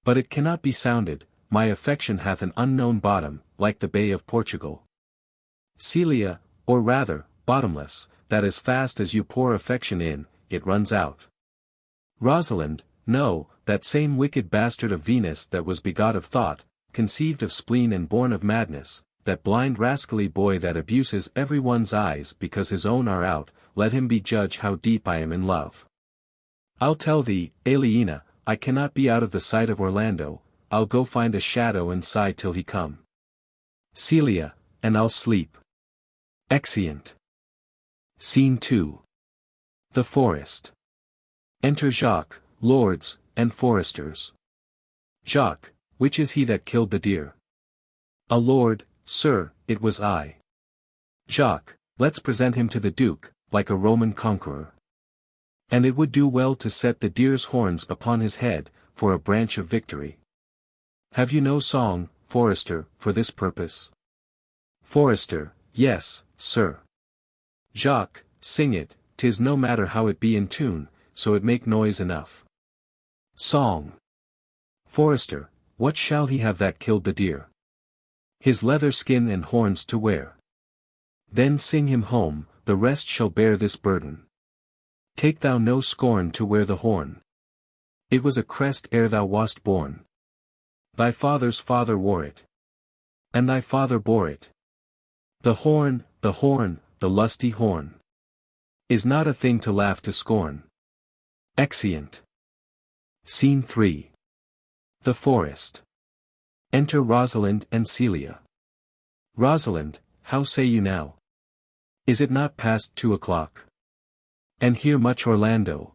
[SPEAKER 1] But it cannot be sounded, my affection hath an unknown bottom, like the Bay of Portugal. Celia, or rather, bottomless, that as fast as you pour affection in, it runs out. Rosalind, no, that same wicked bastard of Venus that was begot of thought, conceived of spleen and born of madness, that blind rascally boy that abuses every one's eyes because his own are out, let him be judge how deep I am in love. I'll tell thee, Aliena, I cannot be out of the sight of Orlando, I'll go find a shadow and sigh till he come. Celia, and I'll sleep. Exeunt. Scene 2. The Forest. Enter Jacques, lords, and foresters. Jacques, which is he that killed the deer? A lord, sir, it was I. Jacques, let's present him to the Duke, like a Roman conqueror. And it would do well to set the deer's horns upon his head, for a branch of victory. Have you no song, forester, for this purpose? Forester, yes, sir. Jacques, sing it, 'tis no matter how it be in tune, so it make noise enough. Song. Forester, what shall he have that killed the deer? His leather skin and horns to wear. Then sing him home, the rest shall bear this burden. Take thou no scorn to wear the horn. It was a crest ere thou wast born. Thy father's father wore it. And thy father bore it. The horn, the lusty horn, is not a thing to laugh to scorn. Exeunt. Scene 3. The Forest. Enter Rosalind and Celia. Rosalind, how say you now? Is it not past 2 o'clock? And here much Orlando.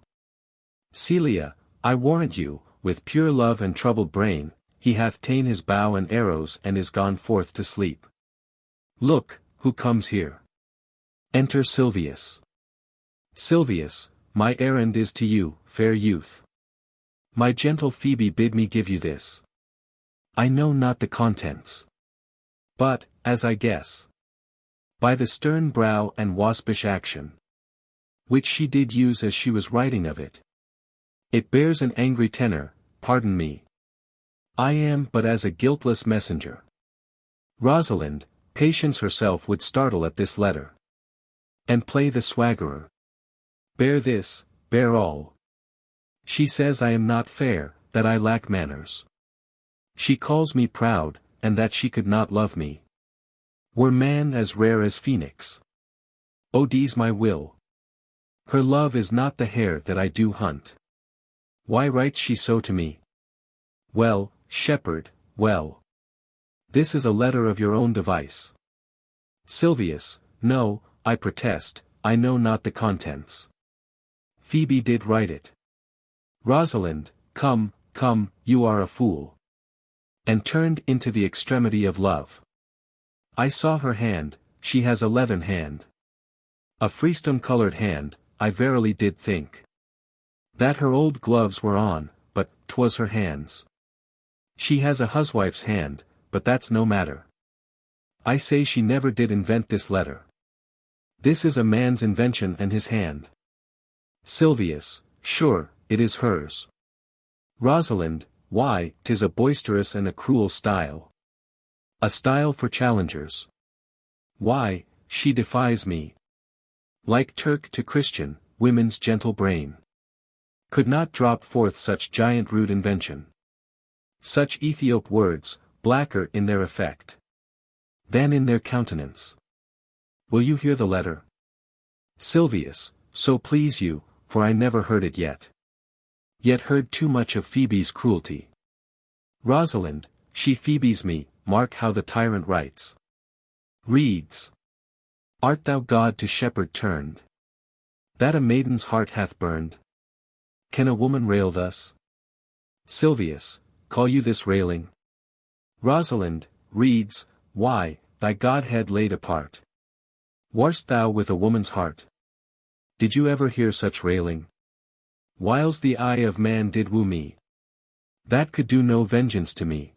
[SPEAKER 1] Celia, I warrant you, with pure love and troubled brain, he hath ta'en his bow and arrows and is gone forth to sleep. Look, who comes here? Enter Silvius. Silvius, my errand is to you, fair youth. My gentle Phoebe bid me give you this. I know not the contents. But, as I guess, by the stern brow and waspish action, which she did use as she was writing of it, it bears an angry tenor, pardon me. I am but as a guiltless messenger. Rosalind, Patience herself would startle at this letter, and play the swaggerer. Bear this, bear all. She says I am not fair, that I lack manners. She calls me proud, and that she could not love me. Were man as rare as phoenix. O de's my will. Her love is not the hare that I do hunt. Why writes she so to me? Well, shepherd, well. This is a letter of your own device. Silvius, no, I protest, I know not the contents. Phoebe did write it. Rosalind, come, come, you are a fool. And turned into the extremity of love. I saw her hand, she has a leathern hand. A freestone-colored hand, I verily did think. That her old gloves were on, but 'twas her hands. She has a huswife's hand, but that's no matter. I say she never did invent this letter. This is a man's invention and his hand. Silvius, sure, it is hers. Rosalind, why, 'tis a boisterous and a cruel style. A style for challengers. Why, she defies me. Like Turk to Christian, women's gentle brain could not drop forth such giant rude invention. Such Ethiop words, blacker in their effect than in their countenance. Will you hear the letter? Silvius, so please you, for I never heard it yet. Yet heard too much of Phoebe's cruelty. Rosalind, she Phoebes me, mark how the tyrant writes. Reads. Art thou God to shepherd turned? That a maiden's heart hath burned? Can a woman rail thus? Silvius, call you this railing? Rosalind, reads, why, thy Godhead laid apart. Warst thou with a woman's heart? Did you ever hear such railing? Whiles the eye of man did woo me. That could do no vengeance to me.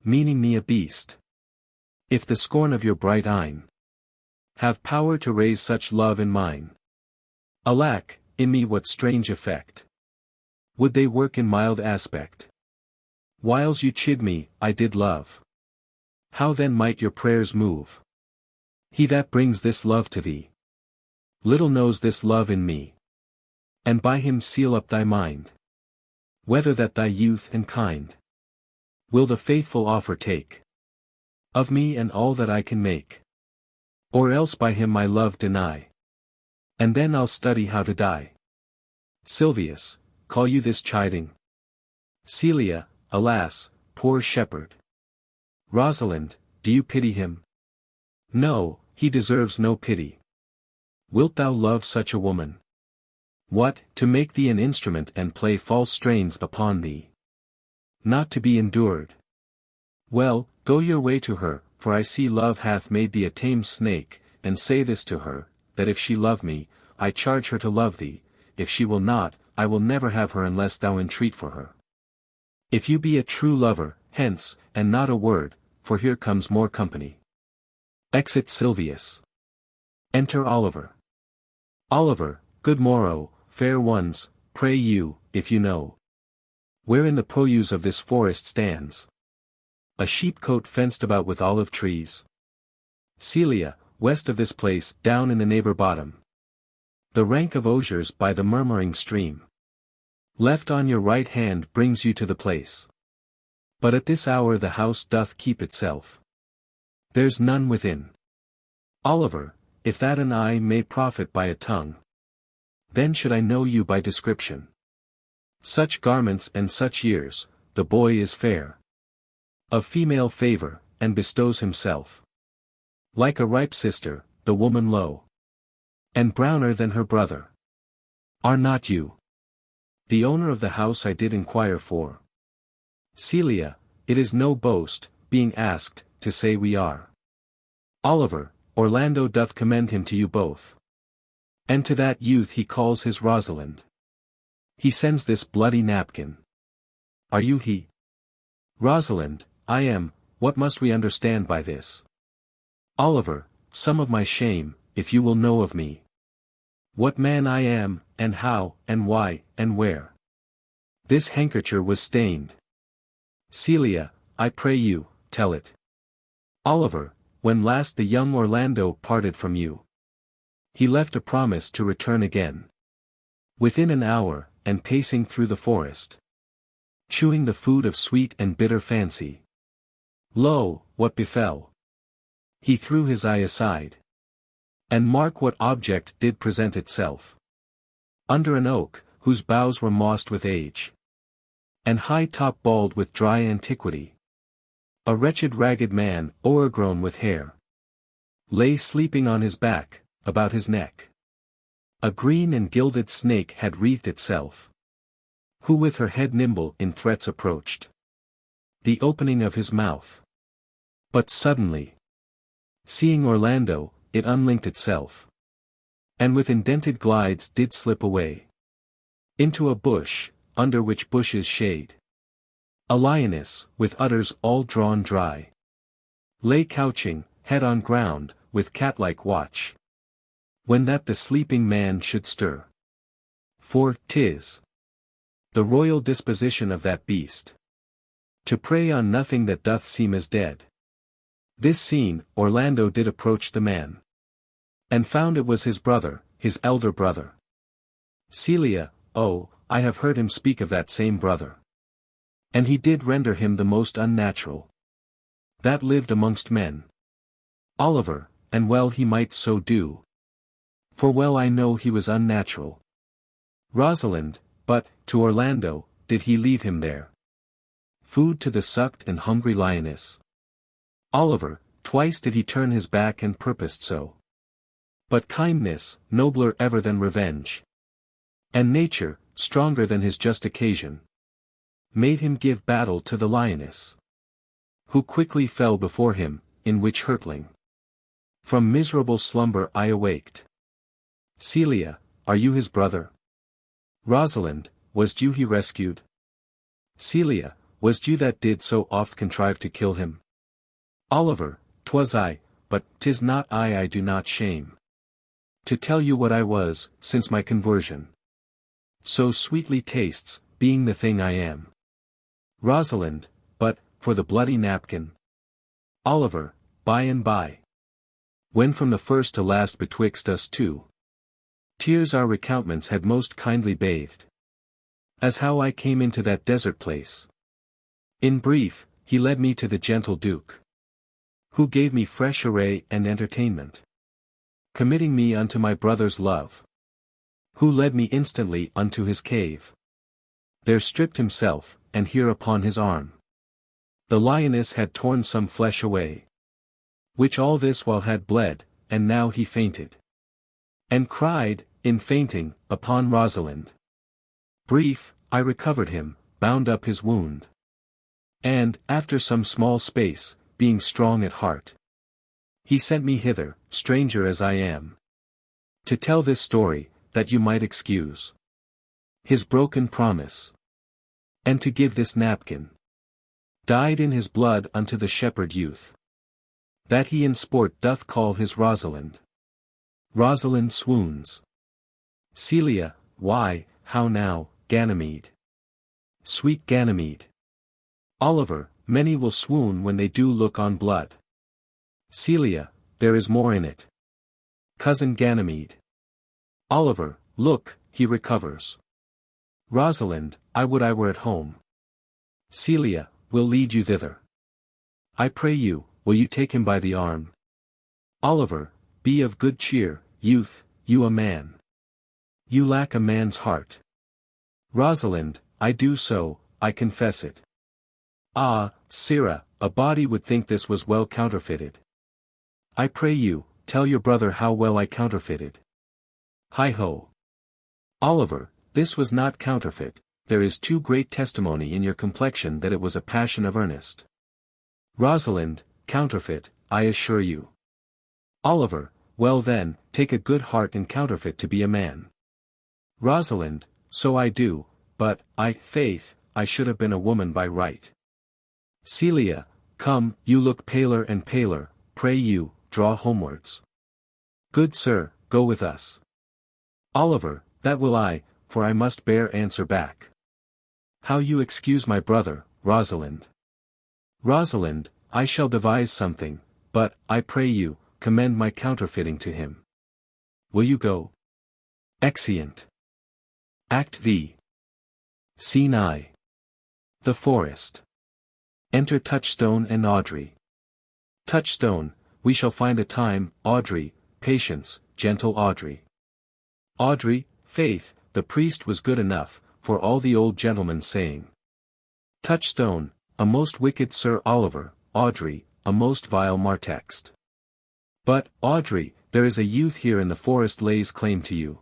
[SPEAKER 1] Meaning me a beast. If the scorn of your bright eyne have power to raise such love in mine. Alack, in me what strange effect would they work in mild aspect? Whiles you chid me, I did love. How then might your prayers move? He that brings this love to thee little knows this love in me. And by him seal up thy mind. Whether that thy youth and kind will the faithful offer take of me and all that I can make. Or else by him my love deny. And then I'll study how to die. Silvius, call you this chiding? Celia, alas, poor shepherd. Rosalind, do you pity him? No, he deserves no pity. Wilt thou love such a woman? What, to make thee an instrument and play false strains upon thee? Not to be endured. Well, go your way to her, for I see love hath made thee a tame snake, and say this to her, that if she love me, I charge her to love thee, if she will not, I will never have her unless thou entreat for her. If you be a true lover, hence, and not a word, for here comes more company. Exit Silvius. Enter Oliver. Oliver, good morrow, fair ones, pray you, if you know wherein the produce of this forest stands. A sheepcote fenced about with olive trees. Celia, west of this place, down in the neighbor bottom. The rank of osiers by the murmuring stream. Left on your right hand brings you to the place. But at this hour the house doth keep itself. There's none within. Oliver, if that an eye may profit by a tongue, then should I know you by description. Such garments and such years, the boy is fair. Of female favor, and bestows himself. Like a ripe sister, the woman low. And browner than her brother. Are not you the owner of the house I did inquire for? Celia, it is no boast, being asked, to say we are. Oliver, Orlando doth commend him to you both. And to that youth he calls his Rosalind. He sends this bloody napkin. Are you he? Rosalind, I am, what must we understand by this? Oliver, some of my shame, if you will know of me. What man I am, and how, and why, and where. This handkercher was stained. Celia, I pray you, tell it. Oliver, when last the young Orlando parted from you. He left a promise to return again. Within an hour, and pacing through the forest. Chewing the food of sweet and bitter fancy. Lo, what befell? He threw his eye aside. And mark what object did present itself. Under an oak, whose boughs were mossed with age. And high top bald with dry antiquity. A wretched ragged man, o'ergrown with hair. Lay sleeping on his back, about his neck. A green and gilded snake had wreathed itself. Who with her head nimble in threats approached the opening of his mouth. But suddenly, seeing Orlando, it unlinked itself. And with indented glides did slip away. Into a bush, under which bushes shade. A lioness, with udders all drawn dry, lay couching, head on ground, with cat-like watch, when that the sleeping man should stir. For 'tis the royal disposition of that beast to prey on nothing that doth seem as dead. This seen, Orlando did approach the man, and found it was his brother, his elder brother. Celia, oh, I have heard him speak of that same brother. And he did render him the most unnatural that lived amongst men. Oliver, and well he might so do, for well I know he was unnatural. Rosalind, but, to Orlando, did he leave him there. Food to the sucked and hungry lioness. Oliver, twice did he turn his back and purposed so. But kindness, nobler ever than revenge, and nature, stronger than his just occasion, made him give battle to the lioness, who quickly fell before him, in which hurtling from miserable slumber I awaked. Celia, are you his brother? Rosalind, was you he rescued? Celia, was you that did so oft contrive to kill him? Oliver, 'twas I, but 'tis not I do not shame to tell you what I was, since my conversion so sweetly tastes, being the thing I am. Rosalind, but, for the bloody napkin. Oliver, by and by, when from the first to last betwixt us two tears our recountiments had most kindly bathed, as how I came into that desert place. In brief, he led me to the gentle Duke, who gave me fresh array and entertainment, committing me unto my brother's love, who led me instantly unto his cave. There stripped himself, and here upon his arm the lioness had torn some flesh away, which all this while had bled, and now he fainted, and cried, in fainting, upon Rosalind. Brief, I recovered him, bound up his wound, and, after some small space, being strong at heart, he sent me hither, stranger as I am, to tell this story, that you might excuse his broken promise, and to give this napkin, dyed in his blood unto the shepherd youth, that he in sport doth call his Rosalind. Rosalind swoons. Celia, why, how now, Ganymede? Sweet Ganymede. Oliver, many will swoon when they do look on blood. Celia, there is more in it. Cousin Ganymede. Oliver, look, he recovers. Rosalind, I would I were at home. Celia, will lead you thither. I pray you, will you take him by the arm? Oliver, be of good cheer, youth, you a man. You lack a man's heart. Rosalind, I do so, I confess it. Ah, sirrah, a body would think this was well counterfeited. I pray you, tell your brother how well I counterfeited. Hi-ho. Oliver, this was not counterfeit, there is too great testimony in your complexion that it was a passion of earnest. Rosalind, counterfeit, I assure you. Oliver, well then, take a good heart and counterfeit to be a man. Rosalind, so I do, but, faith, I should have been a woman by right. Celia, come, you look paler and paler, pray you, draw homewards. Good sir, go with us. Oliver, that will I, for I must bear answer back. How you excuse my brother, Rosalind. Rosalind, I shall devise something, but, I pray you, commend my counterfeiting to him. Will you go? Exeunt. Act V. Scene I. The Forest. Enter Touchstone and Audrey. Touchstone, we shall find a time, Audrey, patience, gentle Audrey. Audrey, faith, the priest was good enough, for all the old gentleman's saying. Touchstone, a most wicked Sir Oliver, Audrey, a most vile martext. But, Audrey, there is a youth here in the forest lays claim to you.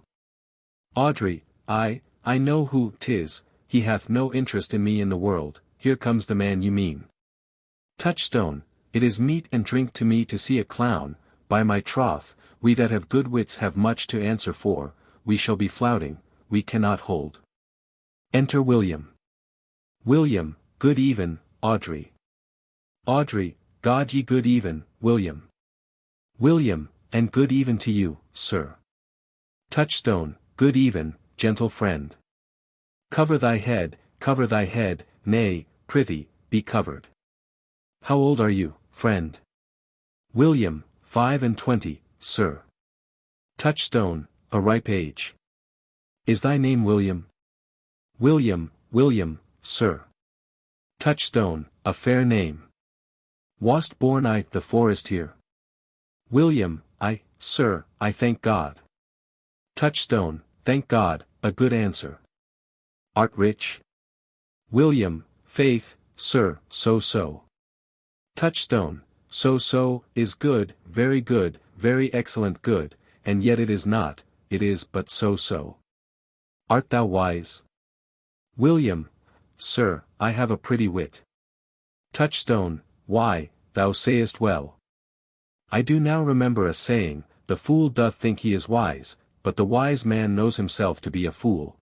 [SPEAKER 1] Audrey, I know who 'tis, he hath no interest in me in the world, here comes the man you mean. Touchstone, it is meat and drink to me to see a clown, by my troth, we that have good wits have much to answer for, we shall be flouting, we cannot hold. Enter William. William, good even, Audrey. Audrey, God ye good even, William. William, and good even to you, sir. Touchstone, good even, gentle friend. Cover thy head, nay, prithee, be covered. How old are you, friend? William, 25, sir. Touchstone, a ripe age. Is thy name William? William, sir. Touchstone, a fair name. Wast born I the forest here? William, sir, I thank God. Touchstone, thank God, a good answer. Art rich? William, faith, sir, so. Touchstone, so, is good, very excellent good, and yet it is not, it is but so. Art thou wise? William, sir, I have a pretty wit. Touchstone, why, thou sayest well. I do now remember a saying, the fool doth think he is wise, but the wise man knows himself to be a fool.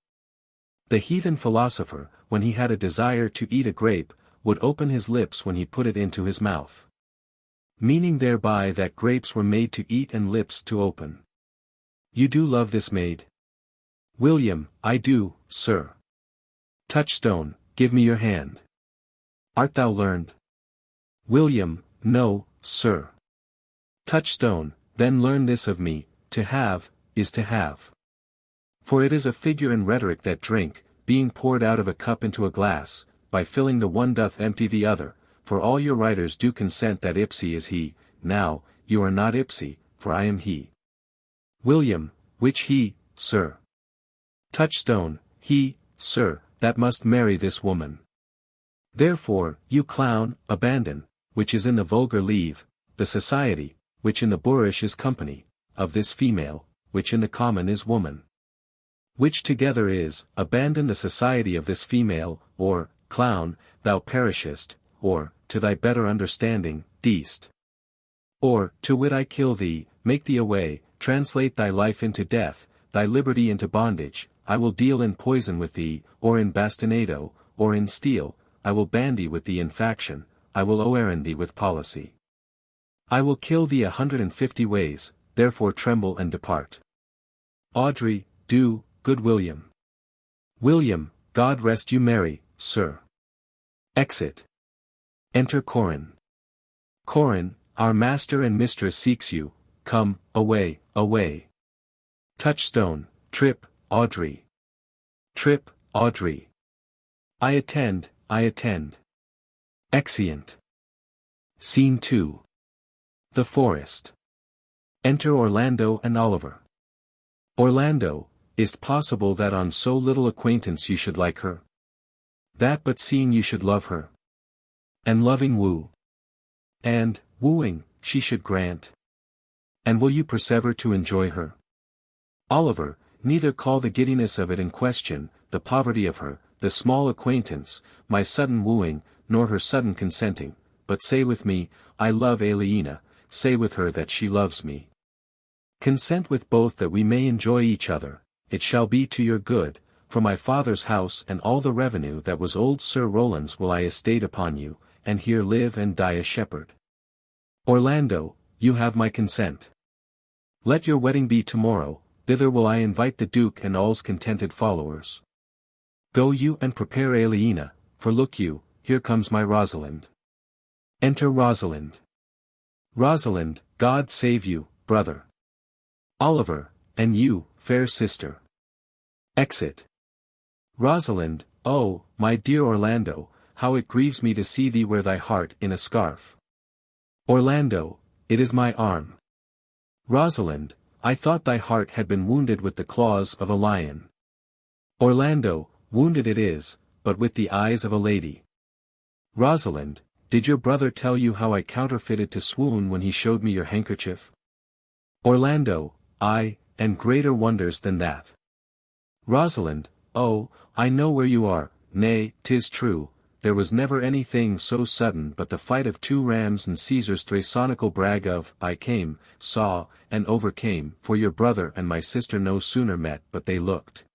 [SPEAKER 1] The heathen philosopher, when he had a desire to eat a grape, would open his lips when he put it into his mouth. Meaning thereby that grapes were made to eat and lips to open. You do love this maid? William, I do, sir. Touchstone, give me your hand. Art thou learned? William, no, sir. Touchstone, then learn this of me, to have, is to have. For it is a figure in rhetoric that drink, being poured out of a cup into a glass, by filling the one doth empty the other, for all your writers do consent that ipsi is he, now, you are not ipsi, for I am he. William, which he, sir? Touchstone, he, sir, that must marry this woman. Therefore, you clown, abandon, which is in the vulgar leave, the society, which in the boorish is company, of this female, which in the common is woman. Which together is, abandon the society of this female, or, clown, thou perishest, or, to thy better understanding, deest. Or, to wit I kill thee, make thee away, translate thy life into death, thy liberty into bondage, I will deal in poison with thee, or in bastinado, or in steel, I will bandy with thee in faction, I will oeran thee with policy. I will kill thee 150 ways, therefore tremble and depart. Audrey, do, good William. William, God rest you merry, sir. Exit. Enter Corin. Corin, our master and mistress seeks you, come, away. Touchstone, trip, Audrey. Trip, Audrey. I attend. Exeunt. Scene 2. The Forest. Enter Orlando and Oliver. Orlando, is't possible that on so little acquaintance you should like her? That but seeing you should love her? And loving woo? And, wooing, she should grant? And will you persever to enjoy her? Oliver, neither call the giddiness of it in question, the poverty of her, the small acquaintance, my sudden wooing, nor her sudden consenting, but say with me, I love Aliena, say with her that she loves me. Consent with both that we may enjoy each other, it shall be to your good, for my father's house and all the revenue that was old Sir Rowland's will I estate upon you, and here live and die a shepherd. Orlando, you have my consent. Let your wedding be tomorrow, thither will I invite the Duke and all's contented followers. Go you and prepare Aliena, for look you, here comes my Rosalind. Enter Rosalind. Rosalind, God save you, brother. Oliver, and you, fair sister. Exit. Rosalind, oh, my dear Orlando, how it grieves me to see thee wear thy heart in a scarf. Orlando, it is my arm. Rosalind, I thought thy heart had been wounded with the claws of a lion. Orlando, wounded it is, but with the eyes of a lady. Rosalind, did your brother tell you how I counterfeited to swoon when he showed me your handkerchief? Orlando, aye, and greater wonders than that. Rosalind, oh, I know where you are, nay, 'tis true, there was never anything so sudden but the fight of 2 rams and Caesar's thrasonical brag of, I came, saw, and overcame, for your brother and my sister no sooner met but they looked.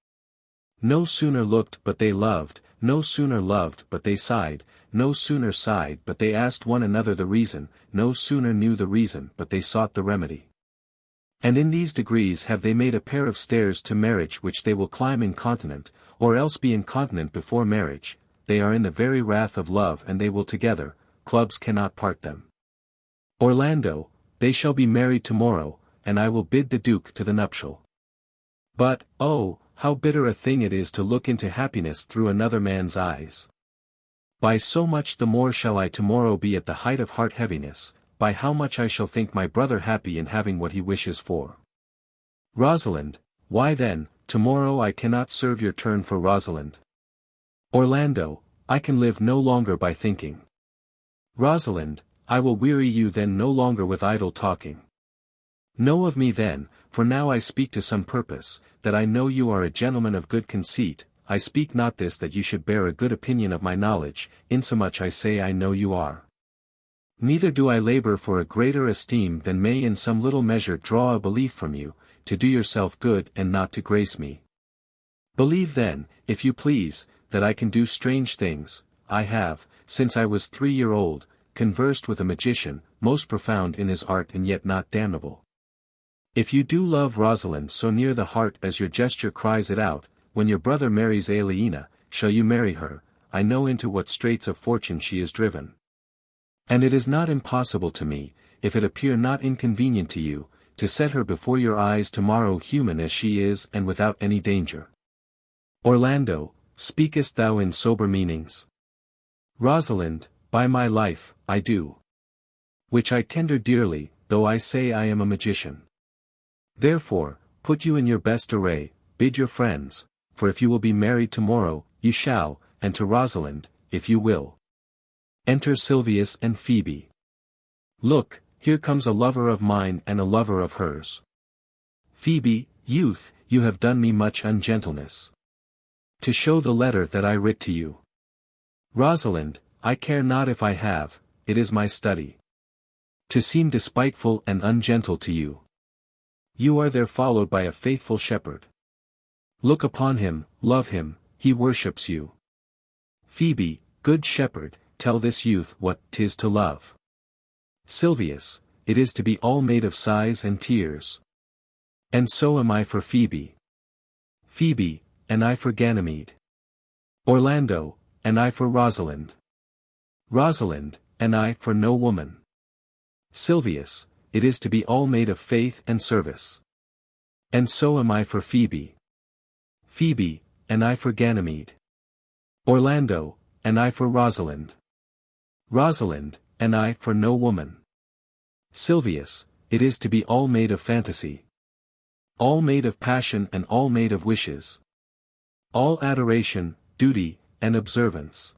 [SPEAKER 1] No sooner looked but they loved, no sooner loved but they sighed, no sooner sighed but they asked one another the reason, no sooner knew the reason but they sought the remedy. And in these degrees have they made a pair of stairs to marriage which they will climb incontinent, or else be incontinent before marriage. They are in the very wrath of love and they will together, clubs cannot part them. Orlando, they shall be married tomorrow, and I will bid the Duke to the nuptial. But, oh, how bitter a thing it is to look into happiness through another man's eyes. By so much the more shall I tomorrow be at the height of heart heaviness, by how much I shall think my brother happy in having what he wishes for. Rosalind, why then, tomorrow I cannot serve your turn for Rosalind. Orlando, I can live no longer by thinking. Rosalind, I will weary you then no longer with idle talking. Know of me then, for now I speak to some purpose, that I know you are a gentleman of good conceit. I speak not this that you should bear a good opinion of my knowledge, insomuch I say I know you are. Neither do I labor for a greater esteem than may in some little measure draw a belief from you, to do yourself good and not to grace me. Believe then, if you please, that I can do strange things. I have, since I was 3-year-old, conversed with a magician, most profound in his art and yet not damnable. If you do love Rosalind so near the heart as your gesture cries it out, when your brother marries Aliena, shall you marry her? I know into what straits of fortune she is driven. And it is not impossible to me, if it appear not inconvenient to you, to set her before your eyes tomorrow human as she is and without any danger. Orlando, speakest thou in sober meanings? Rosalind, by my life, I do. Which I tender dearly, though I say I am a magician. Therefore, put you in your best array, bid your friends, for if you will be married tomorrow, you shall, and to Rosalind, if you will. Enter Silvius and Phoebe. Look, here comes a lover of mine and a lover of hers. Phoebe, youth, you have done me much ungentleness. To show the letter that I writ to you. Rosalind, I care not if I have, it is my study. To seem despiteful and ungentle to you. You are there followed by a faithful shepherd. Look upon him, love him, he worships you. Phoebe, good shepherd, tell this youth what 'tis to love. Silvius, it is to be all made of sighs and tears. And so am I for Phoebe. Phoebe, and I for Ganymede. Orlando, and I for Rosalind. Rosalind, and I for no woman. Silvius, it is to be all made of faith and service. And so am I for Phoebe. Phoebe, and I for Ganymede. Orlando, and I for Rosalind. Rosalind, and I for no woman. Silvius, it is to be all made of fantasy. All made of passion and all made of wishes. All adoration, duty, and observance.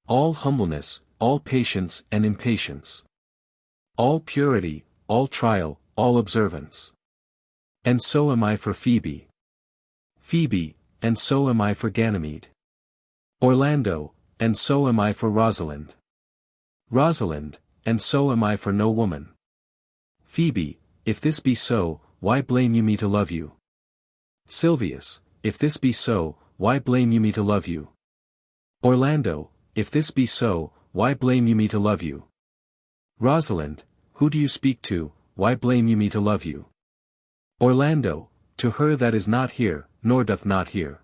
[SPEAKER 1] All humbleness, all patience and impatience. All purity, all trial, all observance. And so am I for Phoebe. Phoebe, and so am I for Ganymede. Orlando, and so am I for Rosalind. Rosalind, and so am I for no woman. Phoebe, if this be so, why blame you me to love you? Silvius, if this be so, why blame you me to love you? Orlando, if this be so, why blame you me to love you? Rosalind, who do you speak to, why blame you me to love you? Orlando, to her that is not here, nor doth not hear.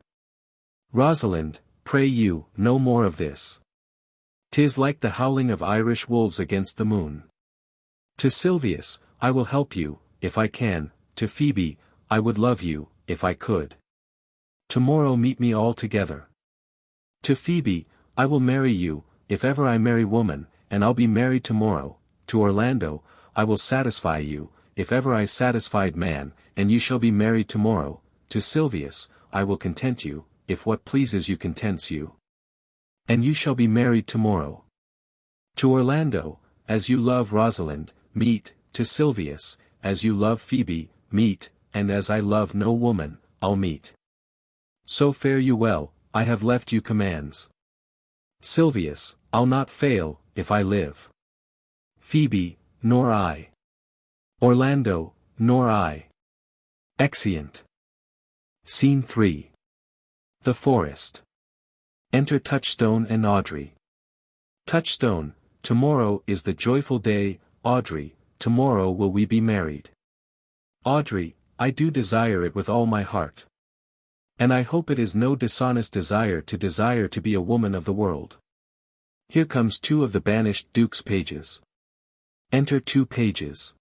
[SPEAKER 1] Rosalind, pray you, no more of this. 'Tis like the howling of Irish wolves against the moon. To Silvius, I will help you, if I can, to Phoebe, I would love you, if I could. Tomorrow meet me all together. To Phoebe, I will marry you, if ever I marry woman, and I'll be married tomorrow. To Orlando, I will satisfy you, if ever I satisfied man, and you shall be married tomorrow. To Silvius, I will content you, if what pleases you contents you. And you shall be married tomorrow. To Orlando, as you love Rosalind, meet. To Silvius, as you love Phoebe, meet, and as I love no woman, I'll meet. So fare you well, I have left you commands. Silvius, I'll not fail, if I live. Phoebe, nor I. Orlando, nor I. Exeunt. Scene 3. The Forest. Enter Touchstone and Audrey. Touchstone, tomorrow is the joyful day, Audrey, tomorrow will we be married. Audrey, I do desire it with all my heart. And I hope it is no dishonest desire to be a woman of the world. Here comes 2 of the banished Duke's pages. Enter 2 pages.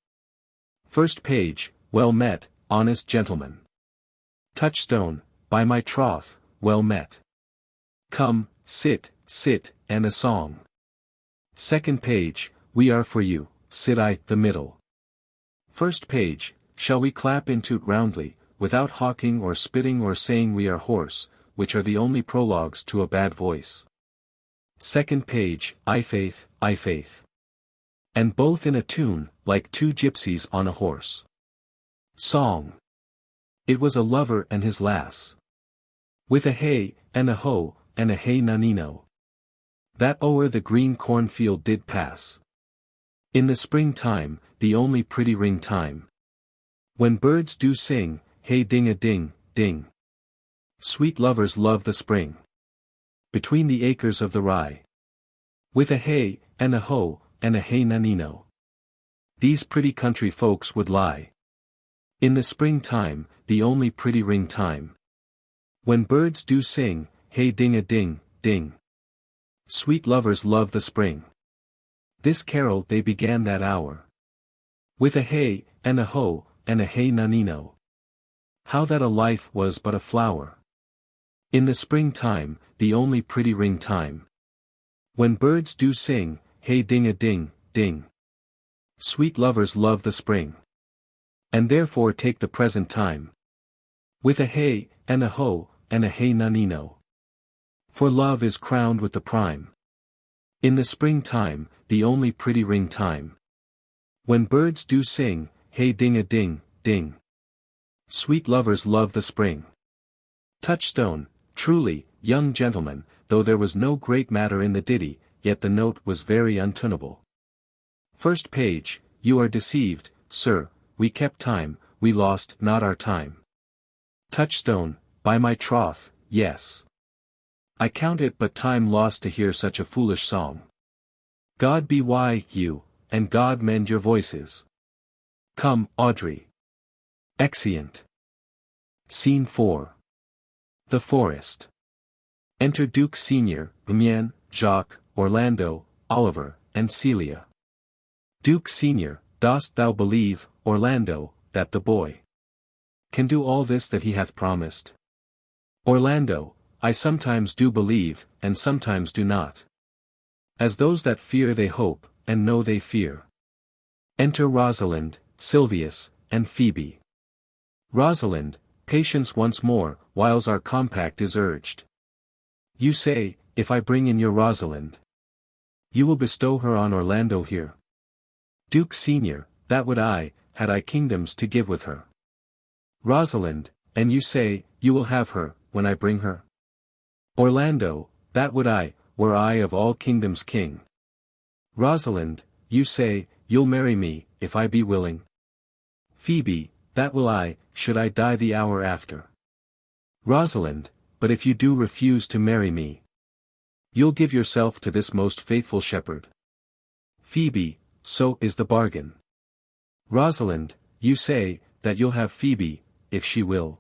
[SPEAKER 1] First page, well met, honest gentleman. Touchstone, by my troth, well met. Come, sit, and a song. Second page, we are for you, sit I, the middle. First page, shall we clap into 't roundly, without hawking or spitting or saying we are hoarse, which are the only prologues to a bad voice. Second page, I faith. And both in a tune, like 2 gypsies on a horse. Song. It was a lover and his lass. With a hey, and a ho, and a hey nanino. That o'er the green cornfield did pass. In the spring time, the only pretty ring time. When birds do sing, hey ding-a-ding, ding. Sweet lovers love the spring. Between the acres of the rye. With a hey, and a ho, and a hey nanino. These pretty country folks would lie. In the spring time, the only pretty ring time. When birds do sing, hey ding-a-ding, ding. Sweet lovers love the spring. This carol they began that hour. With a hey, and a ho, and a hey nanino. How that a life was but a flower. In the spring time, the only pretty ring time. When birds do sing, hey ding-a-ding, ding. Sweet lovers love the spring. And therefore take the present time. With a hey, and a ho, and a hey nanino. For love is crowned with the prime. In the spring time, the only pretty ring time. When birds do sing, hey ding-a-ding, ding. Sweet lovers love the spring. Touchstone, truly, young gentleman, though there was no great matter in the ditty, yet the note was very untunable. First page, you are deceived, sir, we kept time, we lost not our time. Touchstone, by my troth, yes. I count it but time lost to hear such a foolish song. God be why you, and God mend your voices. Come, Audrey. Exeunt. Scene 4. The Forest. Enter Duke Senior, Amiens, Jacques, Orlando, Oliver, and Celia. Duke Senior, dost thou believe, Orlando, that the boy can do all this that he hath promised? Orlando, I sometimes do believe, and sometimes do not. As those that fear they hope, and know they fear. Enter Rosalind, Silvius, and Phoebe. Rosalind, patience once more, whiles our compact is urged. You say, if I bring in your Rosalind, you will bestow her on Orlando here. Duke Senior, that would I, had I kingdoms to give with her. Rosalind, and you say, you will have her, when I bring her. Orlando, that would I, were I of all kingdoms king. Rosalind, you say, you'll marry me, if I be willing. Phoebe, that will I, should I die the hour after. Rosalind, but if you do refuse to marry me, you'll give yourself to this most faithful shepherd. Phoebe, so is the bargain. Rosalind, you say, that you'll have Phoebe, if she will.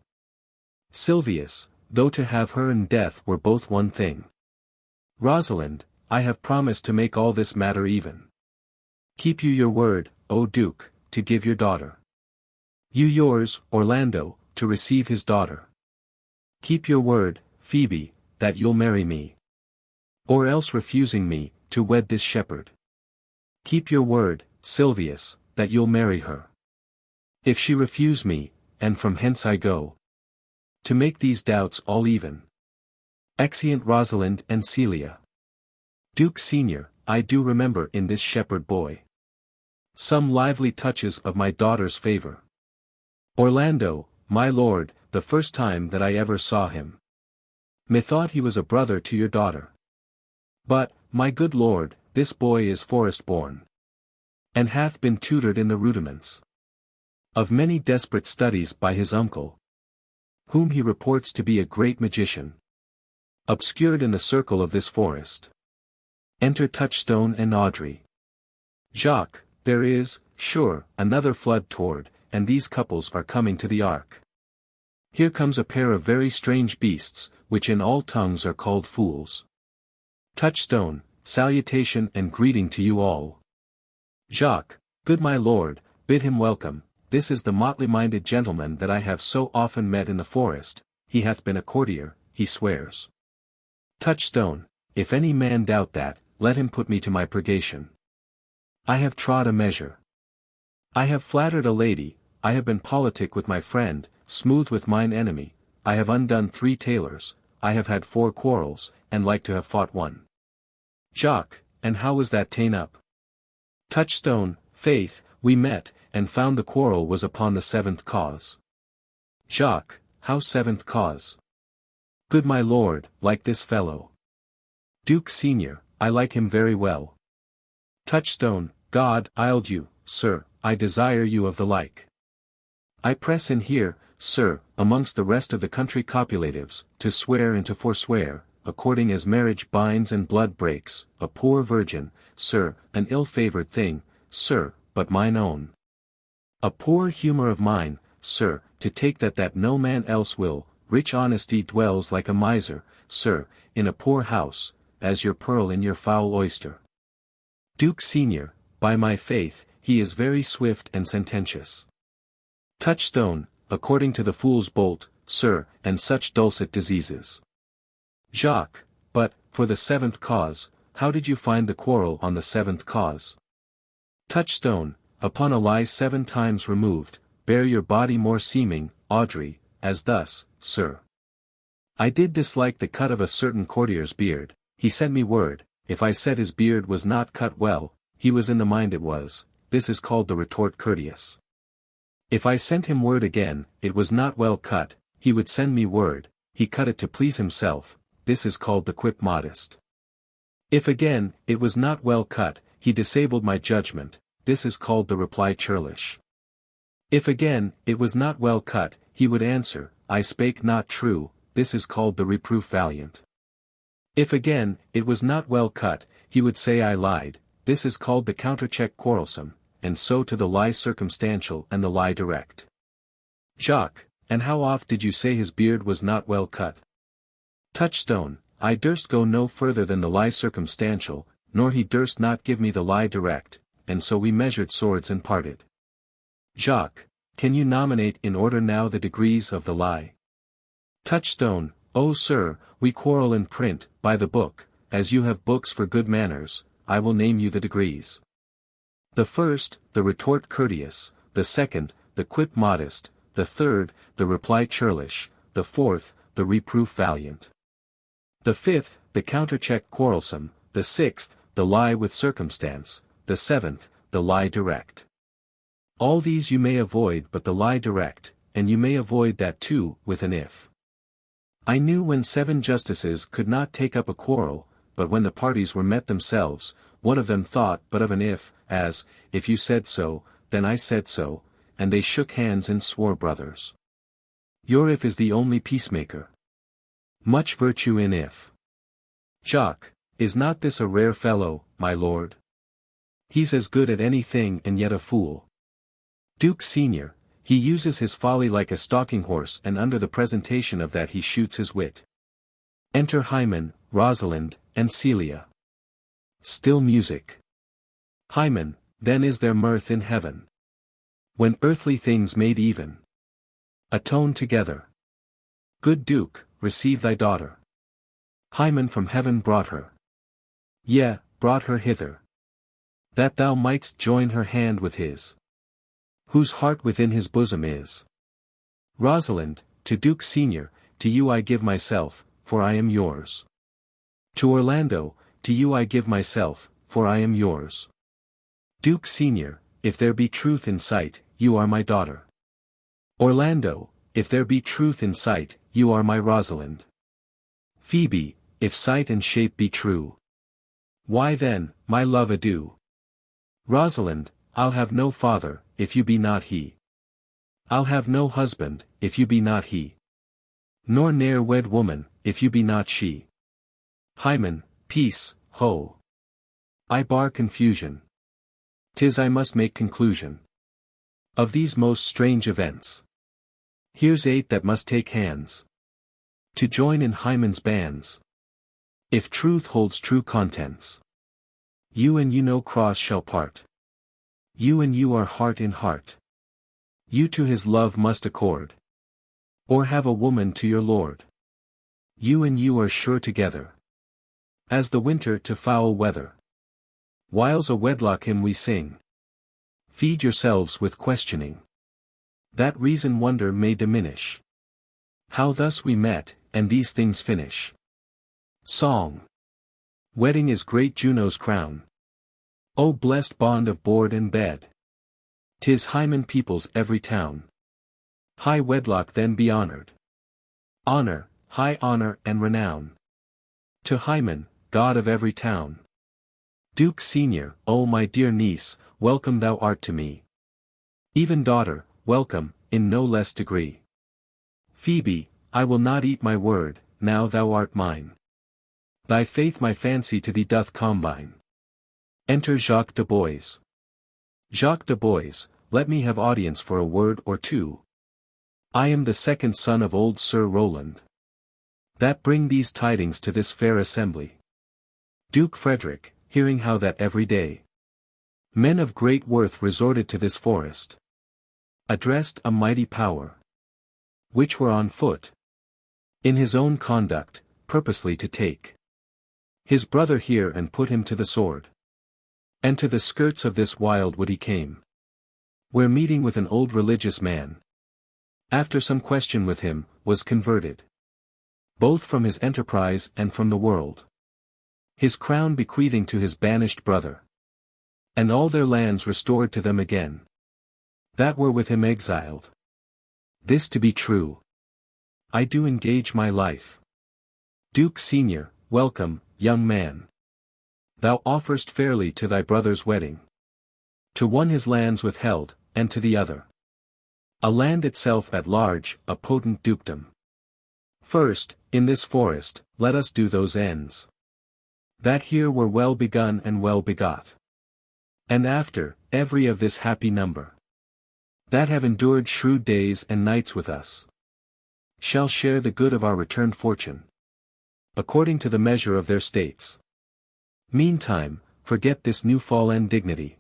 [SPEAKER 1] Silvius, though to have her and death were both one thing. Rosalind, I have promised to make all this matter even. Keep you your word, O Duke, to give your daughter. You yours, Orlando, to receive his daughter. Keep your word, Phoebe, that you'll marry me. Or else refusing me, to wed this shepherd. Keep your word, Silvius, that you'll marry her. If she refuse me, and from hence I go. To make these doubts all even. Exeunt Rosalind and Celia. Duke Senior, I do remember in this shepherd boy some lively touches of my daughter's favor. Orlando, my lord, the first time that I ever saw him, methought he was a brother to your daughter. But, my good lord, this boy is forest born, and hath been tutored in the rudiments of many desperate studies by his uncle, whom he reports to be a great magician. obscured in the circle of this forest. Enter Touchstone and Audrey. Jacques, there is, sure, another flood toward, and these couples are coming to the ark. Here comes a pair of very strange beasts, which in all tongues are called fools. Touchstone, salutation and greeting to you all. Jacques, good my lord, bid him welcome, this is the motley-minded gentleman that I have so often met in the forest, he hath been a courtier, he swears. Touchstone, if any man doubt that, let him put me to my purgation. I have trod a measure. I have flattered a lady, I have been politic with my friend, smooth with mine enemy, I have undone 3 tailors, I have had 4 quarrels, and like to have fought 1. Jacques, and how was that ta'en up? Touchstone, faith, we met, and found the quarrel was upon the 7th cause. Jacques, how 7th cause? Good my lord, like this fellow. Duke Senior, I like him very well. Touchstone, God, I'ld you, sir, I desire you of the like. I press in here, sir, amongst the rest of the country copulatives, to swear and to forswear, according as marriage binds and blood breaks, a poor virgin, sir, an ill-favoured thing, sir, but mine own. A poor humour of mine, sir, to take that no man else will, rich honesty dwells like a miser, sir, in a poor house, as your pearl in your foul oyster. Duke Senior, by my faith, he is very swift and sententious. Touchstone, according to the fool's bolt, sir, and such dulcet diseases. Jacques, but, for the 7th cause, how did you find the quarrel on the 7th cause? Touchstone, upon a lie 7 times removed, bear your body more seeming, Audrey, as thus, sir. I did dislike the cut of a certain courtier's beard, he sent me word, if I said his beard was not cut well, he was in the mind it was, this is called the retort courteous. If I sent him word again, it was not well cut, he would send me word, he cut it to please himself, this is called the quip modest. If again, it was not well cut, he disabled my judgment, this is called the reply churlish. If again, it was not well cut, he would answer, I spake not true, this is called the reproof valiant. If again, it was not well cut, he would say I lied, this is called the countercheck quarrelsome, and so to the lie circumstantial and the lie direct. Jacques, and how oft did you say his beard was not well cut? Touchstone, I durst go no further than the lie circumstantial, nor he durst not give me the lie direct, and so we measured swords and parted. Jacques, can you nominate in order now the degrees of the lie? Touchstone, O sir, we quarrel in print, by the book, as you have books for good manners, I will name you the degrees. The first, the retort courteous, the second, the quip modest, the third, the reply churlish, the fourth, the reproof valiant. The fifth, the countercheck quarrelsome, the sixth, the lie with circumstance, the seventh, the lie direct. All these you may avoid but the lie direct, and you may avoid that too, with an if. I knew when 7 justices could not take up a quarrel, but when the parties were met themselves, one of them thought but of an if, as, if you said so, then I said so, and they shook hands and swore brothers. Your if is the only peacemaker. Much virtue in if. Jacques, is not this a rare fellow, my lord? He's as good at anything and yet a fool. Duke Senior, he uses his folly like a stalking horse and under the presentation of that he shoots his wit. Enter Hymen, Rosalind, and Celia. Still music. Hymen, then is there mirth in heaven? When earthly things made even atone together. Good Duke, receive thy daughter. Hymen from heaven brought her. Yea, brought her hither. That thou mightst join her hand with his. Whose heart within his bosom is. Rosalind, to Duke Senior, to you I give myself, for I am yours. To Orlando, to you I give myself, for I am yours. Duke Senior, if there be truth in sight, you are my daughter. Orlando, if there be truth in sight, you are my Rosalind. Phoebe, if sight and shape be true. Why then, my love adieu. Rosalind, I'll have no father, if you be not he. I'll have no husband, if you be not he. Nor ne'er wed woman, if you be not she. Hymen, peace, ho! I bar confusion. 'Tis I must make conclusion of these most strange events. Here's 8 that must take hands to join in Hymen's bands. If truth holds true contents, you and you no cross shall part. You and you are heart in heart. You to his love must accord, or have a woman to your lord. You and you are sure together, as the winter to foul weather. Whiles a wedlock hymn we sing. Feed yourselves with questioning, that reason wonder may diminish. How thus we met, and these things finish. Song. Wedding is great Juno's crown. O blessed bond of board and bed! 'Tis Hymen peoples every town. High wedlock then be honored. Honor, high honor and renown, to Hymen, god of every town. Duke Senior, O my dear niece, welcome thou art to me. Even daughter, welcome, in no less degree. Phoebe, I will not eat my word, now thou art mine. Thy faith my fancy to thee doth combine. Enter Jacques de Boys. Jacques de Boys, let me have audience for a word or two. I am the second son of old Sir Rowland, that bring these tidings to this fair assembly. Duke Frederick, hearing how that every day men of great worth resorted to this forest, addressed a mighty power, which were on foot, in his own conduct, purposely to take his brother here and put him to the sword. And to the skirts of this wild wood he came, where meeting with an old religious man, after some question with him, was converted, both from his enterprise and from the world, his crown bequeathing to his banished brother, and all their lands restored to them again, that were with him exiled. This to be true, I do engage my life. Duke Senior, welcome, young man. Thou offerst fairly to thy brother's wedding, to one his lands withheld, and to the other a land itself at large, a potent dukedom. First, in this forest, let us do those ends that here were well begun and well begot. And after, every of this happy number, that have endured shrewd days and nights with us, shall share the good of our returned fortune, according to the measure of their states. Meantime, forget this new fallen dignity,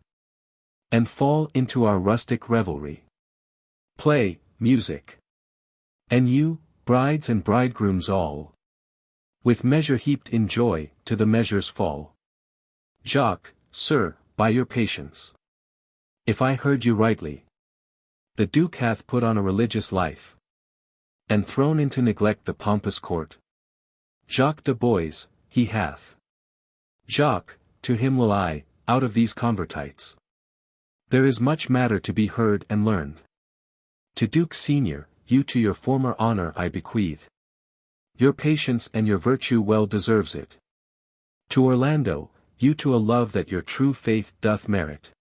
[SPEAKER 1] and fall into our rustic revelry. Play, music. And you, brides and bridegrooms all, with measure heaped in joy, to the measures fall. Jacques, sir, by your patience, if I heard you rightly, the Duke hath put on a religious life, and thrown into neglect the pompous court. Jacques de Boys, he hath. Jacques, to him will I, out of these convertites. There is much matter to be heard and learned. To Duke Senior, you to your former honor I bequeath. Your patience and your virtue well deserves it. To Orlando, you to a love that your true faith doth merit.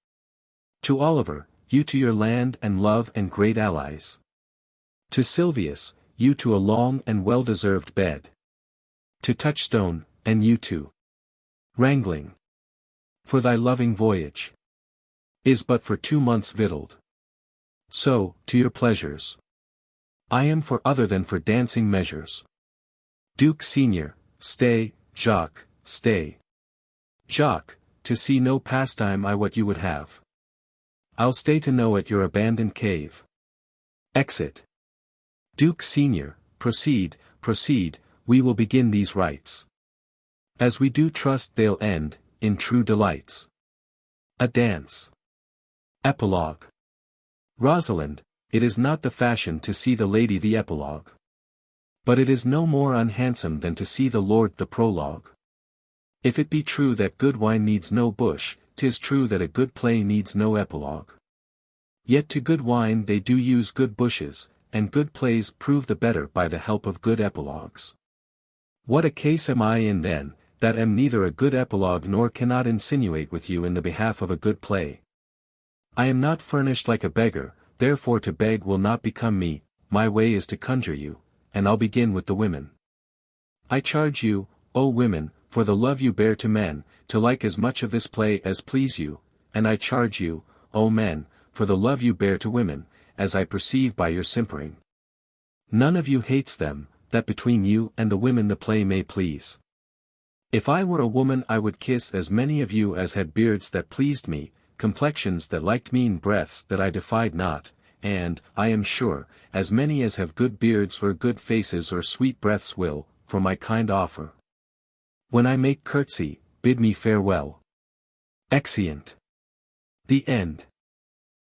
[SPEAKER 1] To Oliver, you to your land and love and great allies. To Silvius, you to a long and well-deserved bed. To Touchstone, and you to Wrangling, for thy loving voyage is but for 2 months victualled. So, to your pleasures, I am for other than for dancing measures. Duke Senior, stay, Jacques, stay. Jacques, to see no pastime I what you would have. I'll stay to know at your abandoned cave. Exit. Duke Senior, proceed, proceed, we will begin these rites. As we do trust they'll end, in true delights. A dance. Epilogue. Rosalind, it is not the fashion to see the lady the epilogue. But it is no more unhandsome than to see the lord the prologue. If it be true that good wine needs no bush, 'tis true that a good play needs no epilogue. Yet to good wine they do use good bushes, and good plays prove the better by the help of good epilogues. What a case am I in then, that am neither a good epilogue nor cannot insinuate with you in the behalf of a good play. I am not furnished like a beggar, therefore to beg will not become me, my way is to conjure you, and I'll begin with the women. I charge you, O women, for the love you bear to men, to like as much of this play as please you, and I charge you, O men, for the love you bear to women, as I perceive by your simpering. None of you hates them, that between you and the women the play may please. If I were a woman I would kiss as many of you as had beards that pleased me, complexions that liked mean breaths that I defied not, and, I am sure, as many as have good beards or good faces or sweet breaths will, for my kind offer. When I make curtsy, bid me farewell. Exeunt. The End.